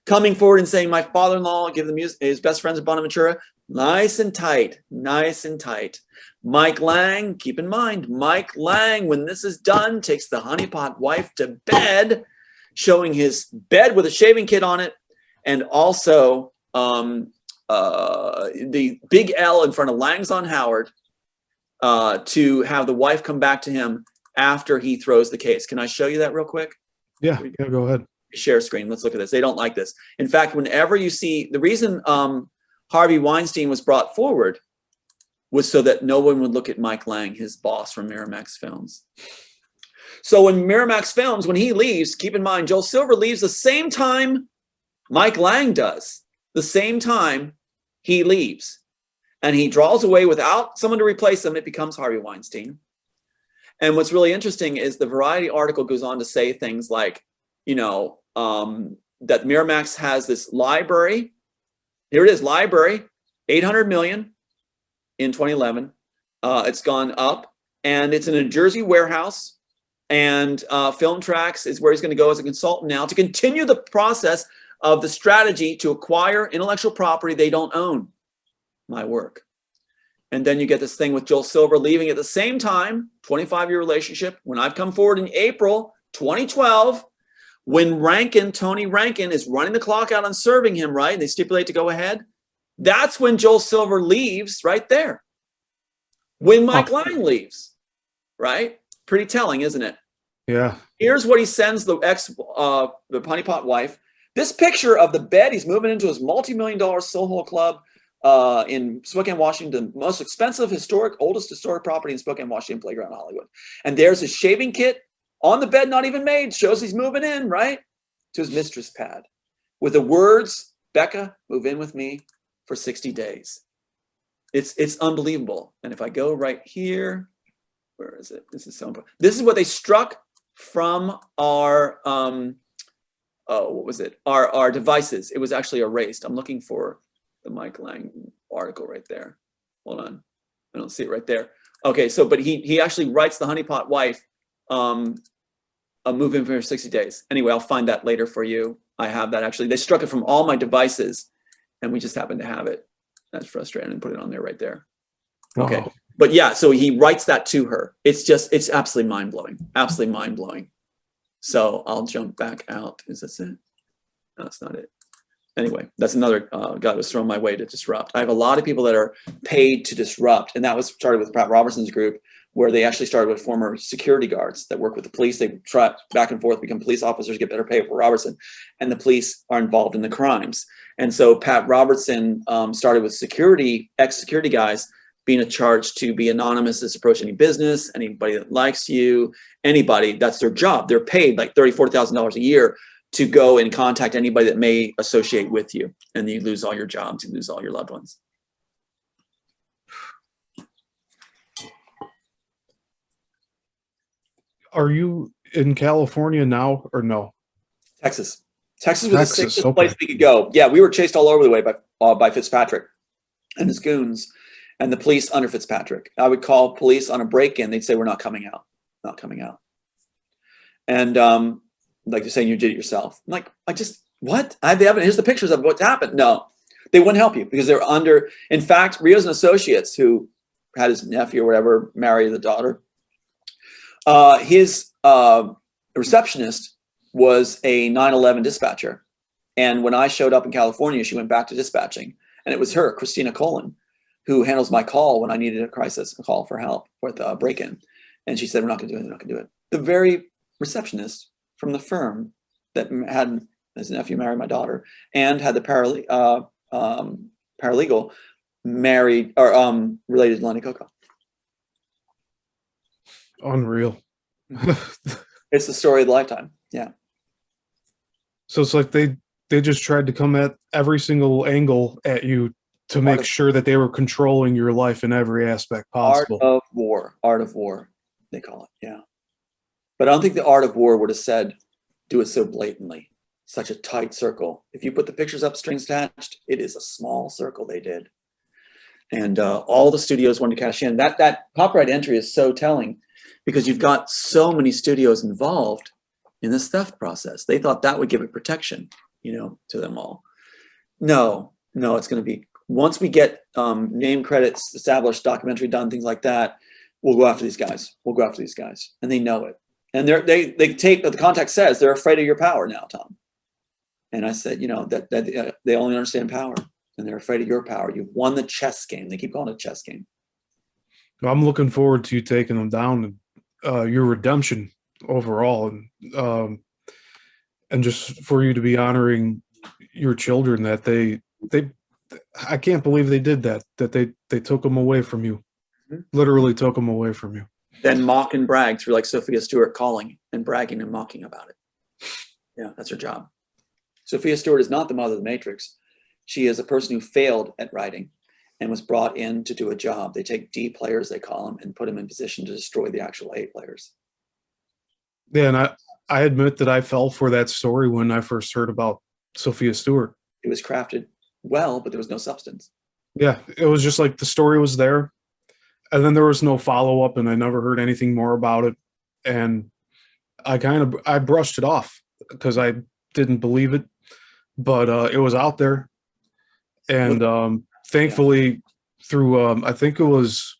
coming forward and saying, my father-in-law, give them his best friends at Bonaventura, nice and tight, nice and tight. Mike Lang, keep in mind, Mike Lang, when this is done, takes the honeypot wife to bed, showing his bed with a shaving kit on it, and also the big L in front of Lang's on Howard, to have the wife come back to him after he throws the case. Can I show you that real quick? Yeah, go ahead. Share screen. Let's look at this. They don't like this. In fact, whenever you see, the reason Harvey Weinstein was brought forward was so that no one would look at Mike Lang, his boss from Miramax Films. So when Miramax Films, when he leaves, keep in mind, Joel Silver leaves the same time Mike Lang does. The same time he leaves. And he draws away without someone to replace him. It becomes Harvey Weinstein. And what's really interesting is the Variety article goes on to say things like, you know, that Miramax has this library. Here it is, library, 800 million in 2011. It's gone up, and it's in a Jersey warehouse. And Film Tracks is where he's going to go as a consultant now to continue the process of the strategy to acquire intellectual property they don't own. My work. And then you get this thing with Joel Silver leaving at the same time, 25-year relationship. When I've come forward in April 2012, when Tony Rankin is running the clock out on serving him, right? And they stipulate to go ahead. That's when Joel Silver leaves right there. When Mike Lang leaves, right? Pretty telling, isn't it? Yeah. Here's what he sends the honeypot wife. This picture of the bed he's moving into his multi-million-dollar Soho Club in Spokane, Washington, the most expensive oldest historic property in Spokane, Washington, playground in Hollywood. And there's his shaving kit on the bed, not even made, shows he's moving in, right? To his mistress pad with the words, Becca, move in with me for 60 days. It's unbelievable. And if I go right here, where is it? This is so important. This is what they struck from our, what was it? Our devices. It was actually erased. I'm looking for the Mike Lang article right there. Hold on. I don't see it right there. Okay, so, but he actually writes the honeypot wife, move in for 60 days. Anyway, I'll find that later for you. I have that actually. They struck it from all my devices, and we just happen to have it. That's frustrating, and put it on there right there. Okay. Wow. But yeah, so he writes that to her. It's absolutely mind-blowing. Absolutely mind-blowing. So I'll jump back out. Is this it? No, that's not it. Anyway, that's another guy that was thrown my way to disrupt. I have a lot of people that are paid to disrupt, and that was started with Pat Robertson's group, where they actually started with former security guards that work with the police. They try back and forth, become police officers, get better pay for Robertson, and the police are involved in the crimes. And so Pat Robertson started with ex-security guys being a charge to be anonymous as approach any business, anybody that likes you, anybody, that's their job. They're paid like $30,000, $40,000 a year to go and contact anybody that may associate with you. And you lose all your jobs, you lose all your loved ones. Are you in California now or no? Texas was the safest okay. place we could go. Yeah, we were chased all over the way by Fitzpatrick and his goons and the police under Fitzpatrick. I would call police on a break-in. They'd say, we're not coming out, not coming out. And like you're saying, you did it yourself. I'm like, what? I have the evidence. Here's the pictures of what's happened. No, They wouldn't help you because they're under. In fact, Rios and Associates, who had his nephew or whatever marry the daughter, his receptionist was a 9/11 dispatcher. And when I showed up in California, she went back to dispatching. And it was her, Christina Colon, who handles my call when I needed a crisis, a call for help with a break-in. And she said, we're not going to do it. We're not going to do it. The very receptionist from the firm that had his nephew marry my daughter and had the paralegal married or related to Lenny Coco. Unreal. It's the story of the lifetime. Yeah. So it's like they just tried to come at every single angle at you to make sure that they were controlling your life in every aspect possible. Art of war, they call it. Yeah. But I don't think the art of war would have said, do it so blatantly, such a tight circle. If you put the pictures up, strings attached, it is a small circle they did. And all the studios wanted to cash in. That copyright entry is so telling because you've got so many studios involved in this theft process. They thought that would give it protection, to them all. No, it's going to be, once we get name credits established, documentary done, things like that, we'll go after these guys. And they know it. And they take, the contact says they're afraid of your power now, Tom. And I said, that they only understand power and they're afraid of your power. You've won the chess game. They keep calling it a chess game. I'm looking forward to you taking them down and your redemption overall, and just for you to be honoring your children that they I can't believe they did that they took them away from you. Literally took them away from you. Then mock and brag through like Sophia Stewart calling and bragging and mocking about it. Yeah, that's her job. Sophia Stewart is not the mother of the Matrix. She is a person who failed at writing and was brought in to do a job. They take D players, they call them, and put them in position to destroy the actual A players. Yeah, and I admit that I fell for that story when I first heard about Sophia Stewart. It was crafted well, but there was no substance. Yeah, it was just like the story was there, and then there was no follow-up, and I never heard anything more about it. And I brushed it off because I didn't believe it, but it was out there. And thankfully, through I think it was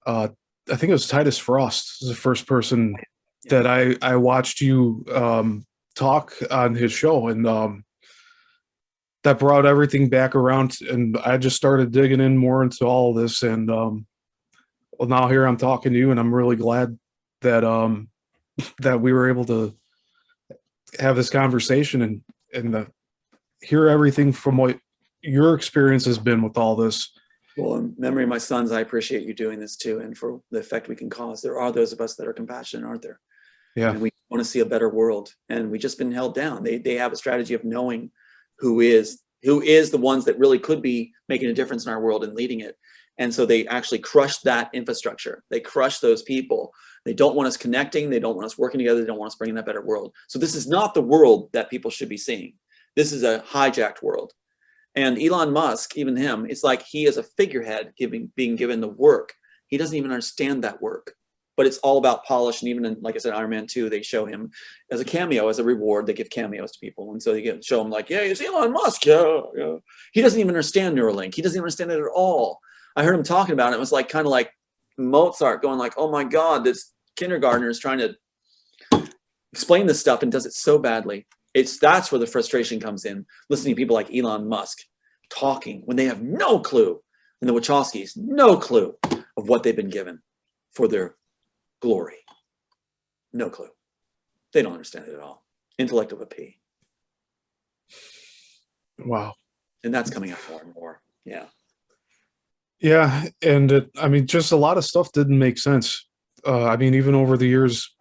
Titus Frost is the first person that I watched you talk on his show, and that brought everything back around, and I just started digging in more into all of this, and well, now here I'm talking to you, and I'm really glad that that we were able to have this conversation and hear everything from what your experience has been with all this. Well, in memory of my sons, I appreciate you doing this too, and for the effect we can cause. There are those of us that are compassionate, aren't there? Yeah. And we want to see a better world, and we've just been held down. They have a strategy of knowing who is the ones that really could be making a difference in our world and leading it. And so they actually crush that infrastructure. They crush those people. They don't want us connecting. They don't want us working together. They don't want us bringing that better world. So this is not the world that people should be seeing. This is a hijacked world. And Elon Musk, even him, it's like he is a figurehead being given the work. He doesn't even understand that work. But it's all about polish. And even in, like I said, Iron Man 2, they show him as a cameo, as a reward. They give cameos to people. And so they show him like, yeah, it's Elon Musk. Yeah. He doesn't even understand Neuralink. He doesn't even understand it at all. I heard him talking about it. It was like kind of like Mozart going like, oh my God, this kindergartner is trying to explain this stuff and does it so badly. That's where the frustration comes in, listening to people like Elon Musk talking when they have no clue, and the Wachowskis, no clue of what they've been given for their glory. No clue. They don't understand it at all. Intellect of a P. Wow. And that's coming out more and more. Yeah. Yeah, and I mean, just a lot of stuff didn't make sense. I mean, even over the years,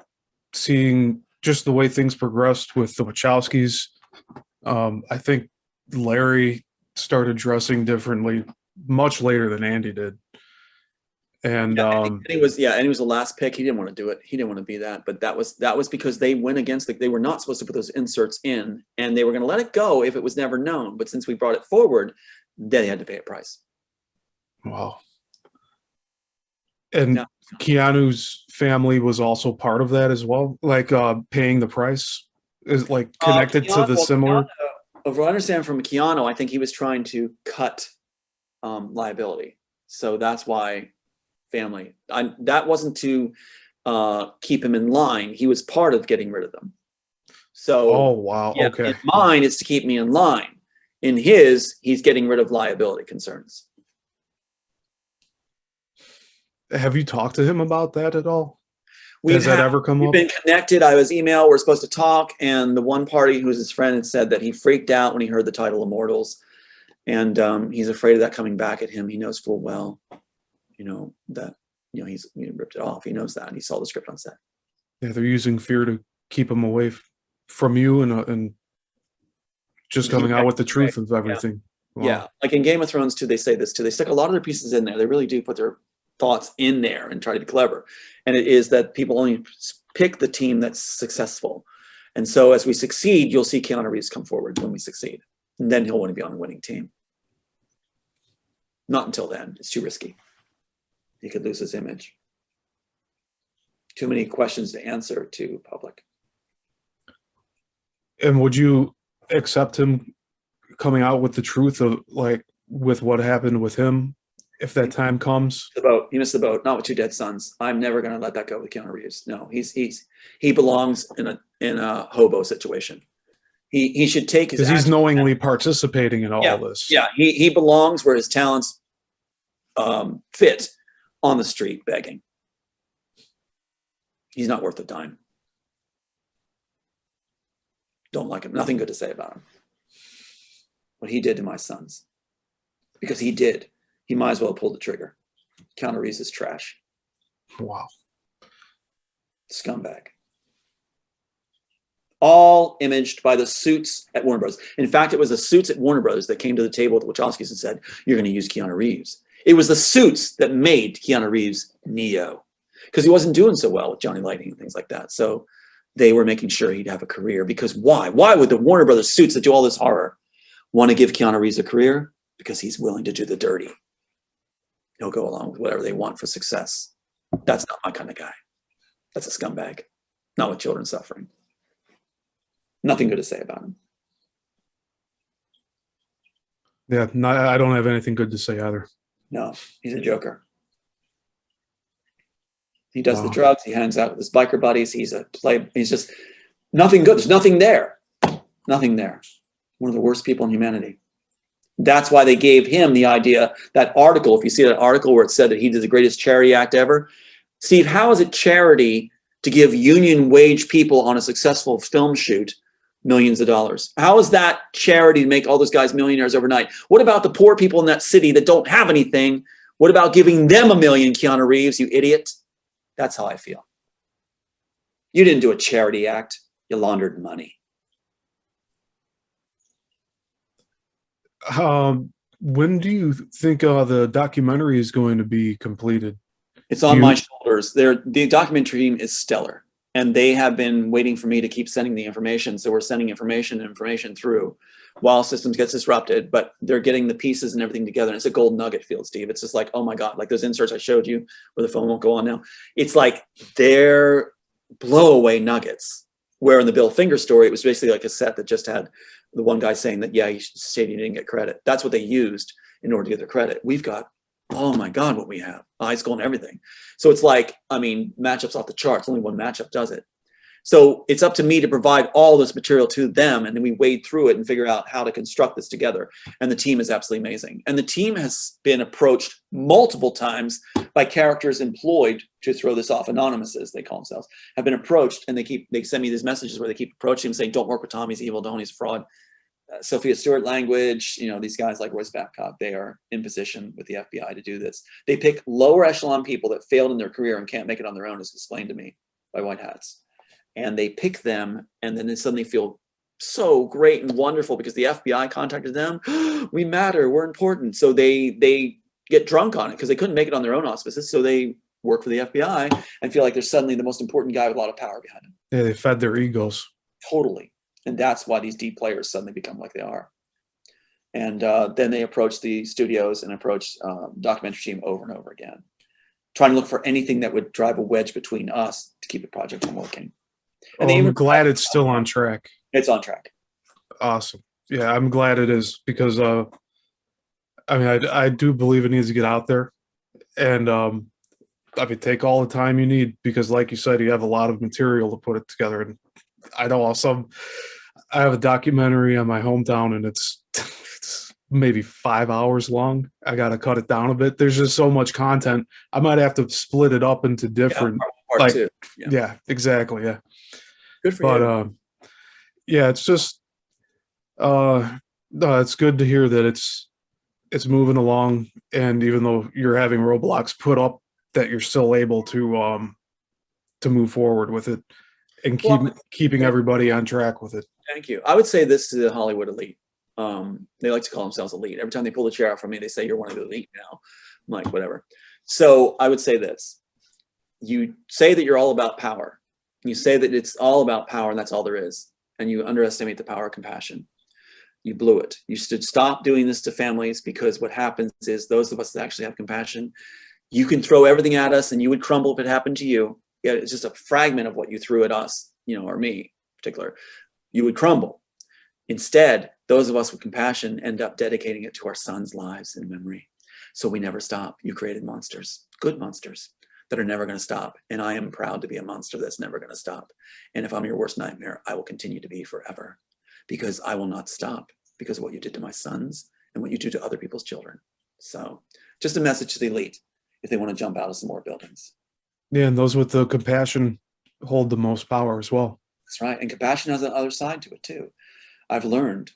seeing just the way things progressed with the Wachowskis, I think Larry started dressing differently much later than Andy did. And he was the last pick. He didn't want to do it. He didn't want to be that. But that was because they went against they were not supposed to put those inserts in, and they were going to let it go if it was never known. But since we brought it forward, then they had to pay a price. Wow. And Keanu's family was also part of that as well, like paying the price is like connected to the similar. If I understand from Keanu, I think he was trying to cut liability. So that's why family. That wasn't to keep him in line. He was part of getting rid of them. So, Oh, wow. yeah, Okay. in mine, it's to keep me in line. In his, he's getting rid of liability concerns. Have you talked to him about that at all? We've Has that ever come we've up? been connected. I was email. We're supposed to talk, and the one party who's his friend had said that he freaked out when he heard the title Immortals, and he's afraid of that coming back at him. He knows full well, that he's ripped it off. He knows that. He saw the script on set. Yeah, they're using fear to keep him away from you and just coming out with the truth of everything. Wow. Yeah, like in Game of Thrones too, they say this too. They stick a lot of their pieces in there. They really do put their thoughts in there and try to be clever. And it is that people only pick the team that's successful. And so as we succeed, you'll see Keanu Reeves come forward when we succeed. And then he'll want to be on a winning team. Not until then. It's too risky. He could lose his image. Too many questions to answer to public. And would you accept him coming out with the truth of with what happened with him if that time comes? The boat. He missed the boat. Not with two dead sons. I'm never going to let that go with Keanu Reeves. No, he belongs in a hobo situation. He should take his. Because he's knowingly participating in all this. Yeah, he belongs where his talents fit, on the street begging. He's not worth a dime. Don't like him. Nothing good to say about him. What he did to my sons. Because he did. He might as well have pulled the trigger. Keanu Reeves is trash. Wow. Scumbag. All imaged by the suits at Warner Bros. In fact, it was the suits at Warner Bros. That came to the table with the Wachowskis and said, you're going to use Keanu Reeves. It was the suits that made Keanu Reeves Neo. Because he wasn't doing so well with Johnny Lightning and things like that. So they were making sure he'd have a career. Because why? Why would the Warner Brothers suits that do all this horror want to give Keanu Reeves a career? Because he's willing to do the dirty. He'll go along with whatever they want for success. That's not my kind of guy. That's a scumbag. Not with children suffering. Nothing good to say about him. Yeah, I don't have anything good to say either. No, he's a joker. He does the drugs. He hangs out with his biker buddies. He's just nothing good. There's nothing there. Nothing there. One of the worst people in humanity. That's why they gave him the idea, that article, if you see that article where it said that he did the greatest charity act ever. Steve, how is it charity to give union wage people on a successful film shoot millions of dollars? How is that charity to make all those guys millionaires overnight? What about the poor people in that city that don't have anything? What about giving them $1 million, Keanu Reeves, you idiot? That's how I feel. You didn't do a charity act. You laundered money. When do you think the documentary is going to be completed? It's on my shoulders. The documentary team is stellar, and they have been waiting for me to keep sending the information. So we're sending information through while systems gets disrupted, but they're getting the pieces and everything together. And it's a gold nugget field, Steve. It's just like, oh my God, like those inserts I showed you where the phone won't go on now. It's like they're blowaway nuggets. Where in the Bill Finger story, it was basically like a set that just had the one guy saying that, yeah, he said he didn't get credit. That's what they used in order to get their credit. We've got, oh my God, what we have, high school and everything. So it's like, matchups off the charts. Only one matchup does it. So it's up to me to provide all this material to them, and then we wade through it and figure out how to construct this together. And the team is absolutely amazing. And the team has been approached multiple times by characters employed to throw this off. Anonymouses, they call themselves, have been approached, and they send me these messages where they keep approaching him saying, don't work with Tom, he's evil, don't, he's a fraud. Sophia Stewart language, these guys like Royce Babcock, they are in position with the FBI to do this. They pick lower echelon people that failed in their career and can't make it on their own, as explained to me by white hats. And they pick them, and then they suddenly feel so great and wonderful because the FBI contacted them. We matter, we're important. So they get drunk on it because they couldn't make it on their own auspices. So they work for the FBI and feel like they're suddenly the most important guy with a lot of power behind them. Yeah, they fed their egos. Totally. And that's why these deep players suddenly become like they are. And then they approach the studios and approach documentary team over and over again, trying to look for anything that would drive a wedge between us to keep the project from working. And I'm glad it's still on track. It's on track. Awesome. Yeah, I'm glad it is because I mean I do believe it needs to get out there, and I mean take all the time you need because like you said, you have a lot of material to put it together. And I know also I have a documentary on my hometown, and it's maybe 5 hours long. I got to cut it down a bit. There's just so much content. I might have to split it up into different. Part Like, two. Yeah. yeah, exactly. Yeah. Good for But you. yeah, it's just no, it's good to hear that it's moving along, and even though you're having roadblocks put up, that you're still able to move forward with it and Well, keeping everybody on track with it. Thank you. I would say this to the Hollywood elite. They like to call themselves elite. Every time they pull the chair out from me, they say you're one of the elite now. I'm like, whatever. So I would say this. You say that you're all about power. You say that it's all about power and that's all there is. And you underestimate the power of compassion. You blew it. You should stop doing this to families, because what happens is those of us that actually have compassion, you can throw everything at us and you would crumble if it happened to you. Yeah, it's just a fragment of what you threw at us, or me in particular. You would crumble. Instead, those of us with compassion end up dedicating it to our sons' lives and memory. So we never stop. You created monsters, good monsters, that are never going to stop. And I am proud to be a monster that's never going to stop. And if I'm your worst nightmare, I will continue to be forever, because I will not stop because of what you did to my sons and what you do to other people's children. So just a message to the elite if they want to jump out of some more buildings. Yeah, and those with the compassion hold the most power as well. That's right. And compassion has another side to it too. I've learned.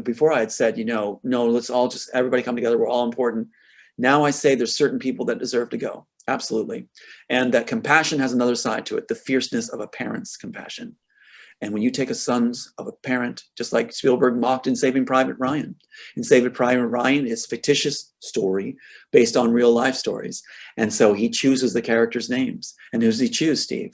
Before I had said, no, let's all just everybody come together. We're all important. Now I say there's certain people that deserve to go. Absolutely. And that compassion has another side to it, the fierceness of a parent's compassion. And when you take a sons of a parent, just like Spielberg mocked in Saving Private Ryan. In Saving Private Ryan is a fictitious story based on real life stories. And so he chooses the characters' names. And who does he choose, Steve?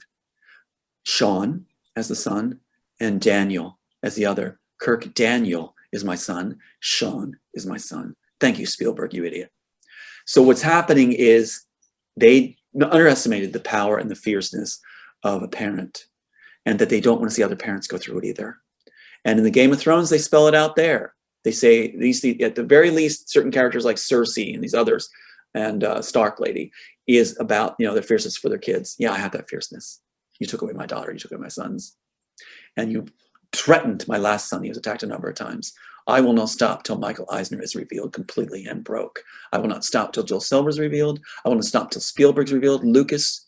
Sean as the son and Daniel as the other. Kirk Daniel is my son. Sean is my son. Thank you, Spielberg, you idiot. So what's happening is they underestimated the power and the fierceness of a parent, and that they don't want to see other parents go through it either. And in the Game of Thrones, they spell it out there. They say, at the very least, certain characters like Cersei and these others, and Stark Lady, is about their fierceness for their kids. Yeah, I have that fierceness. You took away my daughter. You took away my sons. And you threatened my last son. He was attacked a number of times. I will not stop till Michael Eisner is revealed completely and broke. I will not stop till Joel Silver's revealed. I will not stop till Spielberg's revealed. Lucas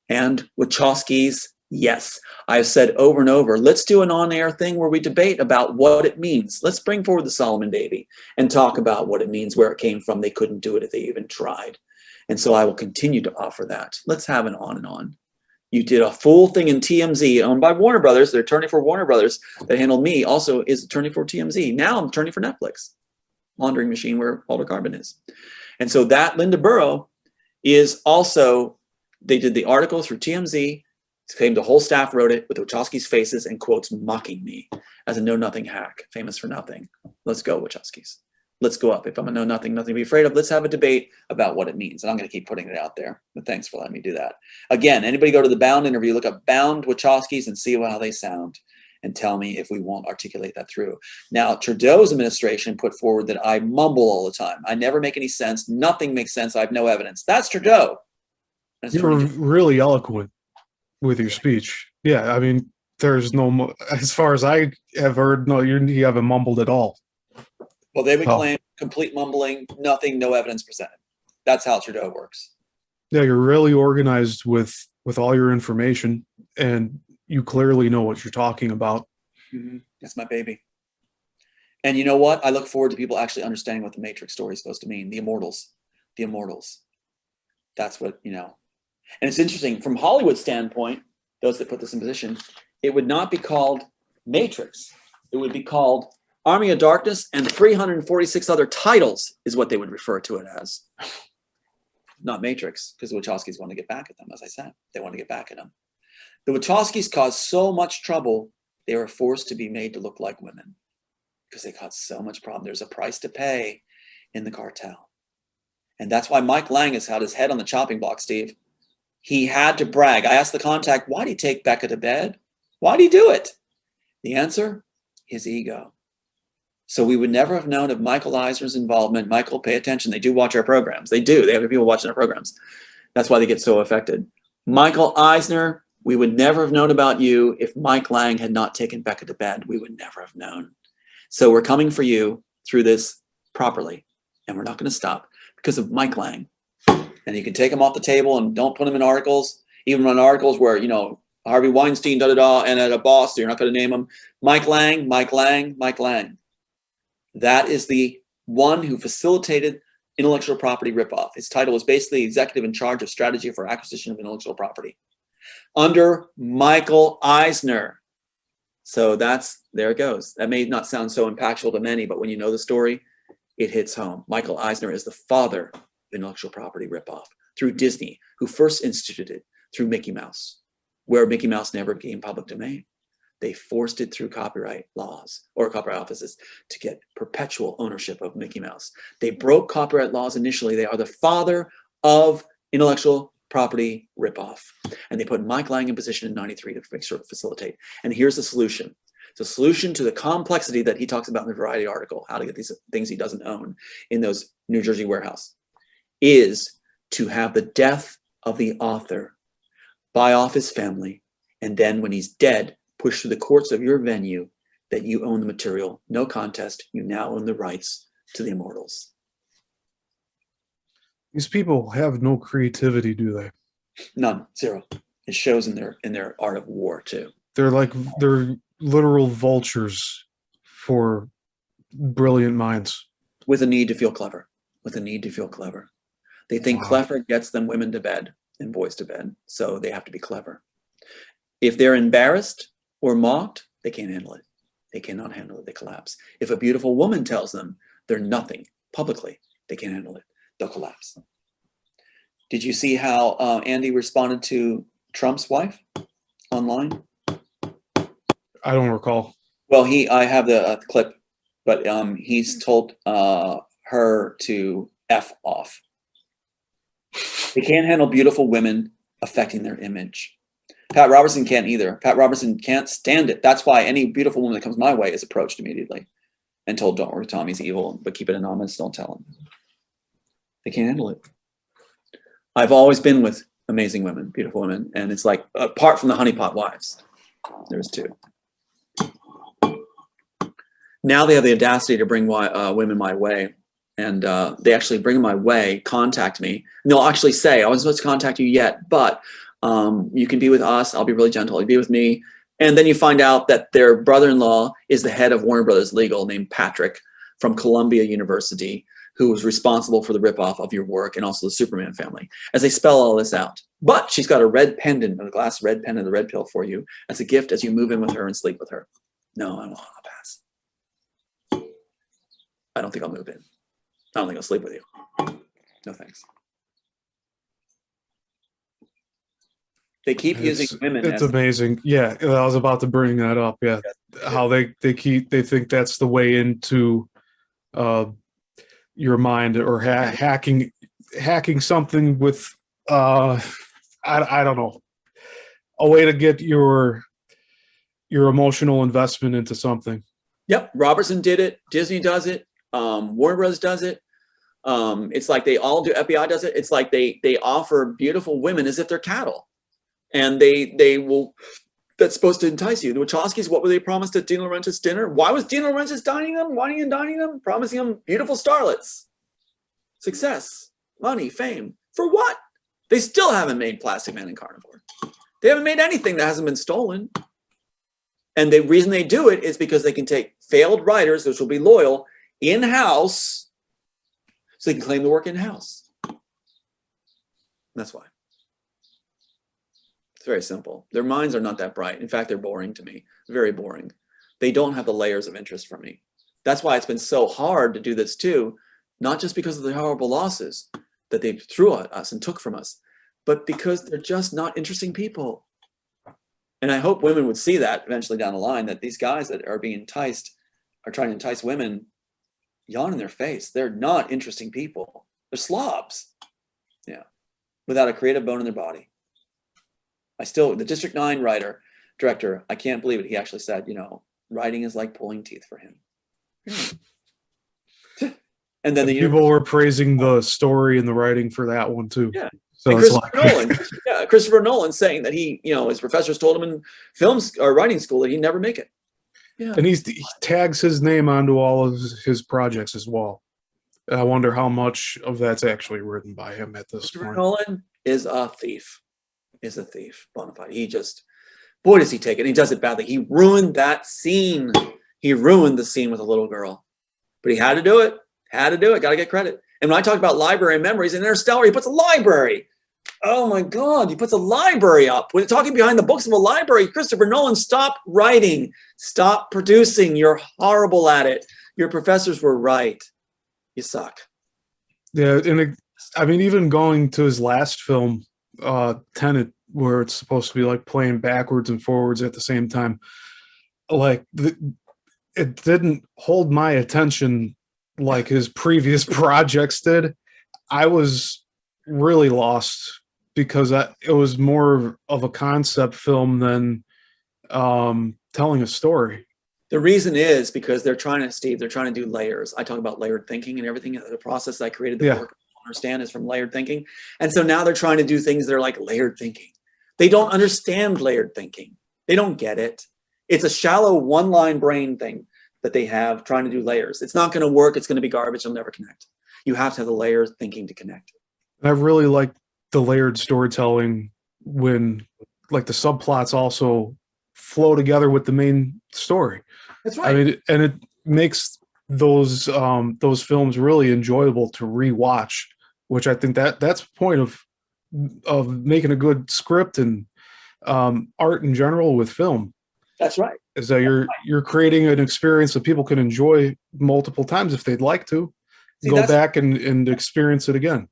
and Wachowski's. Yes, I've said over and over, let's do an on-air thing where we debate about what it means. Let's bring forward the Solomon baby and talk about what it means, where it came from. They couldn't do it if they even tried. And so I will continue to offer that. Let's have an on and on. You did a full thing in TMZ, owned by Warner Brothers. The attorney for Warner Brothers that handled me also is attorney for TMZ. Now I'm attorney for Netflix, laundering machine where Walter Carbon is. And so that Linda Burrow is also, they did the article through TMZ, claimed the whole staff wrote it with Wachowski's faces and quotes mocking me as a know-nothing hack, famous for nothing. Let's go, Wachowski's. Let's go up. If I'm a know-nothing, nothing to be afraid of, let's have a debate about what it means. And I'm going to keep putting it out there. But thanks for letting me do that. Again, anybody go to the Bound interview, look up Bound Wachowski's and see how they sound and tell me if we won't articulate that through. Now, Trudeau's administration put forward that I mumble all the time. I never make any sense. Nothing makes sense. I have no evidence. That's Trudeau. You're really eloquent with your speech. Yeah, I mean, there's no, as far as I have heard, no, you haven't mumbled at all. Well, they would claim complete mumbling, nothing, no evidence presented. That's how Trudeau works. Yeah, you're really organized with all your information, and you clearly know what you're talking about. Mm-hmm. That's my baby. And you know what? I look forward to people actually understanding what the Matrix story is supposed to mean. The Immortals. The Immortals. That's what, And it's interesting, from Hollywood's standpoint, those that put this in position, it would not be called Matrix. It would be called Army of Darkness and 346 other titles is what they would refer to it as. Not Matrix, because the Wachowskis want to get back at them, as I said. They want to get back at them. The Wachowskis caused so much trouble, they were forced to be made to look like women because they caused so much problem. There's a price to pay in the cartel. And that's why Mike Lang has had his head on the chopping block, Steve. He had to brag. I asked the contact, why did he take Becca to bed? Why did he do it? The answer, his ego. So we would never have known of Michael Eisner's involvement. Michael, pay attention. They do watch our programs. They do. They have people watching our programs. That's why they get so affected. Michael Eisner, we would never have known about you if Mike Lang had not taken Becca to bed. We would never have known. So we're coming for you through this properly, and we're not going to stop because of Mike Lang. And you can take him off the table and don't put him in articles, even on articles where, you know, Harvey Weinstein, da-da-da, and at a boss, so you're not going to name him. Mike Lang, Mike Lang, Mike Lang. That is the one who facilitated intellectual property ripoff. His title was basically executive in charge of strategy for acquisition of intellectual property under Michael Eisner. So there it goes. That may not sound so impactful to many, but when you know the story, it hits home. Michael Eisner is the father of intellectual property ripoff through Disney, who first instituted it through Mickey Mouse, where Mickey Mouse never became public domain. They forced it through copyright laws or copyright offices to get perpetual ownership of Mickey Mouse. They broke copyright laws initially. They are the father of intellectual property ripoff. And they put Mike Lang in position in 93 to make sure to facilitate. And here's the solution. The solution to the complexity that he talks about in the Variety article, how to get these things he doesn't own in those New Jersey warehouse, is to have the death of the author buy off his family. And then when he's dead, push through the courts of your venue that you own the material. No contest. You now own the rights to the Immortals. These people have no creativity, do they? None. Zero. It shows in their art of war too. They're literal vultures for brilliant minds. With a need to feel clever. With a need to feel clever. They think clever gets them women to bed and boys to bed. So they have to be clever. If they're embarrassed or mocked, they can't handle it. They cannot handle it. They collapse. If a beautiful woman tells them they're nothing publicly, they can't handle it. They'll collapse. Did you see how Andy responded to Trump's wife online? I don't recall. Well, I have the clip, but he's told her to F off. They can't handle beautiful women affecting their image. Pat Robertson can't either. Pat Robertson can't stand it. That's why any beautiful woman that comes my way is approached immediately and told, don't worry, Tommy's evil, but keep it anonymous, don't tell him. They can't handle it. I've always been with amazing women, beautiful women, and it's like, apart from the honeypot wives, there's two. Now they have the audacity to bring women my way, and they actually bring them my way, contact me, and they'll actually say, I wasn't supposed to contact you yet, but you can be with us. I'll be really gentle. You be with me. And then you find out that their brother-in-law is the head of Warner Brothers Legal named Patrick from Columbia University, who was responsible for the ripoff of your work and also the Superman family, as they spell all this out. But she's got a red pendant, a glass red pendant, a red pill for you as a gift as you move in with her and sleep with her. No, I'll pass. I don't think I'll move in. I don't think I'll sleep with you. No thanks. They keep using women. It's amazing. Yeah, I was about to bring that up. Yeah, how they think that's the way into your mind, or hacking something with I don't know, a way to get your emotional investment into something. Yep, Robertson did it. Disney does it. Warner Bros. Does it. It's like they all do. FBI does it. It's like they offer beautiful women as if they're cattle. And they will, that's supposed to entice you. The Wachowskis, what were they promised at Dina Laurentiis' dinner? Why was Dina Laurentiis dining them? Whining and dining them? Promising them beautiful starlets. Success, money, fame. For what? They still haven't made Plastic Man and Carnivore. They haven't made anything that hasn't been stolen. And the reason they do it is because they can take failed writers, which will be loyal, in-house, so they can claim the work in-house. That's why. It's very simple. Their minds are not that bright. In fact, they're boring to me. Very boring. They don't have the layers of interest for me. That's why it's been so hard to do this too, not just because of the horrible losses that they threw at us and took from us, but because they're just not interesting people. And I hope women would see that eventually down the line, that these guys that are being enticed are trying to entice women, yawn in their face. They're not interesting people. They're slobs. Yeah. Without a creative bone in their body. The District 9 director, I can't believe it. He actually said, writing is like pulling teeth for him. And then the People were praising the story and the writing for that one too. Yeah. So and it's Christopher like, Nolan, yeah, Christopher Nolan saying that he, his professors told him in films or writing school that he'd never make it. Yeah. and he tags his name onto all of his projects as well. I wonder how much of that's actually written by him at this Christopher point. Nolan is a thief. Bona fide. He just, boy, does he take it. He does it badly. He ruined that scene. He ruined the scene with a little girl, but he had to do it. Got to get credit. And when I talk about library memories in Interstellar, he puts a library. Oh my God, he puts a library up. When talking behind the books of a library, Christopher Nolan, stop writing. Stop producing. You're horrible at it. Your professors were right. You suck. Yeah, and I mean, even going to his last film, Tenet, where it's supposed to be like playing backwards and forwards at the same time, like it didn't hold my attention like his previous projects did. I was really lost because it was more of a concept film than telling a story. The reason is because they're trying to do layers. I talk about layered thinking and everything. The process I created the work I understand is from layered thinking. And so now they're trying to do things that are like layered thinking. They don't understand layered thinking. They don't get it. It's a shallow one-line brain thing that they have trying to do layers. It's not going to work. It's going to be garbage. It'll never connect. You have to have the layers thinking to connect. I really like the layered storytelling when like the subplots also flow together with the main story. That's right. I mean, and it makes those films really enjoyable to rewatch, which I think that's the point of making a good script and art in general with film. That's right. Is that you're creating an experience that people can enjoy multiple times if they'd like to. Go back and experience it again.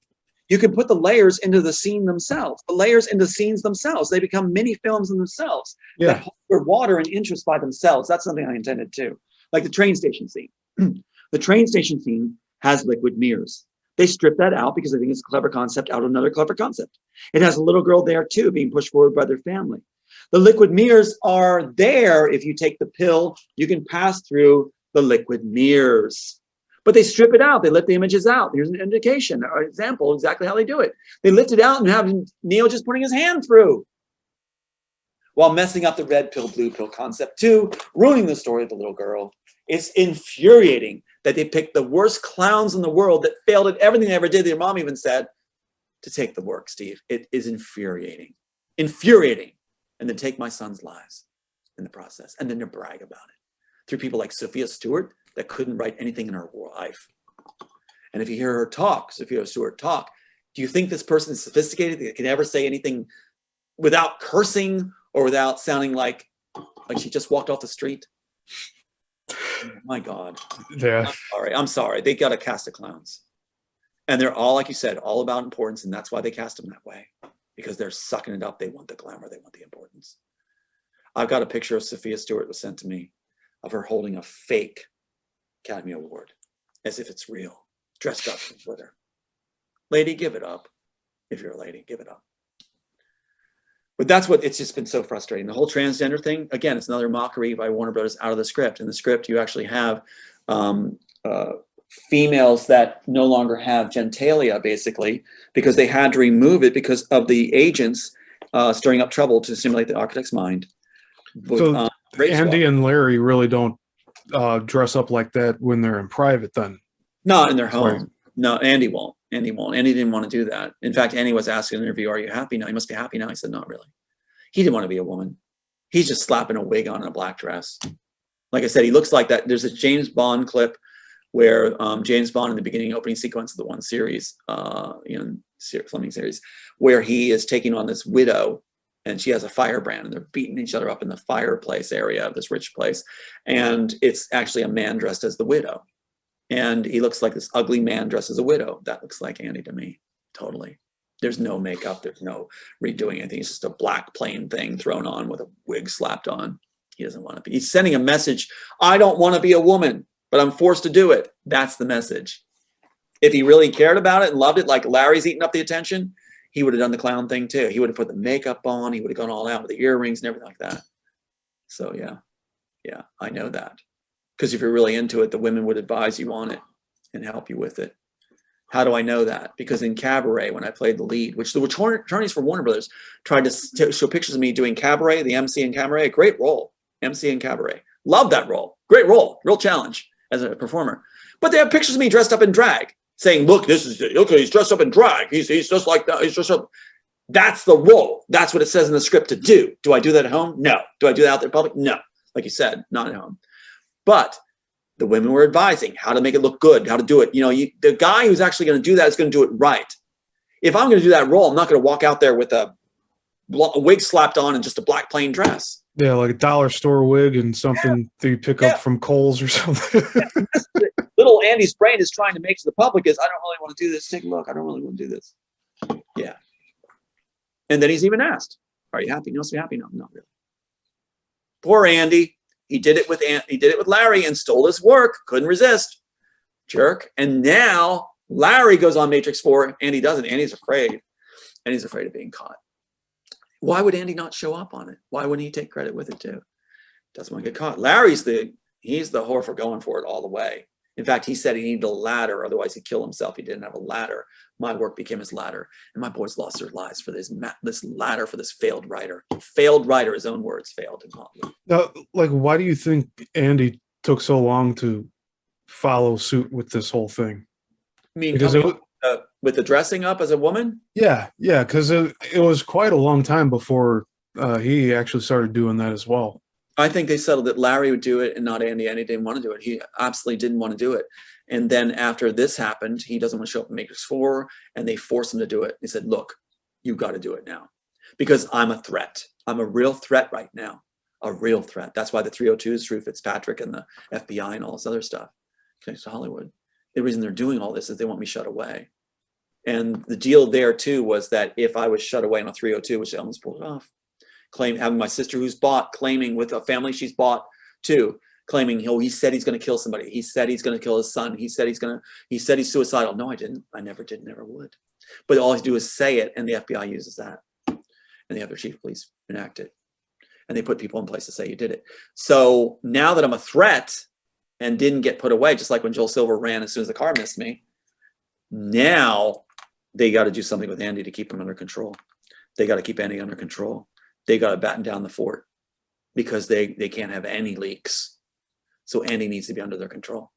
You can put the layers into the scene themselves, the layers into scenes themselves. They become mini films in themselves that hold their water and interest by themselves. That's something I intended too. Like the train station scene. The train station scene has liquid mirrors. They strip that out because I think it's a clever concept out of another clever concept. It has a little girl there too, being pushed forward by their family. The liquid mirrors are there. If you take the pill, you can pass through the liquid mirrors. But they strip it out. They lift the images out. Here's an indication, or example, exactly how they do it. They lift it out and have Neo just putting his hand through while messing up the red pill, blue pill concept too, ruining the story of the little girl. It's infuriating that they picked the worst clowns in the world that failed at everything they ever did. Their mom even said to take the work, Steve. It is infuriating. Infuriating. And then take my son's lives in the process and then to brag about it through people like Sophia Stewart that couldn't write anything in her life. And if you hear her talk, Sophia Stewart talk, do you think this person is sophisticated? They can ever say anything without cursing or without sounding like she just walked off the street? Oh my God. Yeah. I'm sorry. They got a cast of clowns. And they're all, like you said, all about importance. And that's why they cast them that way. Because they're sucking it up. They want the glamour. They want the importance. I've got a picture of Sophia Stewart was sent to me of her holding a fake Academy Award as if it's real, dressed up in glitter. Lady, give it up. If you're a lady, give it up. But that's what it's just been so frustrating. The whole transgender thing, again, it's another mockery by Warner Brothers out of the script. In the script, you actually have females that no longer have genitalia, basically, because they had to remove it because of the agents stirring up trouble to stimulate the architect's mind. But, so Andy and Larry really don't dress up like that when they're in private then? Not in their home. No, Andy won't. Andy didn't want to do that. In fact, Andy was asked in an interview, "Are you happy now?" He must be happy now. He said, "Not really." He didn't want to be a woman. He's just slapping a wig on and a black dress. Like I said, he looks like that. There's a James Bond clip where James Bond in the beginning opening sequence of the one series, Fleming series, where he is taking on this widow and she has a firebrand and they're beating each other up in the fireplace area of this rich place. And it's actually a man dressed as the widow. And he looks like this ugly man dressed as a widow. That looks like Andy to me, totally. There's no makeup. There's no redoing anything. It's just a black plain thing thrown on with a wig slapped on. He doesn't want to be. He's sending a message. I don't want to be a woman, but I'm forced to do it. That's the message. If he really cared about it and loved it, like Larry's eating up the attention, he would have done the clown thing too. He would have put the makeup on. He would have gone all out with the earrings and everything like that. So yeah, I know that. Because if you're really into it, the women would advise you on it and help you with it. How do I know that? Because in Cabaret, when I played the lead, which the attorneys for Warner Brothers tried to show pictures of me doing Cabaret, the MC in Cabaret, great role, MC in Cabaret. Love that role. Great role, real challenge as a performer. But they have pictures of me dressed up in drag, saying, look, this is, okay, he's dressed up in drag. He's just like that. He's dressed up. That's the role. That's what it says in the script to do. Do I do that at home? No. Do I do that out there in public? No. Like you said, not at home. But the women were advising how to make it look good, how to do it. You know, the guy who's actually going to do that is going to do it right. If I'm going to do that role, I'm not going to walk out there with a wig slapped on and just a black plain dress. Yeah, like a dollar store wig and something that you pick up from Kohl's or something. Little Andy's brain is trying to make to the public is, I don't really want to do this. Take a look. I don't really want to do this. Yeah. And then he's even asked, are you happy? You must be happy. No, not really. Poor Andy. He did it with Larry and stole his work. Couldn't resist. Jerk. And now Larry goes on Matrix 4. Andy doesn't. Andy's afraid. And he's afraid of being caught. Why would Andy not show up on it? Why wouldn't he take credit with it too? Doesn't want to get caught. He's the whore for going for it all the way. In fact, he said he needed a ladder, otherwise he'd kill himself. He didn't have a ladder. My work became his ladder. And my boys lost their lives for this ladder for this failed writer. Failed writer, his own words, failed in Hollywood. Now, like, why do you think Andy took so long to follow suit with this whole thing? I mean, Because with the dressing up as a woman? yeah, because it was quite a long time before he actually started doing that as well. I think they settled that Larry would do it and not Andy. Andy didn't want to do it. He absolutely didn't want to do it. And then after this happened, he doesn't want to show up in Matrix 4, and they forced him to do it. He said, look, you got to do it now because I'm a threat. I'm a real threat right now, a real threat. That's why the 302 is Drew Fitzpatrick and the FBI and all this other stuff connected to Hollywood. The reason they're doing all this is they want me shut away. And the deal there too was that if I was shut away on a 302, which they almost pulled it off, having my sister who's bought, claiming with a family she's bought too, claiming he said he's going to kill somebody. He said he's going to kill his son. He said he's suicidal. No, I didn't. I never did, never would. But all I do is say it, and the FBI uses that. And the other chief of police enact it. And they put people in place to say you did it. So now that I'm a threat and didn't get put away, just like when Joel Silver ran as soon as the car missed me, now they got to do something with Andy to keep him under control. They got to keep Andy under control. They got to batten down the fort because they can't have any leaks. So Andy needs to be under their control.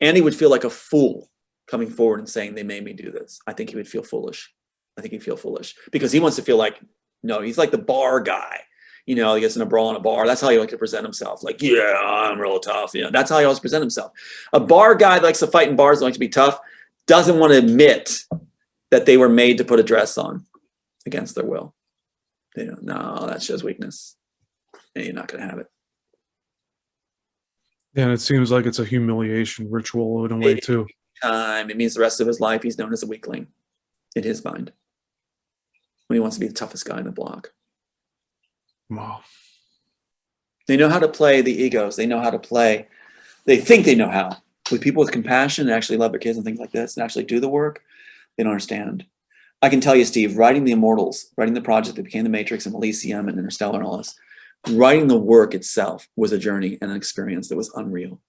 Andy would feel like a fool coming forward and saying they made me do this. I think he would feel foolish. I think he'd feel foolish because he wants to feel like, no, he's like the bar guy. You know, he gets in a brawl in a bar. That's how he likes to present himself. Like, yeah, I'm real tough. You know, that's how he always present himself. A bar guy that likes to fight in bars, that likes to be tough, doesn't want to admit that they were made to put a dress on against their will. They don't, no, that shows weakness. And you're not going to have it. And it seems like it's a humiliation ritual in a way too. It means the rest of his life he's known as a weakling in his mind when he wants to be the toughest guy in the block. Wow. They know how to play the egos. They know how to play. They think they know how. With people with compassion and actually love their kids and things like this and actually do the work, they don't understand. I can tell you, Steve, writing the Immortals, writing the project that became the Matrix and Elysium and Interstellar and all this, writing the work itself was a journey and an experience that was unreal.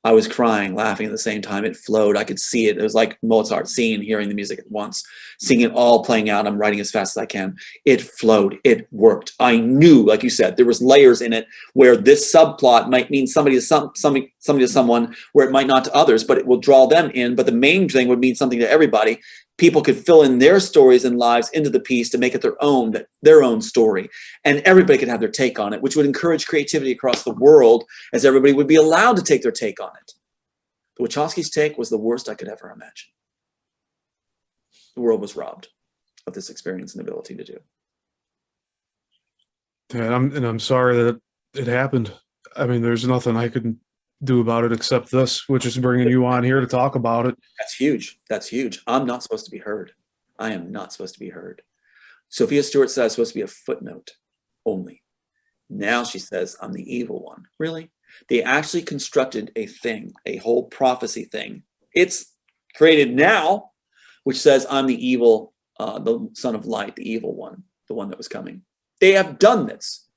I was crying, laughing at the same time. It flowed. I could see it. It was like Mozart, seeing and hearing the music at once, seeing it all playing out. I'm writing as fast as I can. It flowed. It worked. I knew, like you said, there was layers in it where this subplot might mean somebody to someone, where it might not to others, but it will draw them in. But the main thing would mean something to everybody. People could fill in their stories and lives into the piece to make it their own story. And everybody could have their take on it, which would encourage creativity across the world as everybody would be allowed to take their take on it. The Wachowskis' take was the worst I could ever imagine. The world was robbed of this experience and ability to do. Yeah, I'm sorry that it happened. I mean, there's nothing I could do about it except this, which is bringing you on here to talk about it. That's huge. That's huge. I'm not supposed to be heard. I am not supposed to be heard. Sophia Stewart said I was supposed to be a footnote only. Now she says I'm the evil one. Really? They actually constructed a thing, a whole prophecy thing. It's created now, which says I'm the evil, the son of light, the evil one, the one that was coming. They have done this.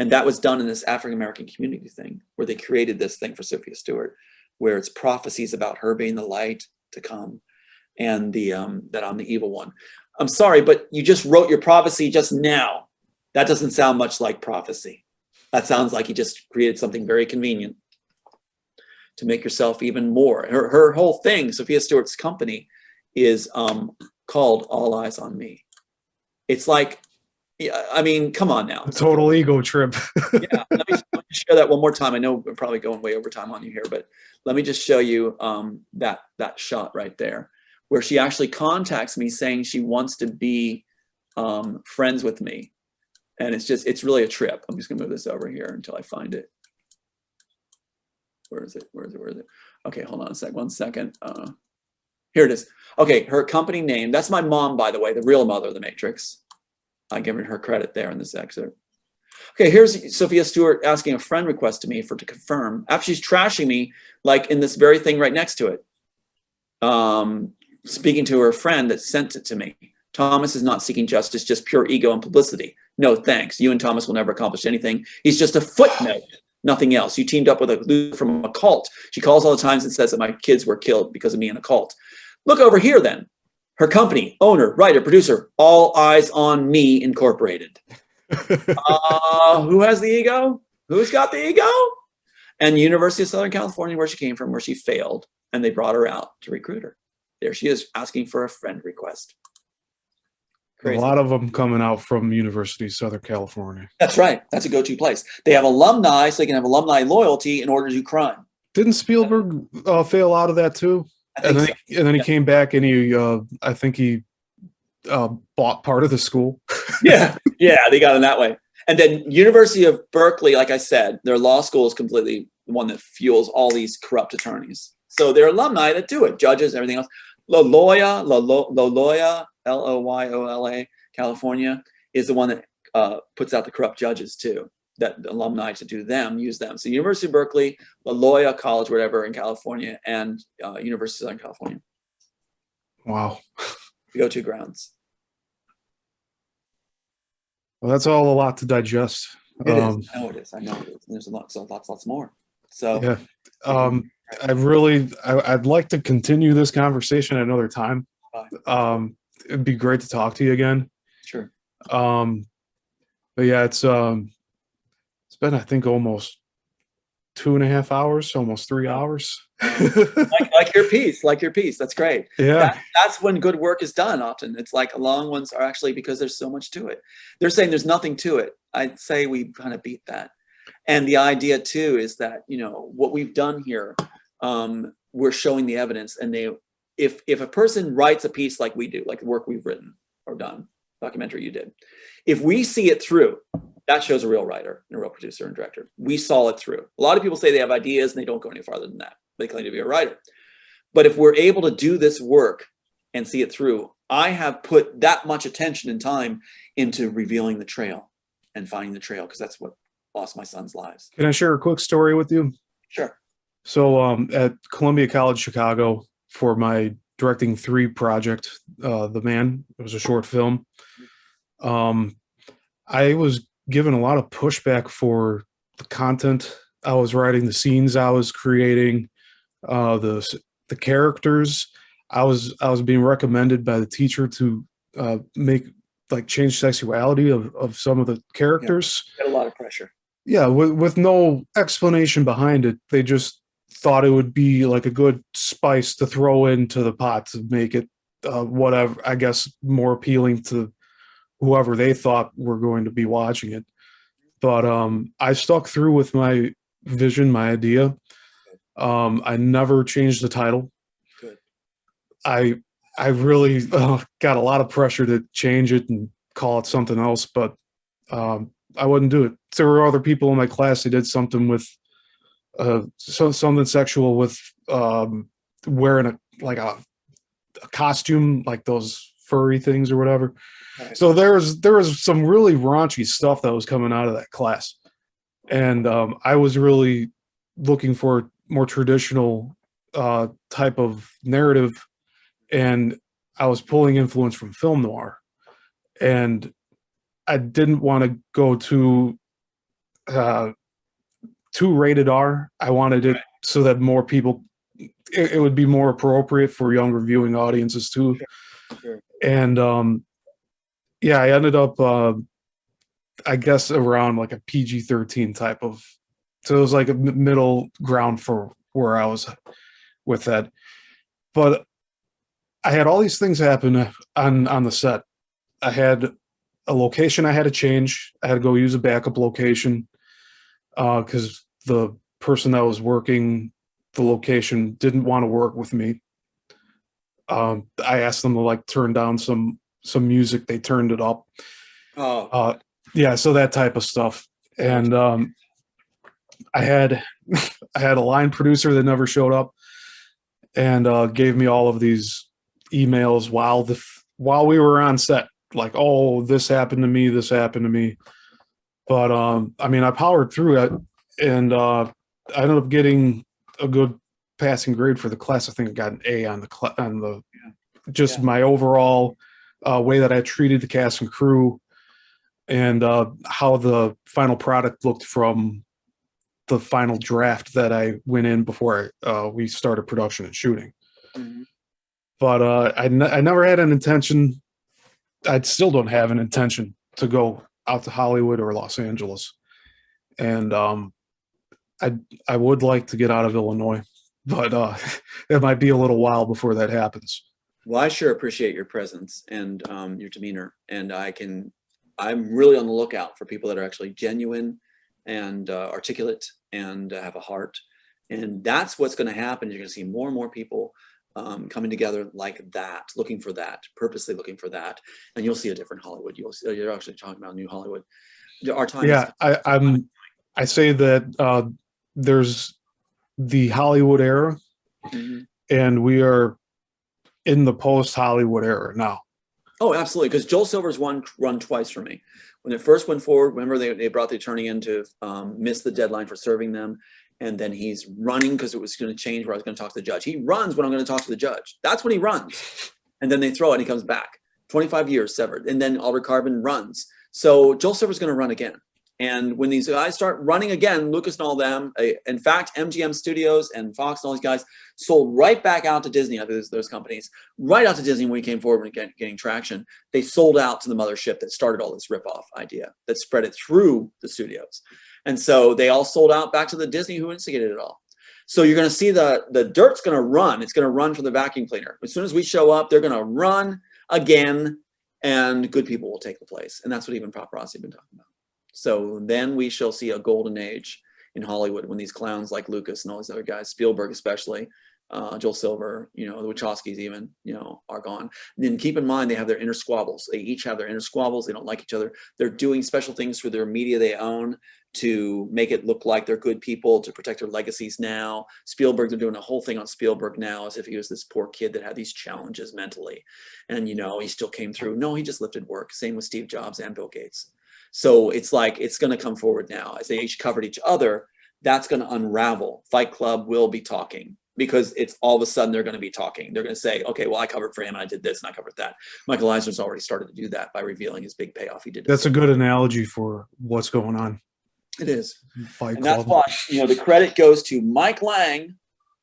And that was done in this African American community thing, where they created this thing for Sophia Stewart, where it's prophecies about her being the light to come, and the that I'm the evil one. I'm sorry, but you just wrote your prophecy just now. That doesn't sound much like prophecy. That sounds like you just created something very convenient to make yourself even more. Her whole thing, Sophia Stewart's company, is called All Eyes on Me. It's like, I mean, come on now. A total ego trip. Yeah, let me share that one more time. I know we're probably going way over time on you here, but let me just show you that shot right there, where she actually contacts me saying she wants to be friends with me. And it's really a trip. I'm just gonna move this over here until I find it. Where is it? Okay, hold on a sec, 1 second. Here it is. Okay, her company name, that's my mom, by the way, the real mother of the Matrix. I'm giving her credit there in this excerpt. Okay, here's Sophia Stewart asking a friend request to me to confirm, after she's trashing me, like in this very thing right next to it. Speaking to her friend that sent it to me. Thomas is not seeking justice, just pure ego and publicity. No, thanks. You and Thomas will never accomplish anything. He's just a footnote, nothing else. You teamed up with a loser from a cult. She calls all the times and says that my kids were killed because of me in a cult. Look over here then. Her company, owner, writer, producer, All Eyes on Me Incorporated. Who has the ego? Who's got the ego? And University of Southern California, where she came from, where she failed, and they brought her out to recruit her. There she is, asking for a friend request. Crazy. A lot of them coming out from University of Southern California. That's right. That's a go-to place. They have alumni, so they can have alumni loyalty in order to do crime. Didn't Spielberg fail out of that too? And then he came back and I think he bought part of the school. Yeah, they got in that way. And then University of Berkeley, like I said, their law school is completely the one that fuels all these corrupt attorneys. So they're alumni that do it, judges, everything else. Loyola, Loyola, California, is the one that puts out the corrupt judges too. That alumni to do them, use them. So University of Berkeley, Loyola College, whatever, in California, and University of Southern California. Wow. The go-to grounds. Well, that's all a lot to digest. It is. I know it is. There's lots more. So yeah. I'd like to continue this conversation at another time. It'd be great to talk to you again. Sure. But yeah, it's been, I think, almost 2.5 hours, almost 3 hours. like your piece. That's great. Yeah. That's when good work is done. Often it's like long ones are actually because there's so much to it. They're saying there's nothing to it. I'd say we kind of beat that. And the idea too is that, what we've done here, we're showing the evidence, and if a person writes a piece like we do, like the work we've written or done, documentary you did, if we see it through, that shows a real writer and a real producer and director. We saw it through. A lot of people say they have ideas and they don't go any farther than that. They claim to be a writer. But if we're able to do this work and see it through, I have put that much attention and time into revealing the trail and finding the trail, because that's what lost my son's lives. Can I share a quick story with you? Sure. So at Columbia College Chicago, for my Directing 3 project, The Man, it was a short film. I was given a lot of pushback for the content I was writing, the scenes I was creating, the characters. I was being recommended by the teacher to change sexuality of some of the characters. Yeah, got a lot of pressure. Yeah, with no explanation behind it. They just thought it would be like a good spice to throw into the pot to make it whatever, I guess, more appealing to whoever they thought were going to be watching it. But I stuck through with my vision, my idea. I never changed the title. Good. I really got a lot of pressure to change it and call it something else, but I wouldn't do it. There were other people in my class who did something with something sexual with wearing a costume, like those furry things or whatever. Right. So there was some really raunchy stuff that was coming out of that class, and I was really looking for more traditional type of narrative, and I was pulling influence from film noir, and I didn't want to go too uh, too rated R. I wanted it so that more people, it would be more appropriate for younger viewing audiences too. Sure. And yeah, I ended up, I guess, around like a PG-13 type of. So it was like a middle ground for where I was with that. But I had all these things happen on the set. I had a location I had to change. I had to go use a backup location because the person that was working the location didn't want to work with me. I asked them to like turn down some music. They turned it up. Oh, Yeah, so that type of stuff. And I had a line producer that never showed up and gave me all of these emails while we were on set, like, oh, this happened to me, this happened to me. But I mean, I powered through it, and I ended up getting a good passing grade for the class. I think I got an A on the just my overall way that I treated the cast and crew, and how the final product looked from the final draft that I went in before we started production and shooting. mhm. But I never had an intention. I still don't have an intention to go out to Hollywood or Los Angeles. And I would like to get out of Illinois, but it might be a little while before that happens. Well, I sure appreciate your presence and your demeanor, and I'm really on the lookout for people that are actually genuine and articulate and have a heart. And that's what's going to happen. You're going to see more and more people coming together like that, looking for that, purposely looking for that, and you'll see a different Hollywood. You're actually talking about new Hollywood. Our time. Yeah, I say that there's the Hollywood era, Mhm. and we are in the post Hollywood era now. Oh, absolutely. Because Joel Silver's run twice for me. When it first went forward, remember they brought the attorney in to miss the deadline for serving them. And then he's running because it was going to change where I was going to talk to the judge. He runs when I'm going to talk to the judge. That's when he runs. And then they throw it and he comes back. 25 years severed. And then Albert Carbon runs. So Joel Silver's going to run again. And when these guys start running again, Lucas and all them, in fact, MGM Studios and Fox and all these guys sold right back out to Disney, those companies, right out to Disney when we came forward and getting traction. They sold out to the mothership that started all this ripoff idea, that spread it through the studios. And so they all sold out back to the Disney who instigated it all. So you're going to see the dirt's going to run. It's going to run for the vacuum cleaner. As soon as we show up, they're going to run again, and good people will take the place. And that's what even paparazzi have been talking about. So then we shall see a golden age in Hollywood when these clowns like Lucas and all these other guys, Spielberg especially, Joel Silver, the Wachowskis even, are gone. And then keep in mind, they have their inner squabbles. They each have their inner squabbles. They don't like each other. They're doing special things for their media they own to make it look like they're good people, to protect their legacies now. Spielberg, they're doing a whole thing on Spielberg now as if he was this poor kid that had these challenges mentally. And, he still came through. No, he just lifted work. Same with Steve Jobs and Bill Gates. So it's like, it's going to come forward now. As they each covered each other, that's going to unravel. Fight Club will be talking because it's all of a sudden they're going to be talking. They're going to say, okay, well, I covered for him and I did this and I covered that. Michael Eisner's already started to do that by revealing his big payoff he did. That's a good analogy for what's going on. It is. Fight And Club. that's why, the credit goes to Mike Lang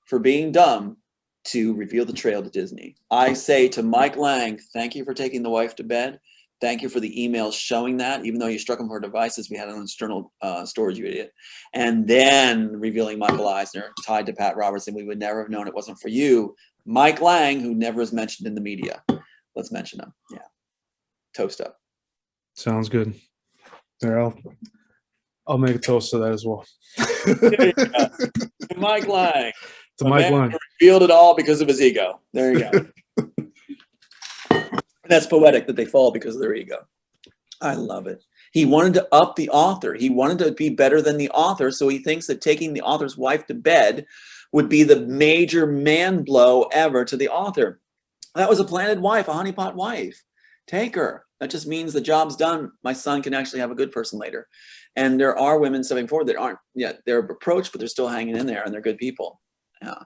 for being dumb to reveal the trail to Disney. I say to Mike Lang, thank you for taking the wife to bed. Thank you for the emails showing that, even though you struck him for devices, we had it on external storage, you idiot. And then revealing Michael Eisner tied to Pat Robertson. We would never have known it wasn't for you. Mike Lang, who never is mentioned in the media. Let's mention him. Yeah. Toast up. Sounds good. There, I'll make a toast to that as well. There you go. To Mike Lang. To Mike Lang. Revealed it all because of his ego. There you go. That's poetic that they fall because of their ego. I love it. He wanted to up the author. He wanted to be better than the author. So he thinks that taking the author's wife to bed would be the major man blow ever to the author. That was a planted wife, a honeypot wife. Take her. That just means the job's done. My son can actually have a good person later. And there are women stepping forward that aren't yet. They're approached, but they're still hanging in there and they're good people. Yeah.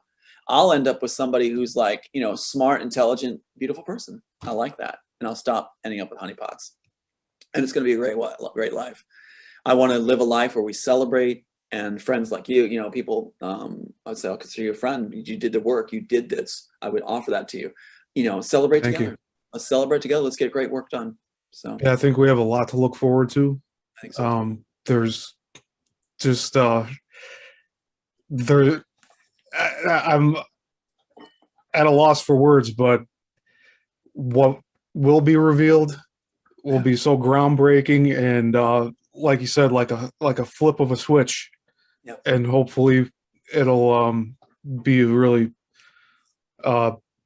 I'll end up with somebody who's like, smart, intelligent, beautiful person. I like that. And I'll stop ending up with honeypots. And it's going to be a great life. I want to live a life where we celebrate, and friends like you know, people, I would say I'll consider you a friend. You did the work, you did this. I would offer that to you. You know, celebrate Thank together. you. Let's celebrate together. Let's get great work done. So Yeah, I think we have a lot to look forward to. I think so. There's just there. I'm at a loss for words, but what will be revealed will be so groundbreaking and like you said, like a flip of a switch. Yep. And hopefully it'll be a really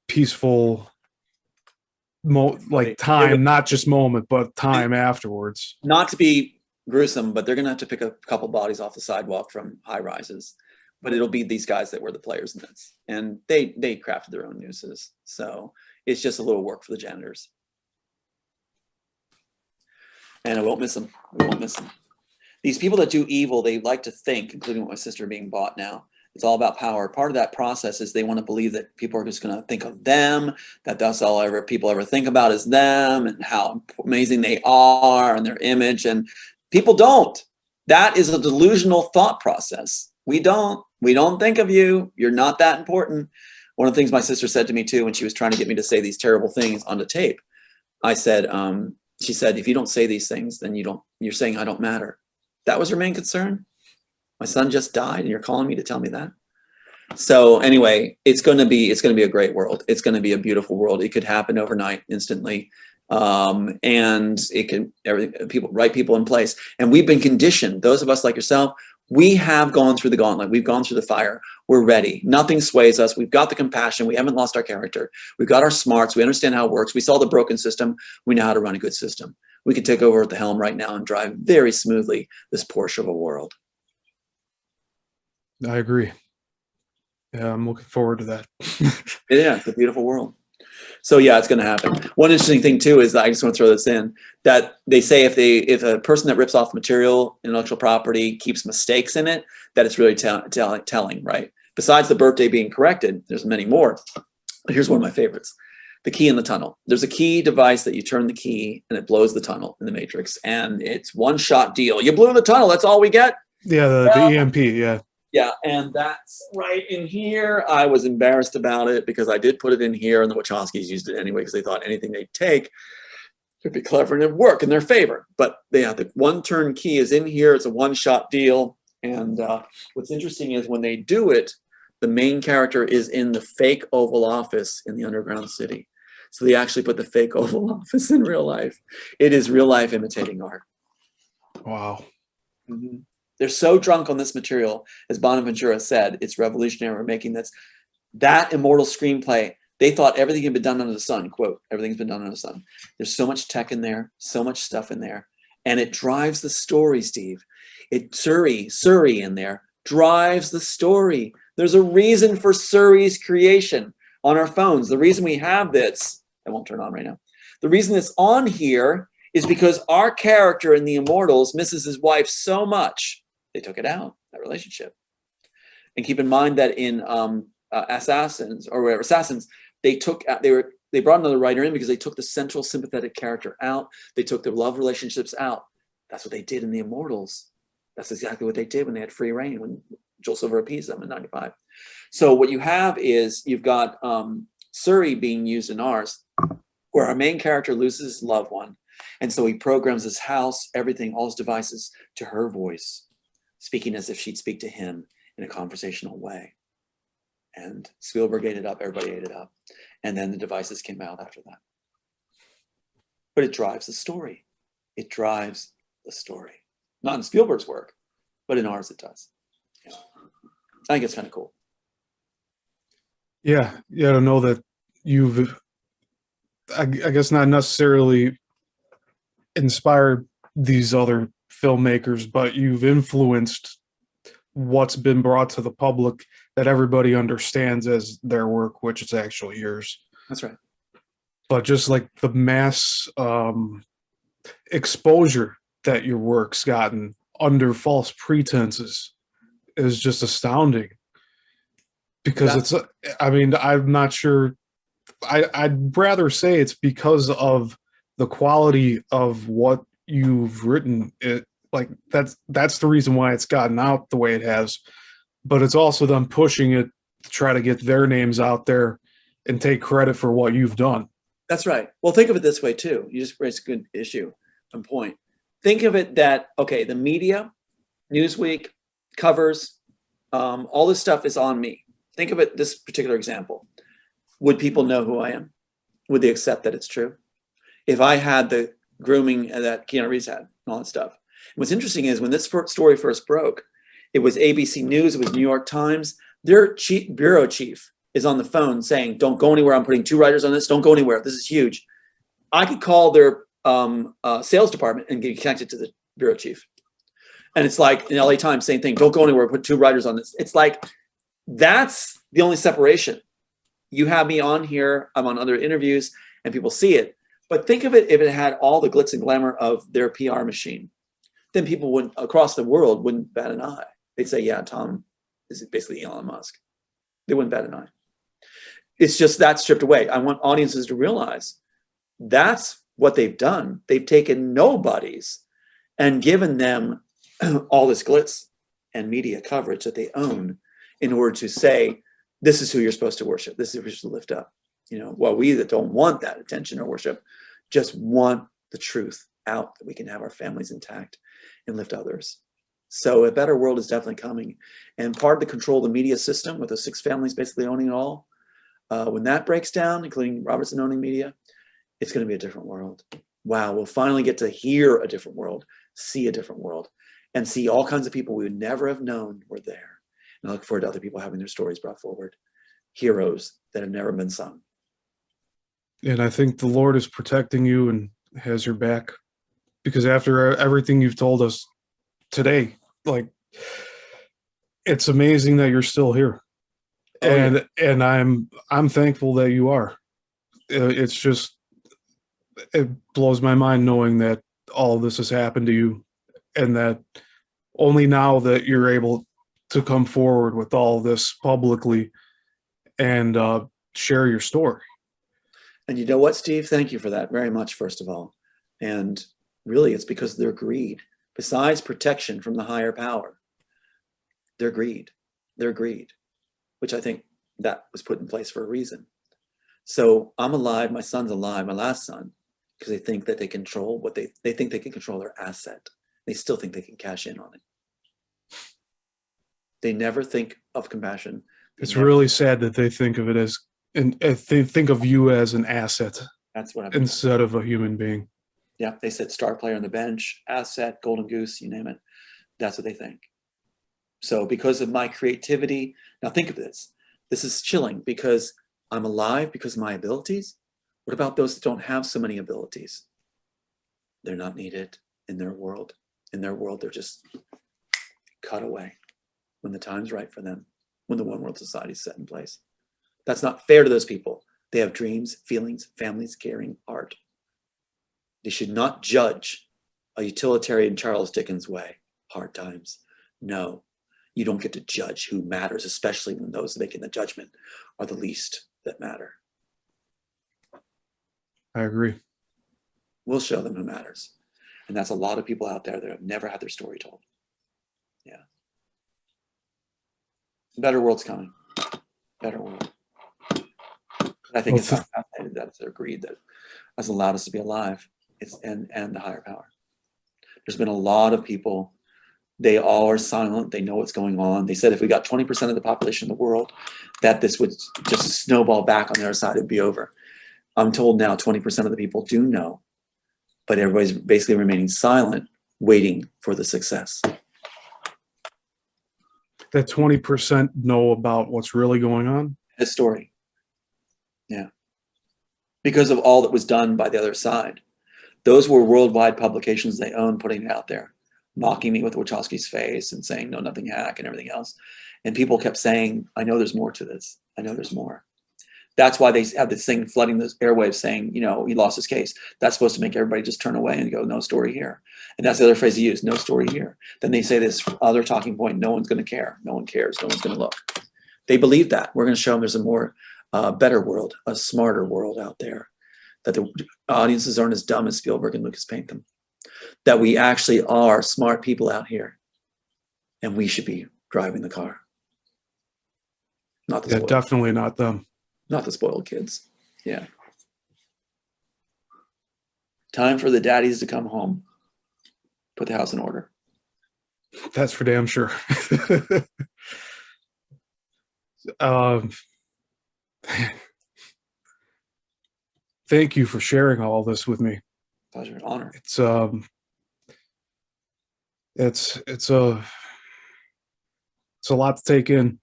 peaceful time, not just moment, but time afterwards. Not to be gruesome, but they're gonna have to pick a couple bodies off the sidewalk from high rises. But it'll be these guys that were the players in this, and they crafted their own nooses. So it's just a little work for the janitors. And I won't miss them. I won't miss them. These people that do evil, they like to think, including with my sister being bought now, it's all about power. Part of that process is they want to believe that people are just going to think of them, that that's all people ever think about is them and how amazing they are and their image. And people don't. That is a delusional thought process. We don't think of you. You're not that important. One of the things my sister said to me too, when she was trying to get me to say these terrible things on the tape, I said, she said, if you don't say these things, then you're saying I don't matter. That was her main concern. My son just died and you're calling me to tell me that. So anyway, it's going to be a great world. It's going to be a beautiful world. It could happen overnight, instantly. And it can, right people in place. And we've been conditioned, those of us like yourself, we have gone through the gauntlet. We've gone through the fire. We're ready. Nothing sways us. We've got the compassion. We haven't lost our character. We've got our smarts. We understand how it works. We saw the broken system. We know how to run a good system. We could take over at the helm right now and drive very smoothly this Porsche of a world. I agree. Yeah, I'm looking forward to that. Yeah, it's a beautiful world. So yeah, it's going to happen. One interesting thing too is that I just want to throw this in, that they say if a person that rips off material, intellectual property, keeps mistakes in it, that it's really telling, right? Besides the birthday being corrected, there's many more. Here's one of my favorites. The key in the tunnel. There's a key device that you turn the key and it blows the tunnel in the Matrix, and it's one-shot deal. You blew the tunnel, that's all we get? Yeah, the EMP, yeah. Yeah, and that's right in here. I was embarrassed about it because I did put it in here, and the Wachowskis used it anyway because they thought anything they'd take could be clever and it'd work in their favor. But the one-turn key is in here. It's a one-shot deal. And what's interesting is when they do it, the main character is in the fake Oval Office in the underground city. So they actually put the fake Oval Office in real life. It is real life imitating art. Wow. Mm-hmm. They're so drunk on this material, as Bonaventura said, it's revolutionary. We're making that immortal screenplay. They thought everything had been done under the sun, quote, everything's been done under the sun. There's so much tech in there, so much stuff in there. And it drives the story, Steve. Surrey in there drives the story. There's a reason for Surrey's creation on our phones. The reason we have this, I won't turn on right now. The reason it's on here is because our character in the Immortals misses his wife so much. They took it out, that relationship. And keep in mind that in Assassins, they brought another writer in because they took the central sympathetic character out. They took the love relationships out. That's what they did in the Immortals. That's exactly what they did when they had free reign, when Joel Silver appeased them in '95. So what you have is you've got Surrey being used in ours, where our main character loses his loved one. And so he programs his house, everything, all his devices to her voice, speaking as if she'd speak to him in a conversational way. And Spielberg ate it up, everybody ate it up. And then the devices came out after that. But it drives the story. It drives the story. Not in Spielberg's work, but in ours it does. Yeah. I think it's kind of cool. Yeah, to know that you've, I guess not necessarily inspired these other filmmakers, but you've influenced what's been brought to the public that everybody understands as their work, which is actually yours. That's right. But just like the mass exposure that your work's gotten under false pretenses is just astounding. Because I'm not sure. I'd rather say it's because of the quality of what you've written. Like that's the reason why it's gotten out the way it has. But it's also them pushing it to try to get their names out there and take credit for what you've done. That's right. Well, think of it this way too. You just raised a good issue and point. Think of it that, okay, the media, Newsweek, covers, all this stuff is on me. Think of it this particular example. Would people know who I am? Would they accept that it's true? If I had the grooming that Keanu Reeves had and all that stuff. What's interesting is when this story first broke, it was ABC News, it was New York Times. Their bureau chief is on the phone saying, don't go anywhere. I'm putting 2 writers on this. Don't go anywhere. This is huge. I could call their sales department and get connected to the bureau chief. And it's like in LA Times, same thing. Don't go anywhere. Put 2 writers on this. It's like, that's the only separation. You have me on here. I'm on other interviews and people see it. But think of it if it had all the glitz and glamour of their PR machine. Then people wouldn't, across the world, wouldn't bat an eye. They'd say, yeah, Tom is basically Elon Musk. They wouldn't bat an eye. It's just that stripped away. I want audiences to realize that's what they've done. They've taken nobodies and given them all this glitz and media coverage that they own in order to say, this is who you're supposed to worship. This is who you're supposed to lift up. You know, while we that don't want that attention or worship, just want the truth out, that we can have our families intact and lift others. So a better world is definitely coming. And part of the control of the media system, with the 6 families basically owning it all, when that breaks down, including Robertson owning media, it's going to be a different world. Wow, we'll finally get to hear a different world, see a different world, and see all kinds of people we would never have known were there. And I look forward to other people having their stories brought forward. Heroes that have never been sung. And I think the Lord is protecting you and has your back, because after everything you've told us today, like, it's amazing that you're still here. Oh, yeah. And I'm thankful that you are. It's just, it blows my mind knowing that all of this has happened to you, and that only now that you're able to come forward with all this publicly and share your story. And you know what, Steve? Thank you for that very much, first of all. And really, it's because of their greed. Besides protection from the higher power, their greed, which I think that was put in place for a reason. So I'm alive, my son's alive, my last son, because they think that they control what they think they can control their asset. They still think they can cash in on it. They never think of compassion. It's really sad that they think of it as, and they think of you as an asset. That's what instead of a human being. Yeah, they said star player on the bench, asset, golden goose, you name it. That's what they think. So because of my creativity, now think of this. This is chilling because I'm alive because of my abilities. What about those that don't have so many abilities? They're not needed in their world. In their world, they're just cut away when the time's right for them, when the one world society is set in place. That's not fair to those people. They have dreams, feelings, families, caring, art. They should not judge a utilitarian Charles Dickens way, hard times. No, you don't get to judge who matters, especially when those making the judgment are the least that matter. I agree. We'll show them who matters. And that's a lot of people out there that have never had their story told. Yeah. Better world's coming. Better world. I think it's fascinating that it's their greed that has allowed us to be alive. It's and the higher power. There's been a lot of people, they all are silent, they know what's going on. They said if we got 20% of the population of the world, that this would just snowball back on the other side, it'd be over. I'm told now 20% of the people do know, but everybody's basically remaining silent, waiting for the success. That 20% know about what's really going on? His story. Yeah. Because of all that was done by the other side. Those were worldwide publications they own putting it out there, mocking me with Wachowski's face and saying, no, nothing hack and everything else. And people kept saying, I know there's more to this. I know there's more. That's why they have this thing flooding the airwaves saying, you know, he lost his case. That's supposed to make everybody just turn away and go, no story here. And that's the other phrase they use, no story here. Then they say this other talking point, no one's going to care. No one cares. No one's going to look. They believe that. We're going to show them there's a more better world, a smarter world out there, that the audiences aren't as dumb as Spielberg and Lucas paint them. that we actually are smart people out here, and we should be driving the car, not the Yeah, spoiled, definitely not them. not the spoiled kids. Yeah. Time for the daddies to come home. Put the house in order. That's for damn sure. um, thank you for sharing all this with me. Pleasure, honor. It's a lot to take in.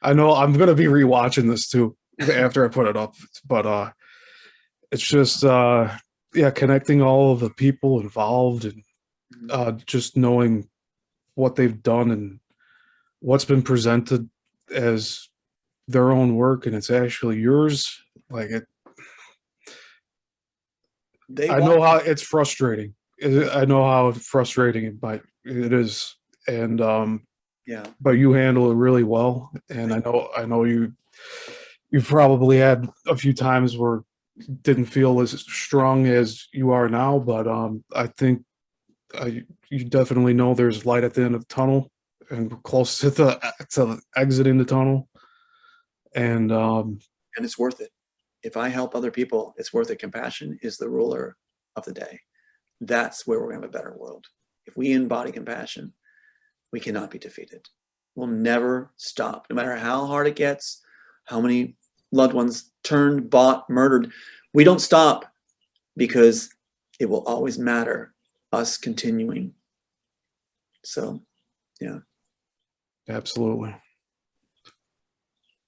I know I'm gonna be rewatching this too after I put it up, but it's just yeah, connecting all of the people involved and just knowing what they've done and what's been presented as their own work and it's actually yours. Like it, I know how it's frustrating. I know how frustrating it is, and Yeah. but you handle it really well. And I know you've probably had a few times where you didn't feel as strong as you are now, but I think you definitely know there's light at the end of the tunnel, and we're close to the exiting the tunnel, and it's worth it. If I help other people, it's worth it. Compassion is the ruler of the day. That's where we're going to have a better world. If we embody compassion, we cannot be defeated. We'll never stop, no matter how hard it gets, how many loved ones turned, bought, murdered. We don't stop because it will always matter us continuing. So, yeah. absolutely.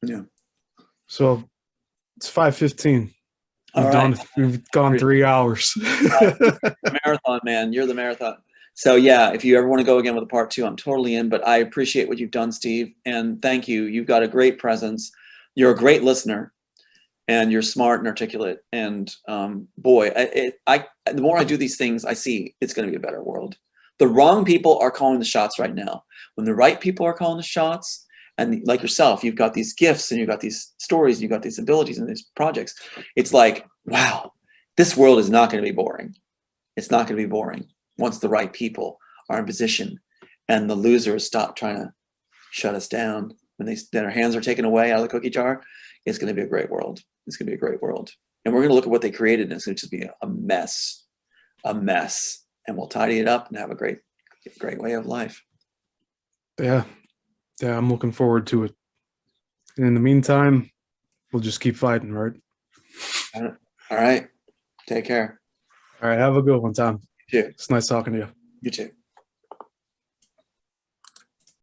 Yeah. So it's 5:15. All right. We've gone 3 hours. Marathon, man. You're the marathon. So yeah, if you ever want to go again with a part 2, I'm totally in, but I appreciate what you've done, Steve. And thank you. You've got a great presence. You're a great listener and you're smart and articulate. And boy, the more I do these things, I see it's going to be a better world. The wrong people are calling the shots right now. When the right people are calling the shots, and like yourself, you've got these gifts and you've got these stories, and you've got these abilities and these projects. It's like, wow, this world is not going to be boring. It's not going to be boring once the right people are in position and the losers stop trying to shut us down. When their hands are taken away out of the cookie jar, it's going to be a great world. It's going to be a great world. And we're going to look at what they created, and it's going to just be a mess. And we'll tidy it up and have a great way of life. Yeah, I'm looking forward to it. And in the meantime, we'll just keep fighting, right? All right. Take care. All right, have a good one, Tom. You too. It's nice talking to you. You too.